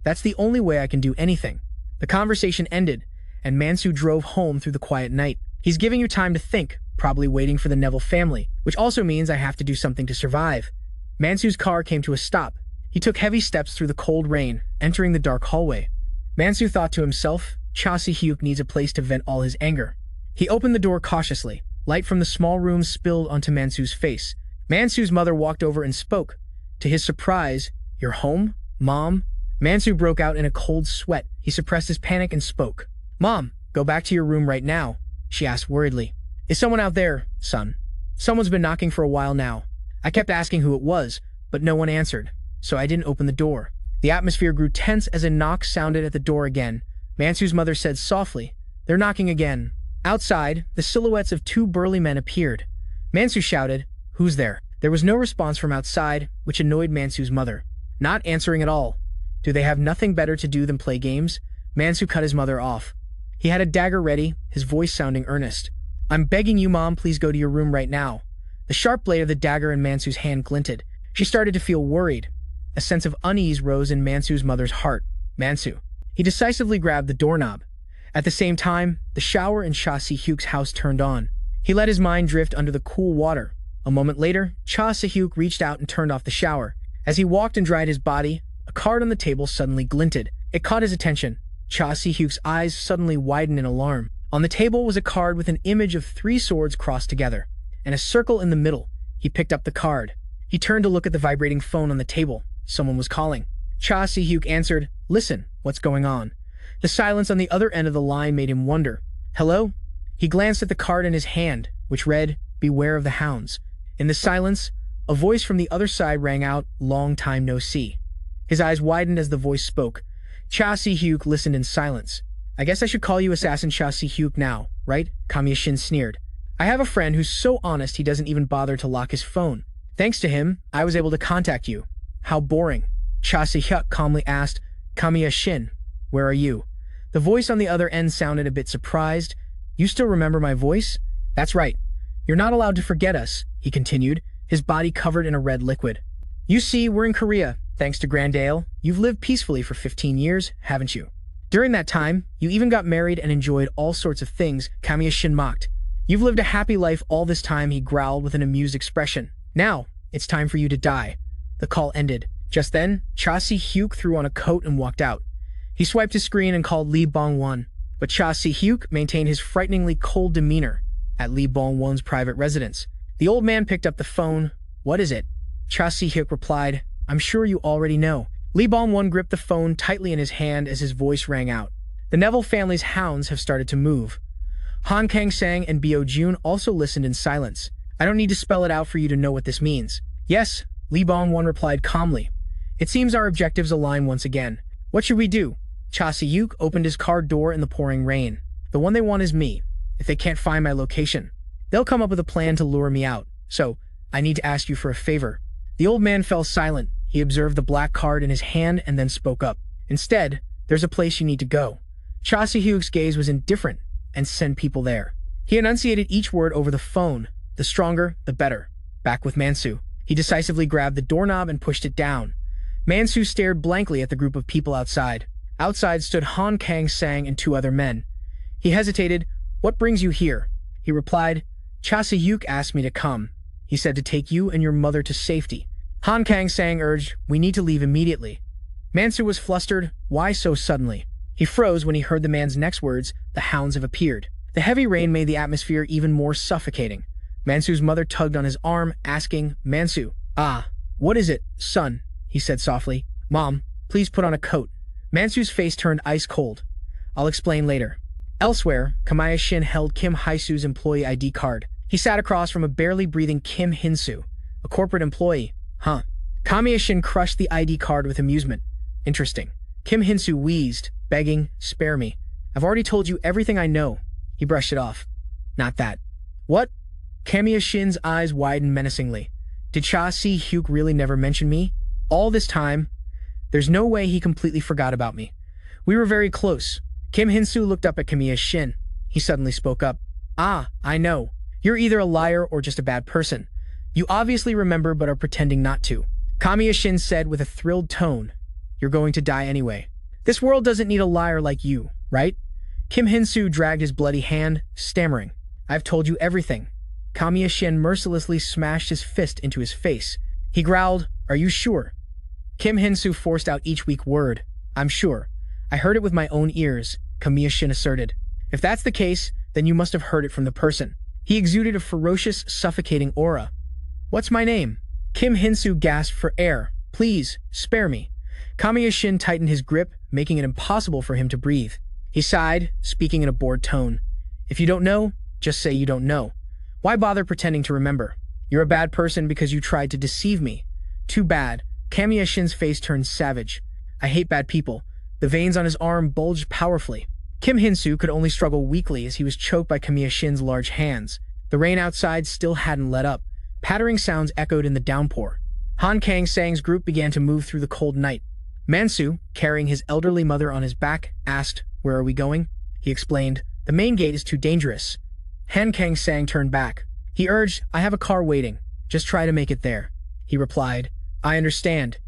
that's the only way I can do anything. The conversation ended, and Mansu drove home through the quiet night. He's giving you time to think, probably waiting for the Neville family, which also means I have to do something to survive. Mansu's car came to a stop. He took heavy steps through the cold rain, entering the dark hallway. Mansu thought to himself, Cha Si-hyuk needs a place to vent all his anger. He opened the door cautiously. Light from the small room spilled onto Mansu's face. Mansu's mother walked over and spoke. To his surprise, you're home, Mom? Mansu broke out in a cold sweat. He suppressed his panic and spoke. Mom, go back to your room right now, she asked worriedly. Is someone out there, son? Someone's been knocking for a while now. I kept asking who it was, but no one answered, so I didn't open the door. The atmosphere grew tense as a knock sounded at the door again. Mansu's mother said softly, they're knocking again. Outside, the silhouettes of 2 burly men appeared. Mansu shouted, who's there? There was no response from outside, which annoyed Mansu's mother. Not answering at all. Do they have nothing better to do than play games? Mansu cut his mother off. He had a dagger ready, his voice sounding earnest. I'm begging you, Mom, please go to your room right now. The sharp blade of the dagger in Mansu's hand glinted. She started to feel worried. A sense of unease rose in Mansu's mother's heart. Mansu. He decisively grabbed the doorknob. At the same time, the shower in Cha Si-hyuk's house turned on. He let his mind drift under the cool water. A moment later, Cha Si-hyuk reached out and turned off the shower. As he walked and dried his body, a card on the table suddenly glinted. It caught his attention. Cha Si-hyuk's eyes suddenly widened in alarm. On the table was a card with an image of 3 swords crossed together, and a circle in the middle. He picked up the card. He turned to look at the vibrating phone on the table. Someone was calling. Cha Si-hyuk answered, listen, what's going on? The silence on the other end of the line made him wonder. Hello? He glanced at the card in his hand, which read, beware of the hounds. In the silence, a voice from the other side rang out, long time no see. His eyes widened as the voice spoke. Cha Si-hyuk listened in silence. I guess I should call you Assassin Cha Si-hyuk now, right? Kamiya Shin sneered. I have a friend who's so honest he doesn't even bother to lock his phone. Thanks to him, I was able to contact you. How boring. Cha Si-hyuk calmly asked, Kamiya Shin, where are you? The voice on the other end sounded a bit surprised. You still remember my voice? That's right. You're not allowed to forget us, he continued, his body covered in a red liquid. You see, we're in Korea. Thanks to Grandale, you've lived peacefully for 15 years, haven't you? During that time, you even got married and enjoyed all sorts of things, Kamiya Shin mocked. You've lived a happy life all this time, he growled with an amused expression. Now, it's time for you to die. The call ended. Just then, Cha Si-hyuk threw on a coat and walked out. He swiped his screen and called Lee Bong-won, but Cha Si-hyuk maintained his frighteningly cold demeanor at Lee Bong-won's private residence. The old man picked up the phone. What is it? Cha Si-hyuk replied, I'm sure you already know. Lee Bong-won gripped the phone tightly in his hand as his voice rang out. The Neville family's hounds have started to move. Han Kang-sang and Bio Jun also listened in silence. I don't need to spell it out for you to know what this means. Yes, Lee Bong-won replied calmly. It seems our objectives align once again. What should we do? Cha Si-hyuk opened his car door in the pouring rain. The one they want is me. If they can't find my location, they'll come up with a plan to lure me out. So, I need to ask you for a favor. The old man fell silent. He observed the black card in his hand and then spoke up. Instead, there's a place you need to go. Cha Si-hyuk's gaze was indifferent, and send people there. He enunciated each word over the phone. The stronger, the better. Back with Mansu. He decisively grabbed the doorknob and pushed it down. Mansu stared blankly at the group of people outside. Outside stood Han Kang-sang and two other men. He hesitated. What brings you here? He replied, Cha Si-hyuk asked me to come. He said to take you and your mother to safety. Han Kang-sang urged, we need to leave immediately. Mansu was flustered. Why so suddenly? He froze when he heard the man's next words, the hounds have appeared. The heavy rain made the atmosphere even more suffocating. Mansu's mother tugged on his arm, asking, Mansu, what is it, son? He said softly. Mom, please put on a coat. Mansu's face turned ice cold. I'll explain later. Elsewhere, Kamiya Shin held Kim Hae-soo's employee ID card. He sat across from a barely breathing Kim Hin-soo, a corporate employee. Kamiya Shin crushed the ID card with amusement. Interesting. Kim Hin-soo wheezed, begging, spare me. I've already told you everything I know. He brushed it off. Not that. What? Kamiya Shin's eyes widened menacingly. Did Cha Si-hyuk really never mention me? All this time? There's no way he completely forgot about me. We were very close. Kim Hin-soo looked up at Kamiya Shin. He suddenly spoke up. I know. You're either a liar or just a bad person. You obviously remember but are pretending not to. Kamiya Shin said with a thrilled tone. You're going to die anyway. This world doesn't need a liar like you, right? Kim Hin-soo dragged his bloody hand, stammering. I've told you everything. Kamiya Shin mercilessly smashed his fist into his face. He growled, Are you sure? Kim Hin-soo forced out each weak word. I'm sure. I heard it with my own ears, Kamiya Shin asserted. If that's the case, then you must have heard it from the person. He exuded a ferocious, suffocating aura. What's my name? Kim Hin-soo gasped for air. Please, spare me. Kamiya Shin tightened his grip, making it impossible for him to breathe. He sighed, speaking in a bored tone. If you don't know, just say you don't know. Why bother pretending to remember? You're a bad person because you tried to deceive me. Too bad. Kamiya Shin's face turned savage. I hate bad people. The veins on his arm bulged powerfully. Kim Hin-soo could only struggle weakly as he was choked by Kamiya Shin's large hands. The rain outside still hadn't let up. Pattering sounds echoed in the downpour. Han Kang-sang's group began to move through the cold night. Mansu, carrying his elderly mother on his back, asked, Where are we going? He explained, The main gate is too dangerous. Han Kang-sang turned back. He urged, I have a car waiting. Just try to make it there. He replied, I understand.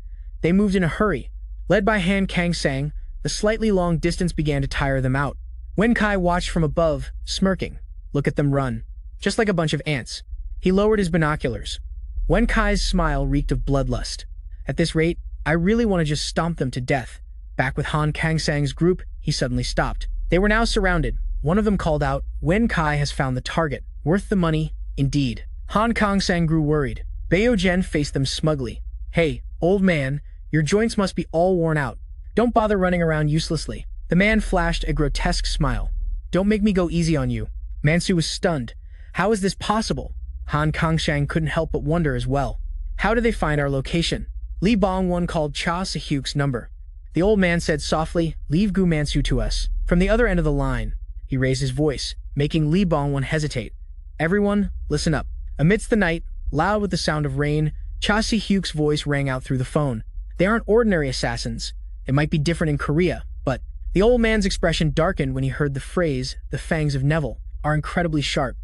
They moved in a hurry. Led by Han Kang-sang, the slightly long distance began to tire them out. Wen Kai watched from above, smirking. Look at them run. Just like a bunch of ants. He lowered his binoculars. Wen Kai's smile reeked of bloodlust. At this rate, I really want to just stomp them to death. Back with Han Kang-sang's group, he suddenly stopped. They were now surrounded. One of them called out, Wen Kai has found the target. Worth the money, indeed. Han Kang-sang grew worried. Bayo Jen faced them smugly. Hey, old man, your joints must be all worn out. Don't bother running around uselessly. The man flashed a grotesque smile. Don't make me go easy on you. Mansu was stunned. How is this possible? Han Kang-sang couldn't help but wonder as well. How did they find our location? Lee Bong-won called Cha Si-hyuk's number. The old man said softly, Leave Gu Mansu to us. From the other end of the line, he raised his voice, making Lee Bong-won hesitate. Everyone, listen up. Amidst the night, loud with the sound of rain, Cha Si-hyuk's voice rang out through the phone. They aren't ordinary assassins. It might be different in Korea, but the old man's expression darkened when he heard the phrase, the fangs of Neville, are incredibly sharp.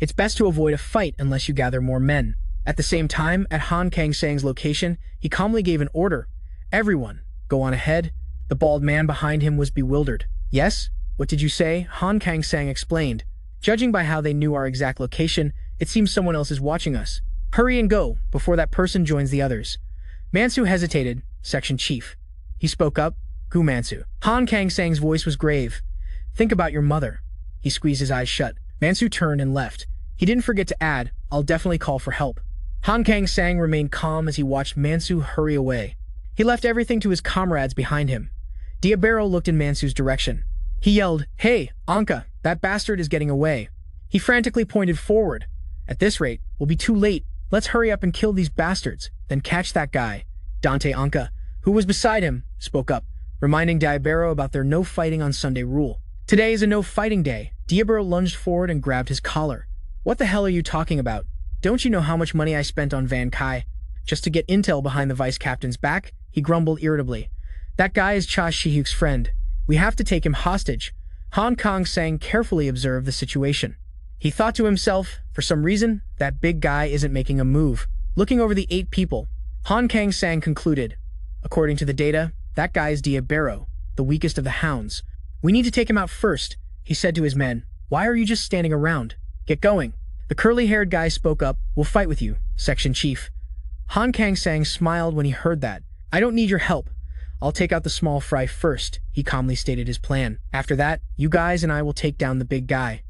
It's best to avoid a fight unless you gather more men. At the same time, at Han Kang-sang's location, he calmly gave an order. Everyone, go on ahead. The bald man behind him was bewildered. Yes? What did you say? Han Kang-sang explained. Judging by how they knew our exact location, it seems someone else is watching us. Hurry and go, before that person joins the others. Mansu hesitated, section chief. He spoke up, Gu Mansu. Han Kang-sang's voice was grave. Think about your mother. He squeezed his eyes shut. Mansu turned and left. He didn't forget to add, I'll definitely call for help. Han Kang-sang remained calm as he watched Mansu hurry away. He left everything to his comrades behind him. Diabero looked in Mansu's direction. He yelled, "Hey, Anka, that bastard is getting away." He frantically pointed forward. "At this rate, we'll be too late. Let's hurry up and kill these bastards, then catch that guy." Dante Anka, who was beside him, spoke up, reminding Diabero about their no fighting on Sunday rule. "Today is a no fighting day." Diabero lunged forward and grabbed his collar. "What the hell are you talking about? Don't you know how much money I spent on Van Kai? Just to get intel behind the vice captain's back?" He grumbled irritably. "That guy is Cha Shihyuk's friend. We have to take him hostage." Han Kang-sang carefully observed the situation. He thought to himself, for some reason, that big guy isn't making a move. Looking over the 8 people, Han Kang-sang concluded, "According to the data, that guy is Diabero, the weakest of the hounds. We need to take him out first," he said to his men. "Why are you just standing around? Get going." The curly-haired guy spoke up. "We'll fight with you, Section Chief." Han Kang-sang smiled when he heard that. "I don't need your help. I'll take out the small fry first," he calmly stated his plan. "After that, you guys and I will take down the big guy."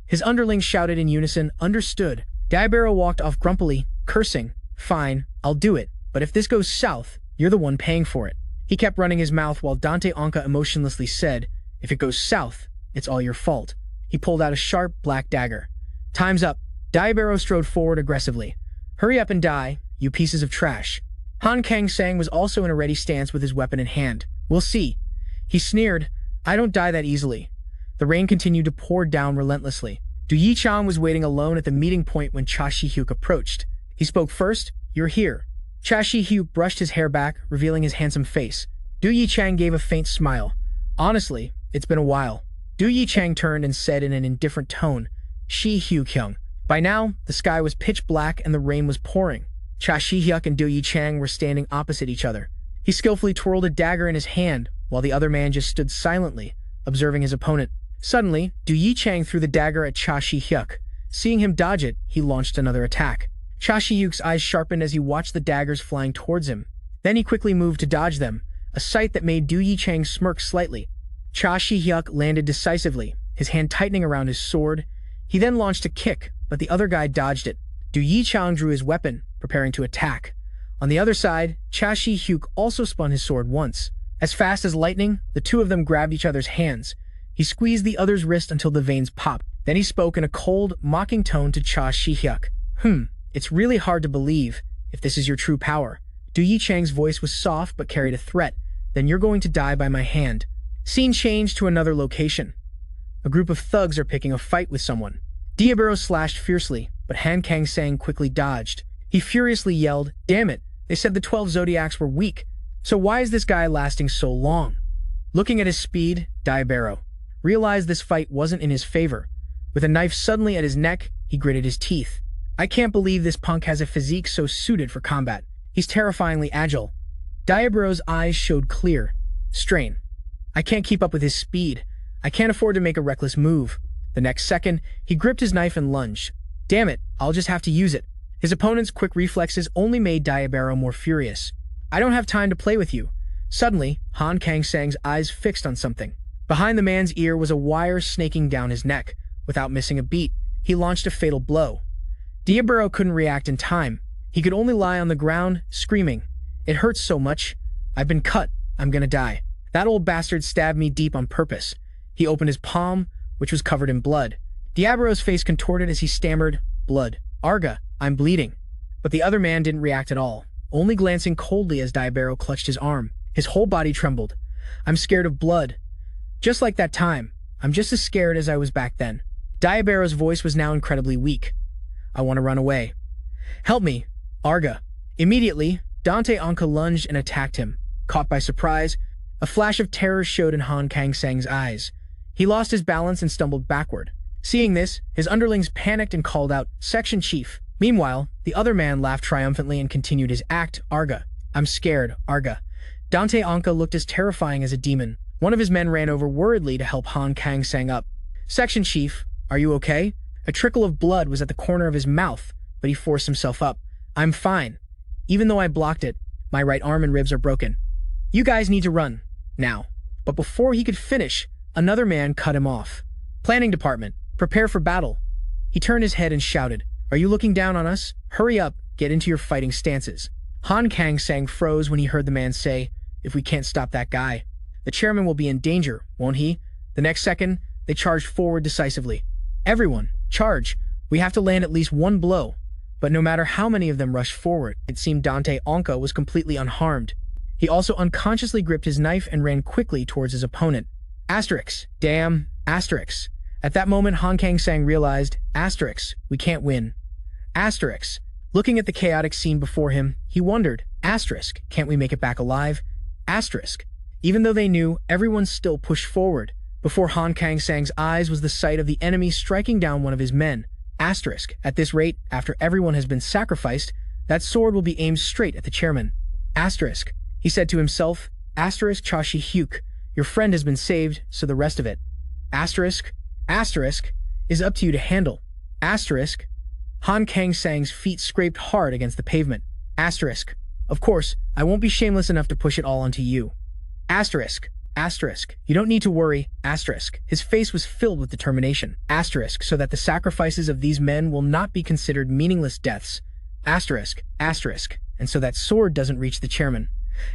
His underlings shouted in unison, "Understood." Diabero walked off grumpily, cursing, "Fine, I'll do it, but if this goes south, you're the one paying for it." He kept running his mouth while Dante Anka emotionlessly said, "If it goes south, it's all your fault." He pulled out a sharp, black dagger. "Time's up." Diabero strode forward aggressively. "Hurry up and die, you pieces of trash." Han Kang-sang was also in a ready stance with his weapon in hand. "We'll see." He sneered, "I don't die that easily." The rain continued to pour down relentlessly. Du Yichang was waiting alone at the meeting point when Cha Shihyuk approached. He spoke first, "You're here." Cha Shihyuk brushed his hair back, revealing his handsome face. Du Yichang gave a faint smile. "Honestly, it's been a while." Du Yichang turned and said in an indifferent tone, "Shi-Hyuk-hyung." By now, the sky was pitch black and the rain was pouring. Cha Shihyuk and Du Yichang were standing opposite each other. He skillfully twirled a dagger in his hand, while the other man just stood silently, observing his opponent. Suddenly, Du Yichang threw the dagger at Cha Shihyuk. Seeing him dodge it, he launched another attack. Cha Shihyuk's eyes sharpened as he watched the daggers flying towards him. Then he quickly moved to dodge them, a sight that made Du Yichang smirk slightly. Cha Shihyuk landed decisively, his hand tightening around his sword. He then launched a kick, but the other guy dodged it. Du Yichang drew his weapon, preparing to attack. On the other side, Cha Shihyuk also spun his sword once. As fast as lightning, the two of them grabbed each other's hands. He squeezed the other's wrist until the veins popped. Then he spoke in a cold, mocking tone to Cha Shihyuk. It's really hard to believe, if this is your true power." Du Yichang's voice was soft but carried a threat. "Then you're going to die by my hand." Scene changed to another location. A group of thugs are picking a fight with someone. Diabero slashed fiercely, but Han Kang-sang quickly dodged. He furiously yelled, "Damn it, they said the 12 Zodiacs were weak. So why is this guy lasting so long?" Looking at his speed, Diabero realized this fight wasn't in his favor. With a knife suddenly at his neck, he gritted his teeth. "I can't believe this punk has a physique so suited for combat. He's terrifyingly agile." Diabero's eyes showed clear. "Strain. I can't keep up with his speed. I can't afford to make a reckless move." The next second, he gripped his knife and lunged. "Damn it, I'll just have to use it." His opponent's quick reflexes only made Diabero more furious. "I don't have time to play with you." Suddenly, Han Kang-sang's eyes fixed on something. Behind the man's ear was a wire snaking down his neck. Without missing a beat, he launched a fatal blow. Diabero couldn't react in time. He could only lie on the ground, screaming, "It hurts so much. I've been cut. I'm gonna die. That old bastard stabbed me deep on purpose." He opened his palm, which was covered in blood. Diabero's face contorted as he stammered, "Blood. Arga, I'm bleeding." But the other man didn't react at all, only glancing coldly as Diabero clutched his arm. His whole body trembled. "I'm scared of blood. Just like that time. I'm just as scared as I was back then." Diabero's voice was now incredibly weak. "I want to run away. Help me, Arga." Immediately, Dante Anka lunged and attacked him. Caught by surprise, a flash of terror showed in Han Kang-sang's eyes. He lost his balance and stumbled backward. Seeing this, his underlings panicked and called out, "Section Chief." Meanwhile, the other man laughed triumphantly and continued his act, "Arga. I'm scared, Arga." Dante Anka looked as terrifying as a demon. One of his men ran over worriedly to help Han Kang-sang up. "Section Chief, are you okay?" A trickle of blood was at the corner of his mouth, but he forced himself up. "I'm fine. Even though I blocked it, my right arm and ribs are broken. You guys need to run. Now." But before he could finish, another man cut him off. "Planning Department, prepare for battle." He turned his head and shouted, "Are you looking down on us? Hurry up, get into your fighting stances." Han Kang-sang froze when he heard the man say, "If we can't stop that guy, the chairman will be in danger, won't he?" The next second, they charged forward decisively. Everyone, charge! We have to land at least one blow. But no matter how many of them rushed forward, it seemed Dante Anka was completely unharmed. He also unconsciously gripped his knife and ran quickly towards his opponent. Asterisk. Damn. Asterisk. At that moment, Han Kang-sang realized, asterisk, we can't win. Asterisk. Looking at the chaotic scene before him, he wondered, asterisk, can't we make it back alive? Asterisk. Even though they knew, everyone still pushed forward. Before Han Kang-sang's eyes was the sight of the enemy striking down one of his men. Asterisk. At this rate, after everyone has been sacrificed, that sword will be aimed straight at the chairman. Asterisk. He said to himself, asterisk Chashi Hyuk, your friend has been saved, so the rest of it. Asterisk. Asterisk is up to you to handle. Asterisk. Han Kang-sang's feet scraped hard against the pavement. Asterisk. Of course, I won't be shameless enough to push it all onto you. Asterisk. Asterisk. You don't need to worry. Asterisk. His face was filled with determination. Asterisk. So that the sacrifices of these men will not be considered meaningless deaths. Asterisk. Asterisk. And so that sword doesn't reach the chairman.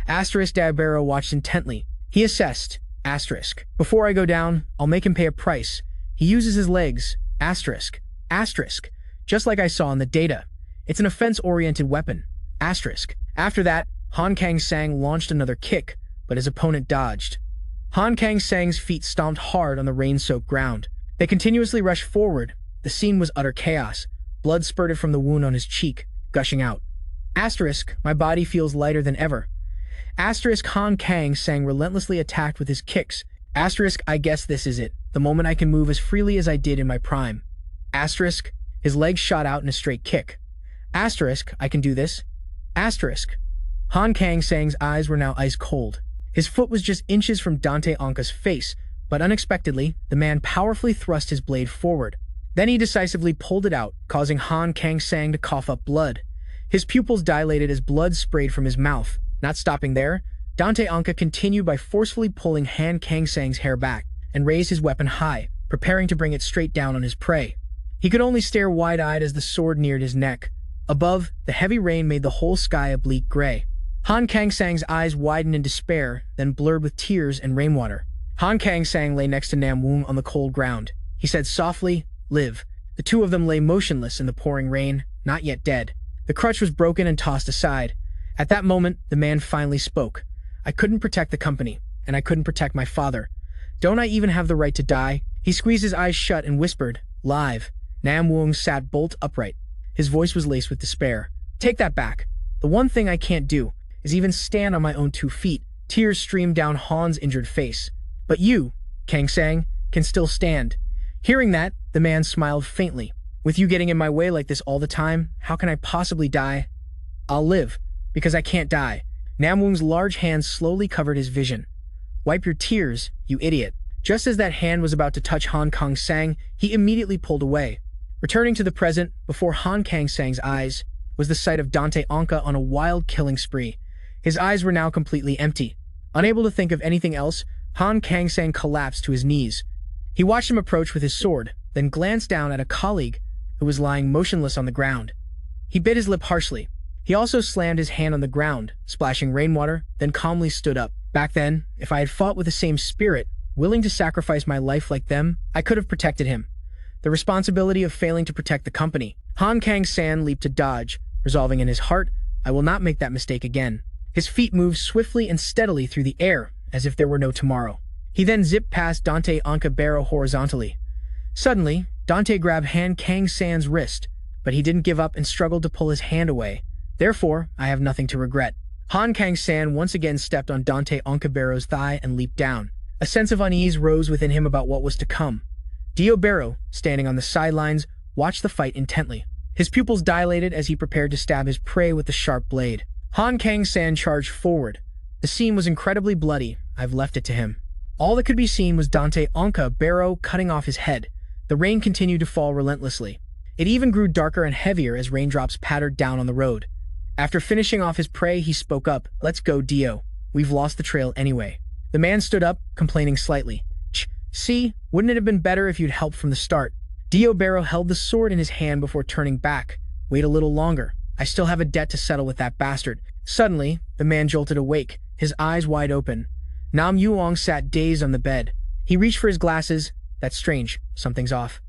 Asterisk. Dabero watched intently. He assessed. Asterisk. Before I go down, I'll make him pay a price. He uses his legs. Asterisk. Asterisk. Just like I saw in the data. It's an offense-oriented weapon. Asterisk. After that, Han Kang-sang launched another kick, but his opponent dodged. Han Kang-sang's feet stomped hard on the rain-soaked ground. They continuously rushed forward. The scene was utter chaos. Blood spurted from the wound on his cheek, gushing out. Asterisk. My body feels lighter than ever. Asterisk. Han Kang-sang relentlessly attacked with his kicks. Asterisk. I guess this is it. The moment I can move as freely as I did in my prime. Asterisk. His legs shot out in a straight kick. Asterisk. I can do this. Asterisk. Han Kang-sang's eyes were now ice cold. His foot was just inches from Dante Anka's face, but unexpectedly, the man powerfully thrust his blade forward. Then he decisively pulled it out, causing Han Kang-sang to cough up blood. His pupils dilated as blood sprayed from his mouth. Not stopping there, Dante Anka continued by forcefully pulling Han Kang-sang's hair back and raised his weapon high, preparing to bring it straight down on his prey. He could only stare wide-eyed as the sword neared his neck. Above, the heavy rain made the whole sky a bleak gray. Han Kang-sang's eyes widened in despair, then blurred with tears and rainwater. Han Kang-sang lay next to Nam Woong on the cold ground. He said softly, "Live." The two of them lay motionless in the pouring rain, not yet dead. The crutch was broken and tossed aside. At that moment, the man finally spoke. "I couldn't protect the company, and I couldn't protect my father. Don't I even have the right to die?" He squeezed his eyes shut and whispered, "Live." Nam Woong sat bolt upright. His voice was laced with despair. "Take that back. The one thing I can't do is even stand on my own 2 feet." Tears streamed down Han's injured face. "But you, Kang-sang, can still stand." Hearing that, the man smiled faintly. "With you getting in my way like this all the time, how can I possibly die?" "I'll live, because I can't die." Nam Woong's large hand slowly covered his vision. "Wipe your tears, you idiot." Just as that hand was about to touch Han Kang-sang, he immediately pulled away. Returning to the present, before Han Kang-sang's eyes, was the sight of Dante Anka on a wild killing spree. His eyes were now completely empty. Unable to think of anything else, Han Kang-sang collapsed to his knees. He watched him approach with his sword, then glanced down at a colleague who was lying motionless on the ground. He bit his lip harshly. He also slammed his hand on the ground, splashing rainwater, then calmly stood up. Back then, if I had fought with the same spirit, willing to sacrifice my life like them, I could have protected him. The responsibility of failing to protect the company. Han Kang-sang leaped to dodge, resolving in his heart, "I will not make that mistake again." His feet moved swiftly and steadily through the air, as if there were no tomorrow. He then zipped past Dante Anka Barrow horizontally. Suddenly, Dante grabbed Han Kang-sang's wrist, but he didn't give up and struggled to pull his hand away. "Therefore, I have nothing to regret." Han Kang-sang once again stepped on Dante Anka Barrow's thigh and leaped down. A sense of unease rose within him about what was to come. Dio Barrow, standing on the sidelines, watched the fight intently. His pupils dilated as he prepared to stab his prey with the sharp blade. Han Kang-sang charged forward. The scene was incredibly bloody. I've left it to him. All that could be seen was Dante Anka Barrow cutting off his head. The rain continued to fall relentlessly. It even grew darker and heavier as raindrops pattered down on the road. After finishing off his prey, he spoke up, "Let's go, Dio. We've lost the trail anyway." The man stood up, complaining slightly. "See, wouldn't it have been better if you'd helped from the start?" Dio Barrow held the sword in his hand before turning back. "Wait a little longer. I still have a debt to settle with that bastard." Suddenly, the man jolted awake, his eyes wide open. Nam Yuong sat dazed on the bed. He reached for his glasses. That's strange. Something's off.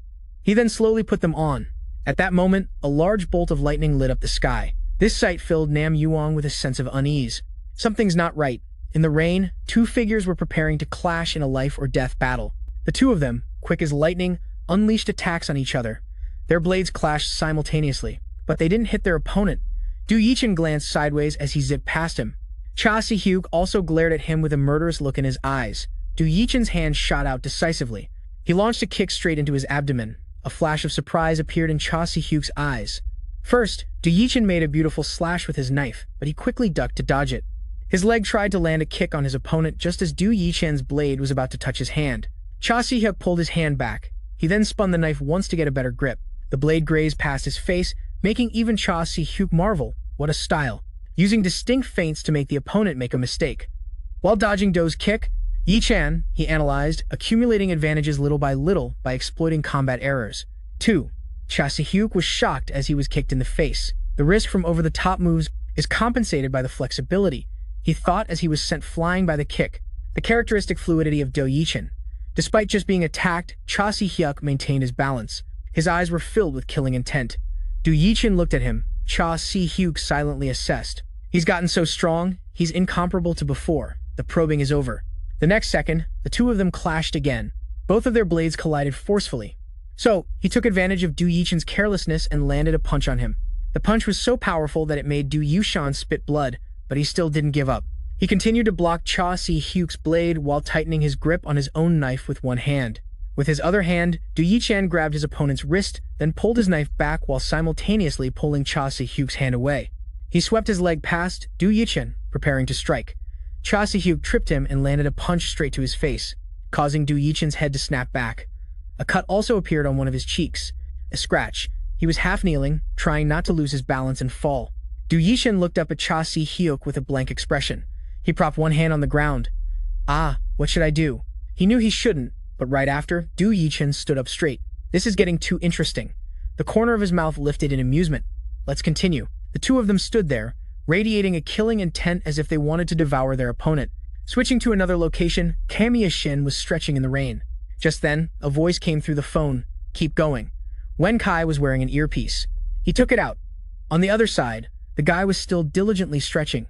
He then slowly put them on. At that moment, a large bolt of lightning lit up the sky. This sight filled Nam Yuang with a sense of unease. Something's not right. In the rain, two figures were preparing to clash in a life-or-death battle. The two of them, quick as lightning, unleashed attacks on each other. Their blades clashed simultaneously, but they didn't hit their opponent. Du Yichen glanced sideways as he zipped past him. Cha Si-hyuk also glared at him with a murderous look in his eyes. Du Yichen's hand shot out decisively. He launched a kick straight into his abdomen. A flash of surprise appeared in Cha Si-hyuk's eyes. First, Du Yichen made a beautiful slash with his knife, but he quickly ducked to dodge it. His leg tried to land a kick on his opponent just as Du Yichen's blade was about to touch his hand. Cha Si-hyuk pulled his hand back. He then spun the knife once to get a better grip. The blade grazed past his face, making even Cha Si-hyuk marvel. What a style. Using distinct feints to make the opponent make a mistake. While dodging Do's kick, Yichan, he analyzed, accumulating advantages little by exploiting combat errors. 2. Cha Si-hyuk was shocked as he was kicked in the face. The risk from over-the-top moves is compensated by the flexibility, he thought as he was sent flying by the kick. The characteristic fluidity of Do Yichen. Despite just being attacked, Cha Si-hyuk maintained his balance. His eyes were filled with killing intent. Du Yichen looked at him. Cha Si-hyuk silently assessed. He's gotten so strong, he's incomparable to before. The probing is over. The next second, the two of them clashed again. Both of their blades collided forcefully. So, he took advantage of Du Yichen's carelessness and landed a punch on him. The punch was so powerful that it made Du Yishan spit blood, but he still didn't give up. He continued to block Cha Si-hyuk's blade while tightening his grip on his own knife with one hand. With his other hand, Du Yichen grabbed his opponent's wrist, then pulled his knife back while simultaneously pulling Cha Si-hyuk's hand away. He swept his leg past Du Yichen, preparing to strike. Cha Si-hyuk tripped him and landed a punch straight to his face, causing Du Yichen's head to snap back. A cut also appeared on one of his cheeks. A scratch. He was half kneeling, trying not to lose his balance and fall. Du Yichen looked up at Cha Si-hyuk with a blank expression. He propped one hand on the ground. What should I do? He knew he shouldn't, but right after, Du Yichen stood up straight. This is getting too interesting. The corner of his mouth lifted in amusement. Let's continue. The two of them stood there, radiating a killing intent as if they wanted to devour their opponent. Switching to another location, Kamiya Shin was stretching in the rain. Just then, a voice came through the phone. Keep going. Wen Kai was wearing an earpiece. He took it out. On the other side, the guy was still diligently stretching.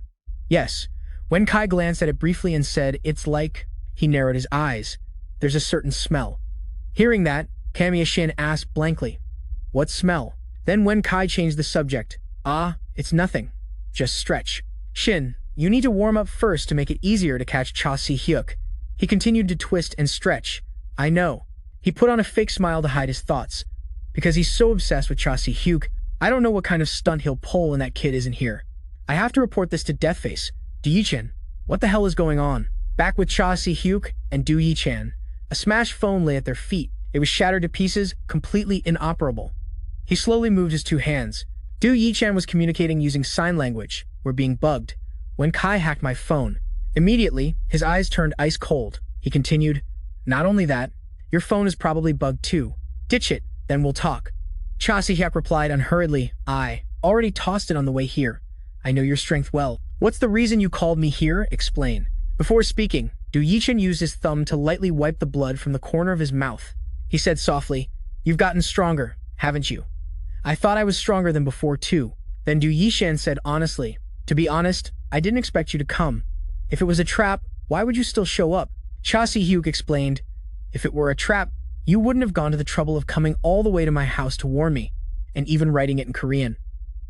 Yes. Wen Kai glanced at it briefly and said, it's like... He narrowed his eyes. There's a certain smell. Hearing that, Kamiya Shin asked blankly, what smell? Then Wen Kai changed the subject. It's nothing. Just stretch. Shin, you need to warm up first to make it easier to catch Cha Si-hyuk. He continued to twist and stretch. I know. He put on a fake smile to hide his thoughts. Because he's so obsessed with Cha Si-hyuk, I don't know what kind of stunt he'll pull when that kid isn't here. I have to report this to Deathface. Du Yichen, what the hell is going on? Back with Cha Si-hyuk and Du Yichen. A smashed phone lay at their feet. It was shattered to pieces, completely inoperable. He slowly moved his two hands. Du Yichen was communicating using sign language. We're being bugged. When Kai hacked my phone. Immediately, his eyes turned ice cold. He continued, not only that, your phone is probably bugged too. Ditch it, then we'll talk. Cha Si-hyuk replied unhurriedly, I already tossed it on the way here. I know your strength well. What's the reason you called me here? Explain. Before speaking, Du Yichen used his thumb to lightly wipe the blood from the corner of his mouth. He said softly, you've gotten stronger, haven't you? I thought I was stronger than before too. Then Du Yichen said honestly, to be honest, I didn't expect you to come. If it was a trap, why would you still show up? Cha Si-hyuk explained, if it were a trap, you wouldn't have gone to the trouble of coming all the way to my house to warn me, and even writing it in Korean.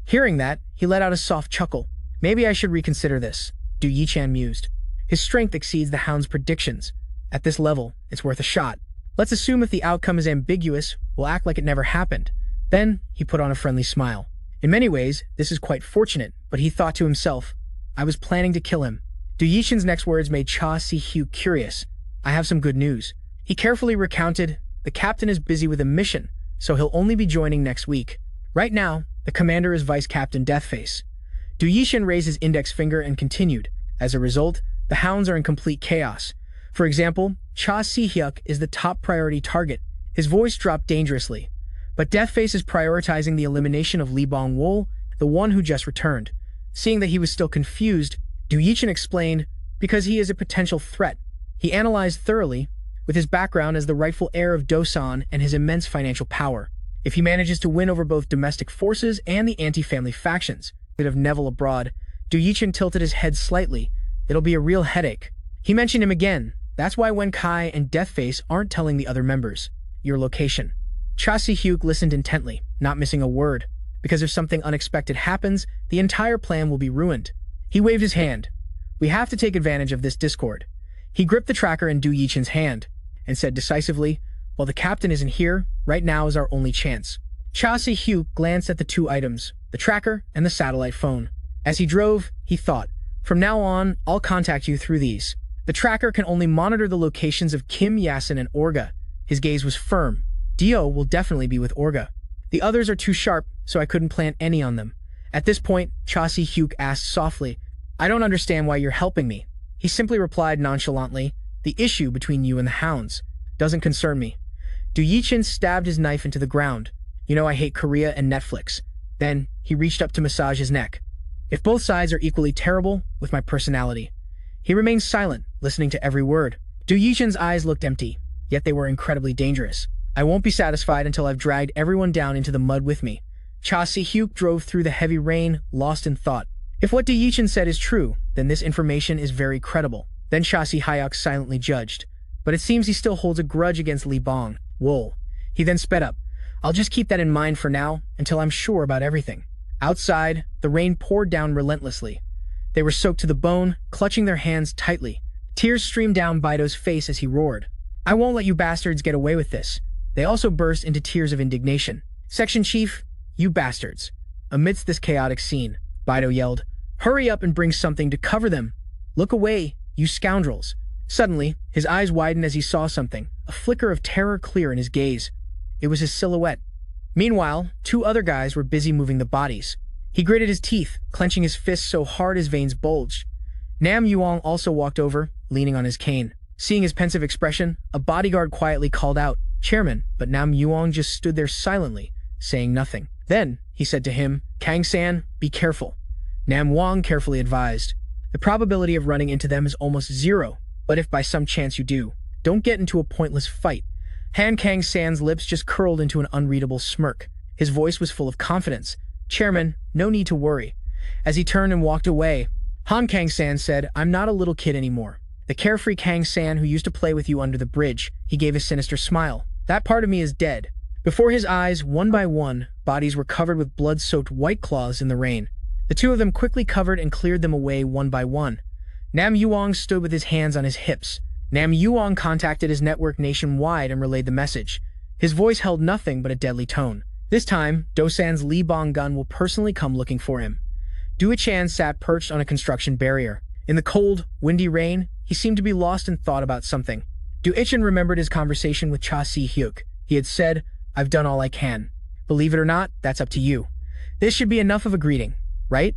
Hearing that, he let out a soft chuckle. Maybe I should reconsider this, Du Yichen mused. His strength exceeds the hound's predictions. At this level, it's worth a shot. Let's assume if the outcome is ambiguous, we'll act like it never happened. Then, he put on a friendly smile. In many ways, this is quite fortunate, but he thought to himself, I was planning to kill him. Du Yichen's next words made Cha Si-hyuk curious. I have some good news. He carefully recounted, the captain is busy with a mission, so he'll only be joining next week. Right now, the commander is Vice Captain Deathface. Du Yichen raised his index finger and continued. As a result, the hounds are in complete chaos. For example, Cha Si-hyuk is the top priority target. His voice dropped dangerously. But Deathface is prioritizing the elimination of Lee Bong-wol, the one who just returned. Seeing that he was still confused, Du Yichen explained, because he is a potential threat. He analyzed thoroughly. with his background as the rightful heir of Dosan and his immense financial power. If he manages to win over both domestic forces and the anti-family factions, bit of Neville abroad, Du Yichin tilted his head slightly. It'll be a real headache. He mentioned him again. That's why Wen Kai and Deathface aren't telling the other members. Your location. Cha Si-hyuk listened intently, not missing a word. Because if something unexpected happens, the entire plan will be ruined. He waved his hand. We have to take advantage of this discord. He gripped the tracker in Du Yichin's hand and said decisively, "Well, the captain isn't here. Right now is our only chance." Cha Si-hyuk glanced at the two items, the tracker and the satellite phone. As he drove, he thought, "From now on, I'll contact you through these." The tracker can only monitor the locations of Kim, Yasin, and Orga. His gaze was firm. Dio will definitely be with Orga. The others are too sharp, so I couldn't plant any on them. At this point, Cha Si-hyuk asked softly, "I don't understand why you're helping me." He simply replied nonchalantly, "The issue between you and the hounds doesn't concern me." Du Yichin stabbed his knife into the ground. "You know I hate Korea and Netflix." Then, he reached up to massage his neck. "If both sides are equally terrible with my personality." He remained silent, listening to every word. Du Yichin's eyes looked empty, yet they were incredibly dangerous. "I won't be satisfied until I've dragged everyone down into the mud with me." Cha Si-hyuk drove through the heavy rain, lost in thought. If what Du Yichin said is true, then this information is very credible. Then Cha Si-hyuk silently judged. But it seems he still holds a grudge against Li Bong. Wool. He then sped up. "I'll just keep that in mind for now, until I'm sure about everything." Outside, the rain poured down relentlessly. They were soaked to the bone, clutching their hands tightly. Tears streamed down Bido's face as he roared. "I won't let you bastards get away with this." They also burst into tears of indignation. "Section Chief, you bastards." Amidst this chaotic scene, Bido yelled, "Hurry up and bring something to cover them. Look away, you scoundrels." Suddenly, his eyes widened as he saw something, a flicker of terror clear in his gaze. It was his silhouette. Meanwhile, two other guys were busy moving the bodies. He gritted his teeth, clenching his fists so hard his veins bulged. Nam Yuong also walked over, leaning on his cane. Seeing his pensive expression, a bodyguard quietly called out, "Chairman," but Nam Yuong just stood there silently, saying nothing. Then, he said to him, "Kang-san, be careful." Nam Wong carefully advised. "The probability of running into them is almost zero, but if by some chance you do, don't get into a pointless fight." Han Kang-san's lips just curled into an unreadable smirk. His voice was full of confidence. "Chairman, no need to worry." As he turned and walked away, Han Kang-san said, "I'm not a little kid anymore. The carefree Kang-san who used to play with you under the bridge." He gave a sinister smile. "That part of me is dead." Before his eyes, one by one, bodies were covered with blood-soaked white cloths in the rain. The two of them quickly covered and cleared them away one by one. Nam Yuong stood with his hands on his hips. Nam Yuong contacted his network nationwide and relayed the message. His voice held nothing but a deadly tone. This time, Dosan's Li Bong gun will personally come looking for him. Du Yichin sat perched on a construction barrier. In the cold, windy rain, he seemed to be lost in thought about something. Du Yichin remembered his conversation with Cha Si-hyuk. He had said, "I've done all I can. Believe it or not, that's up to you." This should be enough of a greeting, right?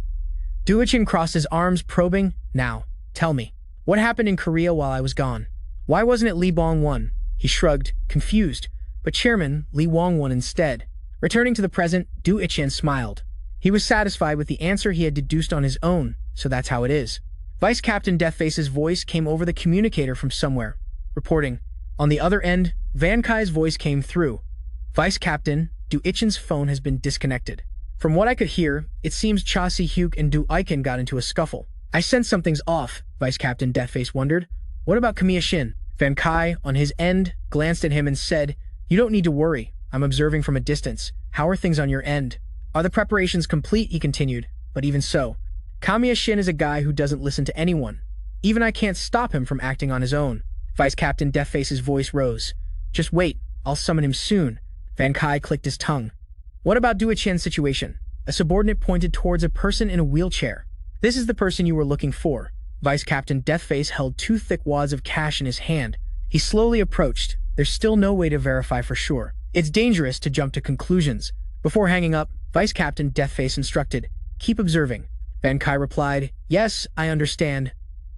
Du Yichin crossed his arms, probing. "Now, tell me, what happened in Korea while I was gone? Why wasn't it Li Bong won?" He shrugged, confused. "But Chairman, Li Wong won instead." Returning to the present, Du Yichin smiled. He was satisfied with the answer he had deduced on his own, so that's how it is. Vice Captain Deathface's voice came over the communicator from somewhere, reporting. On the other end, Van Kai's voice came through. "Vice Captain, Du Yichin's phone has been disconnected. From what I could hear, it seems Cha Si-hyuk and Du Yichin got into a scuffle. I sense something's off," Vice Captain Deathface wondered. "What about Kamiya Shin?" Van Kai, on his end, glanced at him and said, "You don't need to worry. I'm observing from a distance. How are things on your end?" "Are the preparations complete?" he continued. "But even so, Kamiya Shin is a guy who doesn't listen to anyone. Even I can't stop him from acting on his own." Vice Captain Deathface's voice rose. "Just wait. I'll summon him soon." Van Kai clicked his tongue. "What about Du Yichin's situation?" A subordinate pointed towards a person in a wheelchair. "This is the person you were looking for." Vice Captain Deathface held two thick wads of cash in his hand. He slowly approached. There's still no way to verify for sure. It's dangerous to jump to conclusions. Before hanging up, Vice Captain Deathface instructed, "Keep observing." Van Kai replied, "Yes, I understand."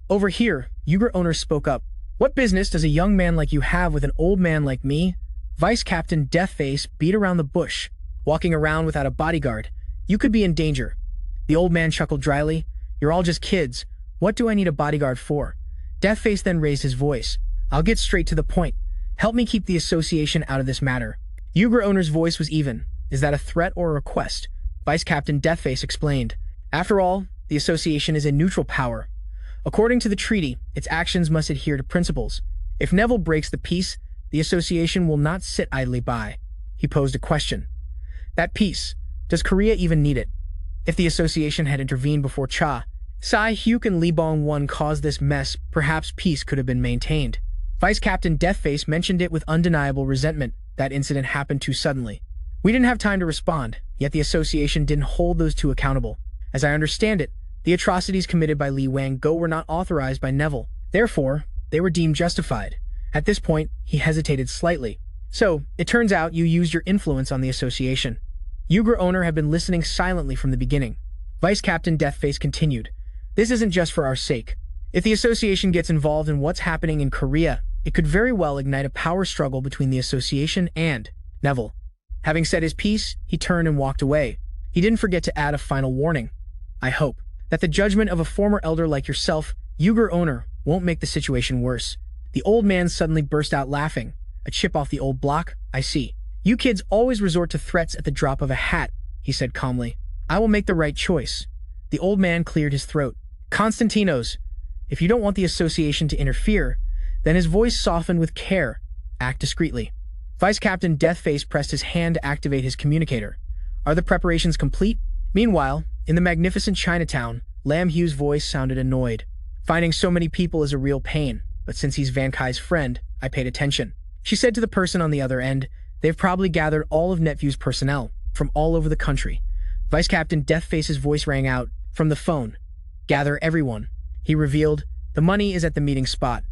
Over here, Uyghur owner spoke up. "What business does a young man like you have with an old man like me?" Vice Captain Deathface beat around the bush. "Walking around without a bodyguard. You could be in danger." The old man chuckled dryly. "You're all just kids. What do I need a bodyguard for?" Deathface then raised his voice. "I'll get straight to the point. Help me keep the association out of this matter. Ugra owner's voice was even. Is that a threat or a request? Vice Captain Deathface explained. After all, the association is a neutral power. According to the treaty, its actions must adhere to principles. If Neville breaks the peace, the association will not sit idly by. He posed a question. That peace, does Korea even need it? If the association had intervened before Cha, Sai-hyuk and Lee Bong-won caused this mess, perhaps peace could have been maintained. Vice Captain Deathface mentioned it with undeniable resentment. That incident happened too suddenly. We didn't have time to respond, yet the association didn't hold those two accountable. As I understand it, the atrocities committed by Lee Wang-go were not authorized by Neville. Therefore, they were deemed justified. At this point, he hesitated slightly. So, it turns out you used your influence on the association. Ugra owner had been listening silently from the beginning. Vice Captain Deathface continued. This isn't just for our sake. If the association gets involved in what's happening in Korea, it could very well ignite a power struggle between the association and Neville. Having said his piece, he turned and walked away. He didn't forget to add a final warning. I hope that the judgment of a former elder like yourself, Ugra owner, won't make the situation worse. The old man suddenly burst out laughing. A chip off the old block? I see. You kids always resort to threats at the drop of a hat, he said calmly. I will make the right choice. The old man cleared his throat. Constantinos, if you don't want the association to interfere, then his voice softened with care. Act discreetly. Vice Captain Deathface pressed his hand to activate his communicator. Are the preparations complete? Meanwhile, in the magnificent Chinatown, Lam Hu's voice sounded annoyed. Finding so many people is a real pain, but since he's Van Kai's friend, I paid attention. She said to the person on the other end, they've probably gathered all of Netview's personnel from all over the country. Vice Captain Deathface's voice rang out from the phone. Gather everyone. He revealed, the money is at the meeting spot.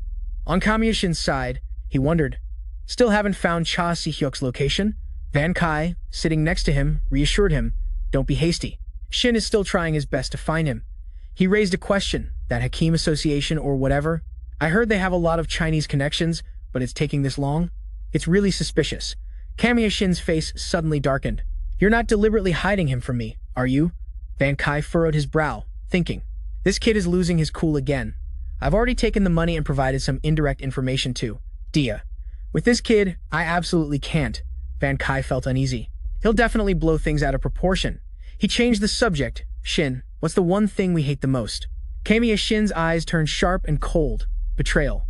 On Kamiya Shin's side, he wondered, still haven't found Cha Si-hyuk's location? Van Kai, sitting next to him, reassured him, don't be hasty. Shin is still trying his best to find him. He raised a question, that Hakim Association or whatever. I heard they have a lot of Chinese connections, but it's taking this long? It's really suspicious. Kamiya Shin's face suddenly darkened. You're not deliberately hiding him from me, are you? Van Kai furrowed his brow, thinking. This kid is losing his cool again. I've already taken the money and provided some indirect information to Dia. With this kid, I absolutely can't. Van Kai felt uneasy. He'll definitely blow things out of proportion. He changed the subject. Shin, what's the one thing we hate the most? Kamiya Shin's eyes turned sharp and cold. Betrayal.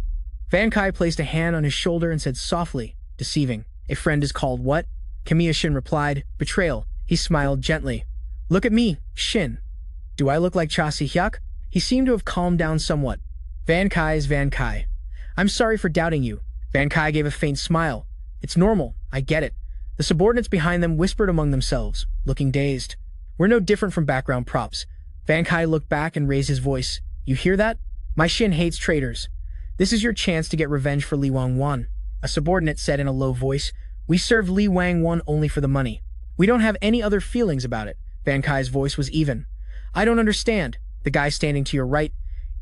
Van Kai placed a hand on his shoulder and said softly, deceiving. A friend is called what? Kamiya Shin replied, betrayal. He smiled gently. Look at me, Shin. Do I look like Cha Si-hyuk? He seemed to have calmed down somewhat. Van Kai is Van Kai. I'm sorry for doubting you. Van Kai gave a faint smile. It's normal, I get it. The subordinates behind them whispered among themselves, looking dazed. We're no different from background props. Van Kai looked back and raised his voice. You hear that? My Shin hates traitors. This is your chance to get revenge for Lee Wang-won. A subordinate said in a low voice, we served Lee Wang-won only for the money. We don't have any other feelings about it. Van Kai's voice was even. I don't understand. The guy standing to your right,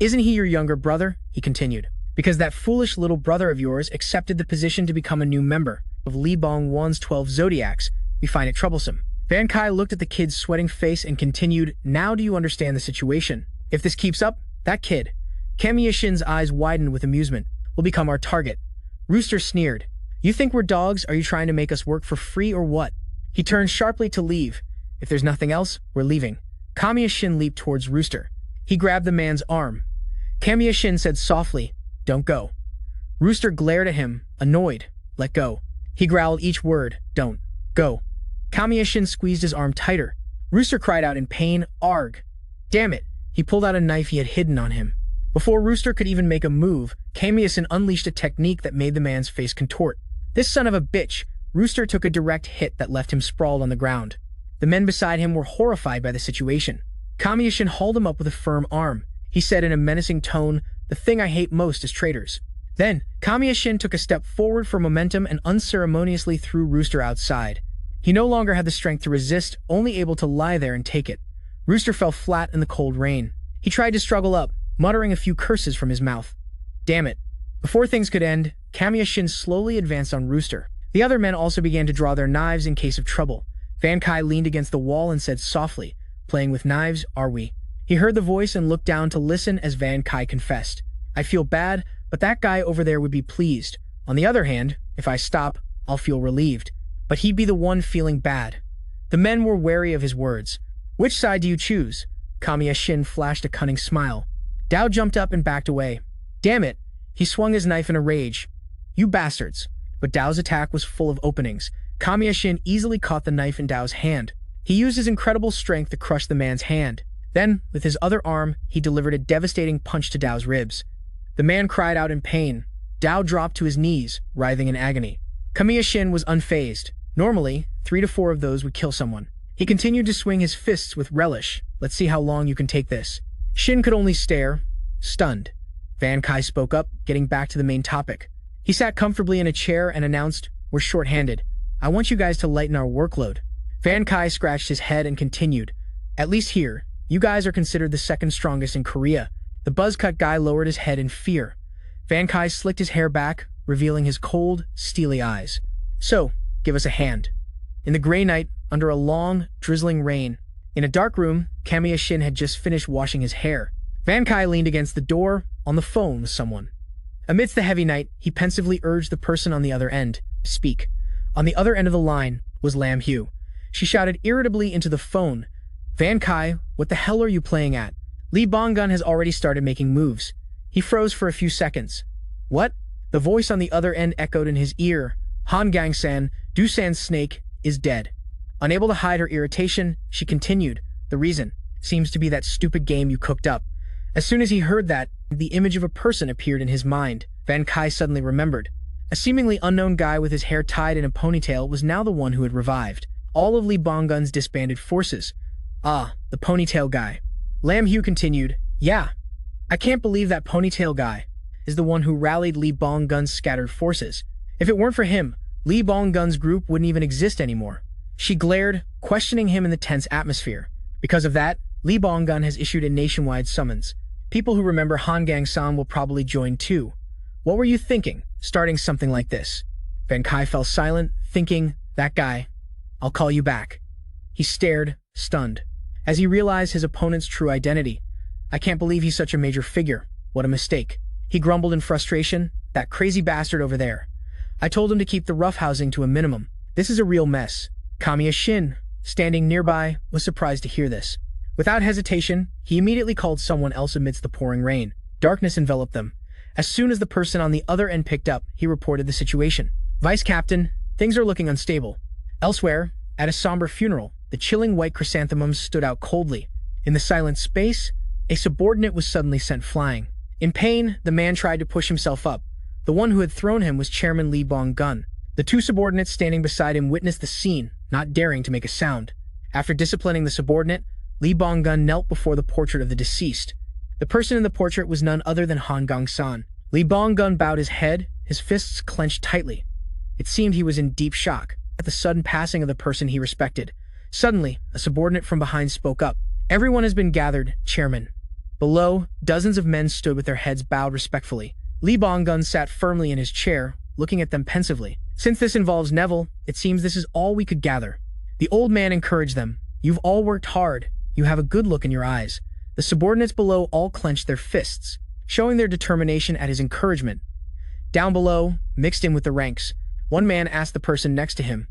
isn't he your younger brother? He continued. Because that foolish little brother of yours accepted the position to become a new member of Lee Bong-won's 12 Zodiacs. We find it troublesome. Van Kai looked at the kid's sweating face and continued, now do you understand the situation? If this keeps up, that kid, Kamiya Shin's eyes widened with amusement, will become our target. Rooster sneered. You think we're dogs? Are you trying to make us work for free or what? He turned sharply to leave. If there's nothing else, we're leaving. Kamiya Shin leaped towards Rooster. He grabbed the man's arm. Kamiya Shin said softly, don't go. Rooster glared at him, annoyed. Let go. He growled each word, don't. Go. Kamiya Shin squeezed his arm tighter. Rooster cried out in pain, arg. Damn it. He pulled out a knife he had hidden on him. Before Rooster could even make a move, Kamiya Shin unleashed a technique that made the man's face contort. This son of a bitch. Rooster took a direct hit that left him sprawled on the ground. The men beside him were horrified by the situation. Kamiya Shin hauled him up with a firm arm. He said in a menacing tone, the thing I hate most is traitors. Then, Kamiya Shin took a step forward for momentum and unceremoniously threw Rooster outside. He no longer had the strength to resist, only able to lie there and take it. Rooster fell flat in the cold rain. He tried to struggle up, muttering a few curses from his mouth. Damn it. Before things could end, Kamiya Shin slowly advanced on Rooster. The other men also began to draw their knives in case of trouble. Van Kai leaned against the wall and said softly, playing with knives, are we? He heard the voice and looked down to listen as Van Kai confessed. I feel bad, but that guy over there would be pleased. On the other hand, if I stop, I'll feel relieved. But he'd be the one feeling bad. The men were wary of his words. Which side do you choose? Kamiya Shin flashed a cunning smile. Dao jumped up and backed away. Damn it! He swung his knife in a rage. You bastards! But Dao's attack was full of openings. Kamiya Shin easily caught the knife in Dao's hand. He used his incredible strength to crush the man's hand. Then, with his other arm, he delivered a devastating punch to Dao's ribs. The man cried out in pain. Dao dropped to his knees, writhing in agony. Kamiya Shin was unfazed. Normally, 3 to 4 of those would kill someone. He continued to swing his fists with relish. Let's see how long you can take this. Shin could only stare, stunned. Van Kai spoke up, getting back to the main topic. He sat comfortably in a chair and announced, We're short-handed. I want you guys to lighten our workload. Van Kai scratched his head and continued. At least here, you guys are considered the second strongest in Korea. The buzz-cut guy lowered his head in fear. Van Kai slicked his hair back, revealing his cold, steely eyes. So, give us a hand. In the gray night, under a long, drizzling rain, in a dark room, Kamiya Shin had just finished washing his hair. Van Kai leaned against the door, on the phone with someone. Amidst the heavy night, he pensively urged the person on the other end to speak. On the other end of the line was Lam Hugh. She shouted irritably into the phone, Van Kai, what the hell are you playing at? Lee Bonggun has already started making moves. He froze for a few seconds. What? The voice on the other end echoed in his ear. Han Gang-san, Dusan's snake, is dead. Unable to hide her irritation, she continued, The reason seems to be that stupid game you cooked up. As soon as he heard that, the image of a person appeared in his mind. Van Kai suddenly remembered. A seemingly unknown guy with his hair tied in a ponytail was now the one who had revived all of Lee Bonggun's disbanded forces. Ah, the ponytail guy. Lam Hugh continued, Yeah, I can't believe that ponytail guy is the one who rallied Lee Bonggun's scattered forces. If it weren't for him, Lee Bonggun's group wouldn't even exist anymore. She glared, questioning him in the tense atmosphere. Because of that, Lee Bonggun has issued a nationwide summons. People who remember Han Gang-san will probably join too. What were you thinking, starting something like this? Van Kai fell silent, thinking, That guy. I'll call you back. He stared, stunned, as he realized his opponent's true identity. I can't believe he's such a major figure. What a mistake. He grumbled in frustration, That crazy bastard over there. I told him to keep the roughhousing to a minimum. This is a real mess. Kamiya Shin, standing nearby, was surprised to hear this. Without hesitation, he immediately called someone else amidst the pouring rain. Darkness enveloped them. As soon as the person on the other end picked up, he reported the situation. Vice Captain, things are looking unstable. Elsewhere, at a somber funeral, the chilling white chrysanthemums stood out coldly. In the silent space, a subordinate was suddenly sent flying. In pain, the man tried to push himself up. The one who had thrown him was Chairman Lee Bong-gun. The 2 subordinates standing beside him witnessed the scene, not daring to make a sound. After disciplining the subordinate, Lee Bong-gun knelt before the portrait of the deceased. The person in the portrait was none other than Han Gang-san. Lee Bong-gun bowed his head, his fists clenched tightly. It seemed he was in deep shock at the sudden passing of the person he respected. Suddenly, a subordinate from behind spoke up. Everyone has been gathered, Chairman. Below, dozens of men stood with their heads bowed respectfully. Lee Bong-gun sat firmly in his chair, looking at them pensively. Since this involves Neville, it seems this is all we could gather. The old man encouraged them. You've all worked hard. You have a good look in your eyes. The subordinates below all clenched their fists, showing their determination at his encouragement. Down below, mixed in with the ranks, one man asked the person next to him,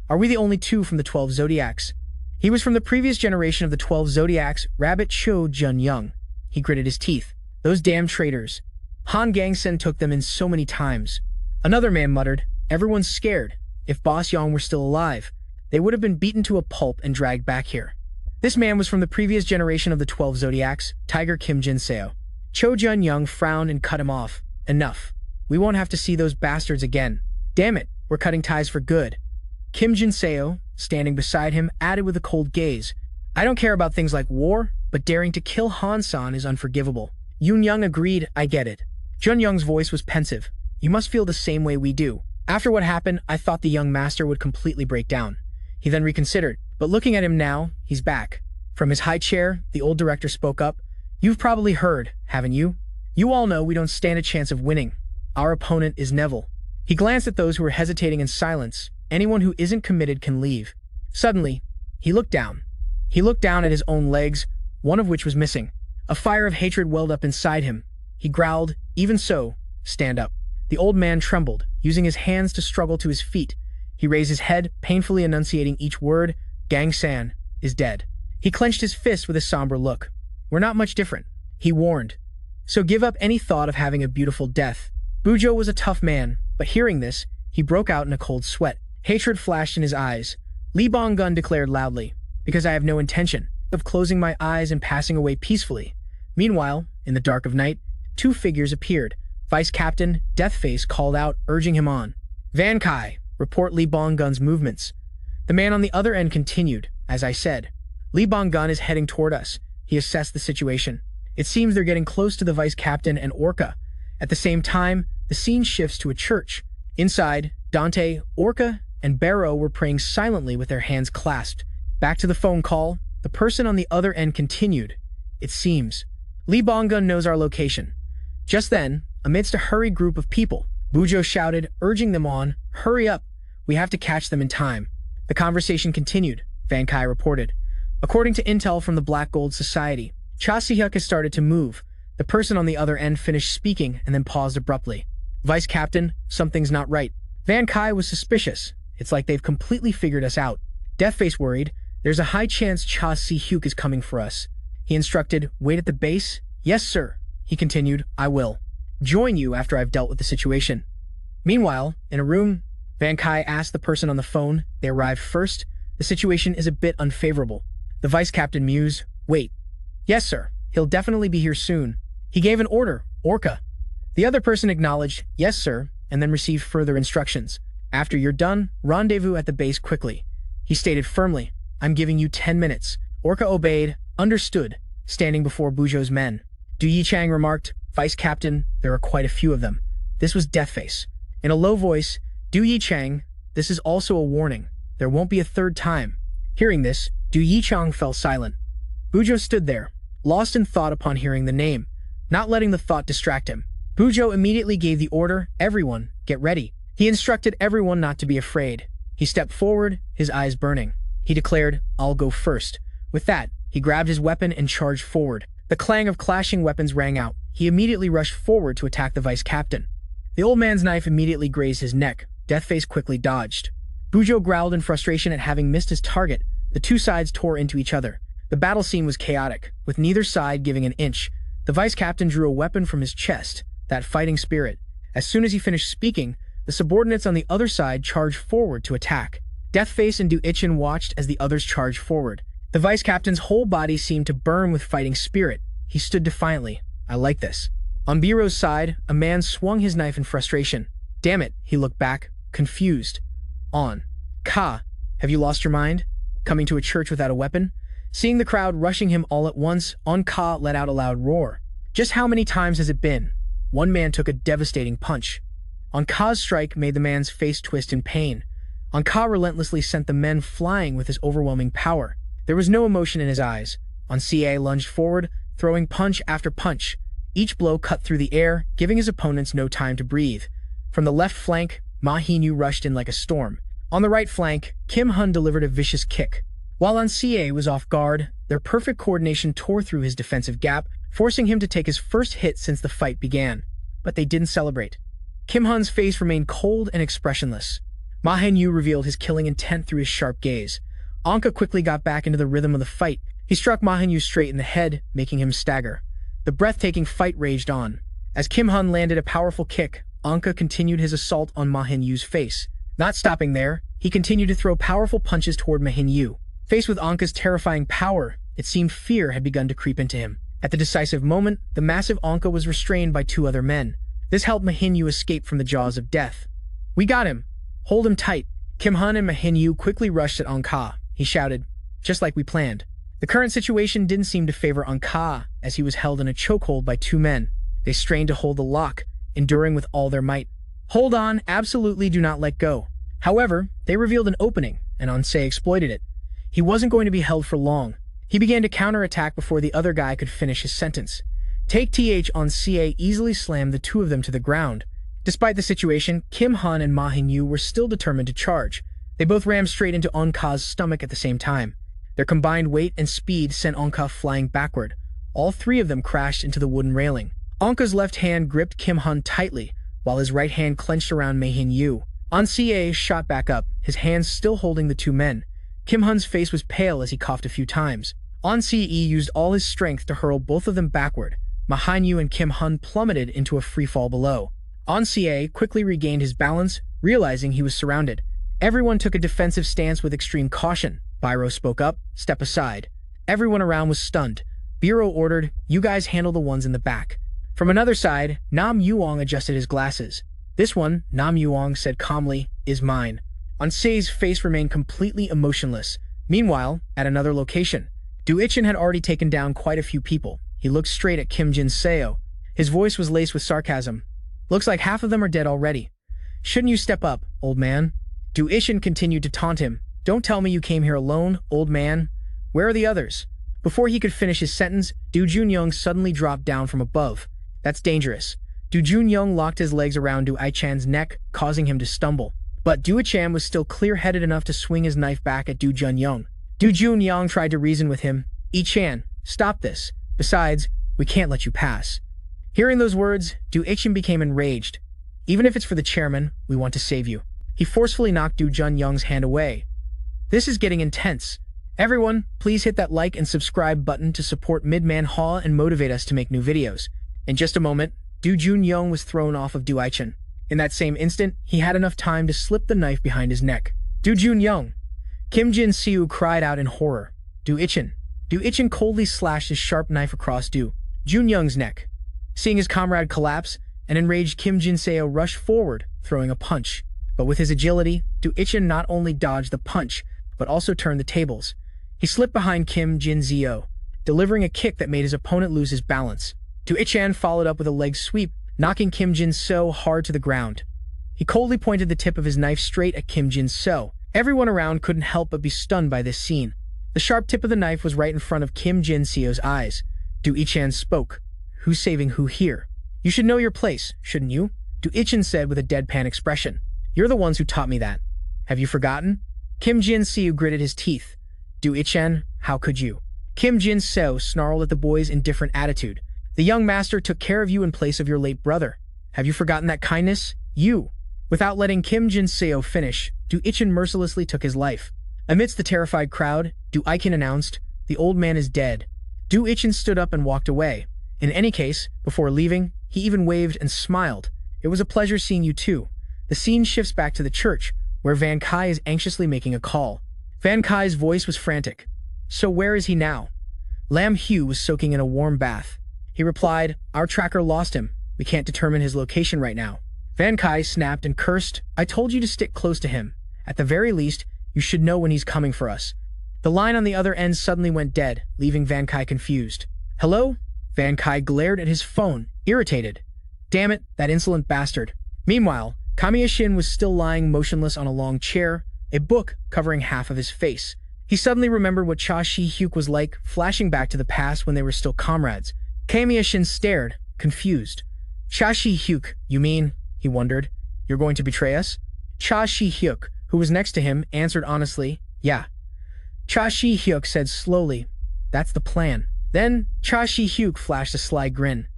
Are we the only 2 from the 12 Zodiacs? He was from the previous generation of the 12 Zodiacs, Rabbit Cho Jun-young. He gritted his teeth. Those damn traitors. Han Gang-sen took them in so many times. Another man muttered, Everyone's scared. If Boss Yang were still alive, they would have been beaten to a pulp and dragged back here. This man was from the previous generation of the 12 Zodiacs, Tiger Kim Jin-seo. Cho Jun-young frowned and cut him off. Enough. We won't have to see those bastards again. Damn it, we're cutting ties for good. Kim Jin-seo, standing beside him, added with a cold gaze, I don't care about things like war, but daring to kill Han-san is unforgivable. Yoon-young agreed, I get it. Jun-young's voice was pensive. You must feel the same way we do. After what happened, I thought the young master would completely break down. He then reconsidered, but looking at him now, he's back. From his high chair, the old director spoke up. You've probably heard, haven't you? You all know we don't stand a chance of winning. Our opponent is Neville. He glanced at those who were hesitating in silence. Anyone who isn't committed can leave. Suddenly, he looked down. He looked down at his own legs, one of which was missing. A fire of hatred welled up inside him. He growled, Even so, stand up. The old man trembled, using his hands to struggle to his feet. He raised his head, painfully enunciating each word. Gang San is dead. He clenched his fist with a somber look. We're not much different, he warned. So give up any thought of having a beautiful death. Bujo was a tough man, but hearing this, he broke out in a cold sweat. Hatred flashed in his eyes. Lee Bong-gun declared loudly, because I have no intention of closing my eyes and passing away peacefully. Meanwhile, in the dark of night, two figures appeared. Vice Captain Deathface called out, urging him on. Van Kai, report Lee Bong-gun's movements. The man on the other end continued, as I said. Lee Bong-gun is heading toward us. He assessed the situation. It seems they're getting close to the Vice Captain and Orca. At the same time, the scene shifts to a church. Inside, Dante, Orca, and Barrow were praying silently with their hands clasped. Back to the phone call, the person on the other end continued. It seems. Lee Bong-gun knows our location. Just then, amidst a hurried group of people, Bujo shouted, urging them on, hurry up, we have to catch them in time. The conversation continued, Van Kai reported. According to intel from the Black Gold Society, Cha Si-hyuk has started to move. The person on the other end finished speaking and then paused abruptly. Vice Captain, something's not right. Van Kai was suspicious. It's like they've completely figured us out. Deathface worried, there's a high chance Cha Si-hyuk is coming for us. He instructed, wait at the base? Yes, sir. He continued, I will join you after I've dealt with the situation. Meanwhile, in a room, Van Kai asked the person on the phone. They arrived first. The situation is a bit unfavorable. The Vice Captain mused, wait. Yes, sir. He'll definitely be here soon. He gave an order, Orca. The other person acknowledged, yes, sir, and then received further instructions. After you're done, rendezvous at the base quickly. He stated firmly, I'm giving you 10 minutes. Orca obeyed, understood, standing before Bujo's men. Du Yichang remarked, Vice Captain, there are quite a few of them. This was Deathface. In a low voice, Du Yichang, this is also a warning. There won't be a third time. Hearing this, Du Yichang fell silent. Bujo stood there, lost in thought upon hearing the name, not letting the thought distract him. Bujo immediately gave the order, everyone, get ready. He instructed everyone not to be afraid. He stepped forward, his eyes burning. He declared, I'll go first. With that, he grabbed his weapon and charged forward. The clang of clashing weapons rang out. He immediately rushed forward to attack the Vice Captain. The old man's knife immediately grazed his neck. Deathface quickly dodged. Bujo growled in frustration at having missed his target. The two sides tore into each other. The battle scene was chaotic, with neither side giving an inch. The Vice Captain drew a weapon from his chest, that fighting spirit. As soon as he finished speaking, the subordinates on the other side charged forward to attack. Deathface and Du Ichin watched as the others charged forward. The Vice Captain's whole body seemed to burn with fighting spirit. He stood defiantly. I like this. On Biro's side, a man swung his knife in frustration. Damn it, he looked back, confused. On. Ka, have you lost your mind? Coming to a church without a weapon? Seeing the crowd rushing him all at once, On Ka let out a loud roar. Just how many times has it been? One man took a devastating punch. On Ka's strike made the man's face twist in pain. On Ka relentlessly sent the men flying with his overwhelming power. There was no emotion in his eyes. On Ca lunged forward, throwing punch after punch. Each blow cut through the air, giving his opponents no time to breathe. From the left flank, Ma Hinu rushed in like a storm. On the right flank, Kim Hun delivered a vicious kick. While On Ca was off guard, their perfect coordination tore through his defensive gap, forcing him to take his first hit since the fight began. But they didn't celebrate. Kim Hun's face remained cold and expressionless. Ma Hinu revealed his killing intent through his sharp gaze. Anka quickly got back into the rhythm of the fight. He struck Ma Hinu straight in the head, making him stagger. The breathtaking fight raged on. As Kim Hun landed a powerful kick, Anka continued his assault on Ma Hinu's face. Not stopping there, he continued to throw powerful punches toward Ma Hinu. Faced with Anka's terrifying power, it seemed fear had begun to creep into him. At the decisive moment, the massive Anka was restrained by two other men. This helped Ma Hinu escape from the jaws of death. We got him! Hold him tight! Kim Hun and Ma Hinu quickly rushed at Anka. He shouted, just like we planned. The current situation didn't seem to favor Anka, as he was held in a chokehold by two men. They strained to hold the lock, enduring with all their might. Hold on, absolutely do not let go. However, they revealed an opening, and Ansei exploited it. He wasn't going to be held for long. He began to counterattack before the other guy could finish his sentence. Take TH on CA easily slammed the two of them to the ground. Despite the situation, Kim Hun and Ma Hinu were still determined to charge. They both rammed straight into Anka's stomach at the same time. Their combined weight and speed sent Anka flying backward. All three of them crashed into the wooden railing. Anka's left hand gripped Kim Hun tightly, while his right hand clenched around Mei-hin Yu. An Se shot back up, his hands still holding the two men. Kim Hun's face was pale as he coughed a few times. An Se used all his strength to hurl both of them backward. Mei-hin Yu and Kim Hun plummeted into a free fall below. An Se quickly regained his balance, realizing he was surrounded. Everyone took a defensive stance with extreme caution. Biro spoke up, "Step aside." Everyone around was stunned. Biro ordered, "You guys handle the ones in the back." From another side, Nam Yuong adjusted his glasses. "This one," Nam Yuong said calmly, "is mine." An Se's face remained completely emotionless. Meanwhile, at another location, Du Ichin had already taken down quite a few people. He looked straight at Kim Jin-seo. His voice was laced with sarcasm. "Looks like half of them are dead already. Shouldn't you step up, old man?" Du Ichin continued to taunt him. "Don't tell me you came here alone, old man. Where are the others?" Before he could finish his sentence, Du Junyoung suddenly dropped down from above. "That's dangerous." Du Junyoung locked his legs around Du Ichan's neck, causing him to stumble. But Du Ichan was still clear-headed enough to swing his knife back at Du Junyoung. Du Junyoung tried to reason with him. "Ichan, stop this. Besides, we can't let you pass." Hearing those words, Du Ichan became enraged. "Even if it's for the chairman, we want to save you." He forcefully knocked Du Junyoung's hand away. "This is getting intense. Everyone, please hit that like and subscribe button to support Manhwa and motivate us to make new videos." In just a moment, Du Junyoung was thrown off of Du Ichan. In that same instant, he had enough time to slip the knife behind his neck. "Du Junyoung!" Kim Jin-seo cried out in horror. Du Ichan! Du Ichan coldly slashed his sharp knife across Du Junyoung's neck. Seeing his comrade collapse, an enraged Kim Jin-seo rushed forward, throwing a punch. But with his agility, Du Ichan not only dodged the punch, but also turned the tables. He slipped behind Kim Jin-seo, delivering a kick that made his opponent lose his balance. Du Ichan followed up with a leg sweep, knocking Kim Jin-seo hard to the ground. He coldly pointed the tip of his knife straight at Kim Jin-seo. Everyone around couldn't help but be stunned by this scene. The sharp tip of the knife was right in front of Kim Jin-seo's eyes. Du Ichan spoke. "Who's saving who here? You should know your place, shouldn't you?" Du Ichan said with a deadpan expression. "You're the ones who taught me that. Have you forgotten?" Kim Jin-seo gritted his teeth. "Du Ichan, how could you?" Kim Jin-seo snarled at the boy's indifferent attitude. "The young master took care of you in place of your late brother. Have you forgotten that kindness? You!" Without letting Kim Jin-seo finish, Du Ichan mercilessly took his life. Amidst the terrified crowd, Du Ichan announced, "The old man is dead." Du Ichan stood up and walked away. In any case, before leaving, he even waved and smiled. "It was a pleasure seeing you too." The scene shifts back to the church, where Van Kai is anxiously making a call. Van Kai's voice was frantic. "So where is he now?" Lam Hu was soaking in a warm bath. He replied, "Our tracker lost him. We can't determine his location right now." Van Kai snapped and cursed, "I told you to stick close to him. At the very least, you should know when he's coming for us." The line on the other end suddenly went dead, leaving Van Kai confused. "Hello?" Van Kai glared at his phone, irritated. "Damn it, that insolent bastard." Meanwhile, Kamiya Shin was still lying motionless on a long chair, a book covering half of his face. He suddenly remembered what Cha Shi-hyuk was like, flashing back to the past when they were still comrades. Kamiya Shin stared, confused. "Cha Shi-hyuk, you mean?" he wondered. "You're going to betray us?" Cha Shi-hyuk, who was next to him, answered honestly, "Yeah." Cha Shi-hyuk said slowly, "That's the plan." Then, Cha Shi-hyuk flashed a sly grin.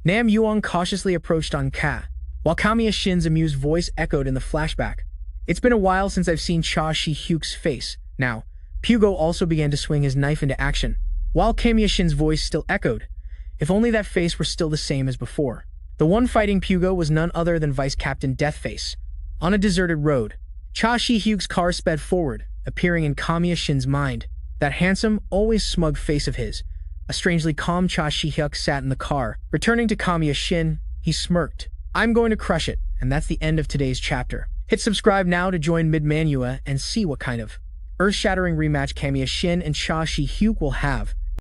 Nam Yuong cautiously approached An Ka, while Kamiya Shin's amused voice echoed in the flashback. "It's been a while since I've seen Cha Shi-hyuk's face." Now, Pugo also began to swing his knife into action, while Kamiya Shin's voice still echoed. If only that face were still the same as before. The one fighting Pugo was none other than Vice Captain Deathface. On a deserted road, Cha Shi-hyuk's car sped forward, appearing in Kamiya Shin's mind. That handsome, always smug face of his. A strangely calm Cha Shi-hyuk sat in the car. Returning to Kamiya Shin, he smirked. "I'm going to crush it, and that's the end of today's chapter." Hit subscribe now to join Manhwa and see what kind of earth-shattering rematch Kamiya Shin and Cha Shi-hyuk will have.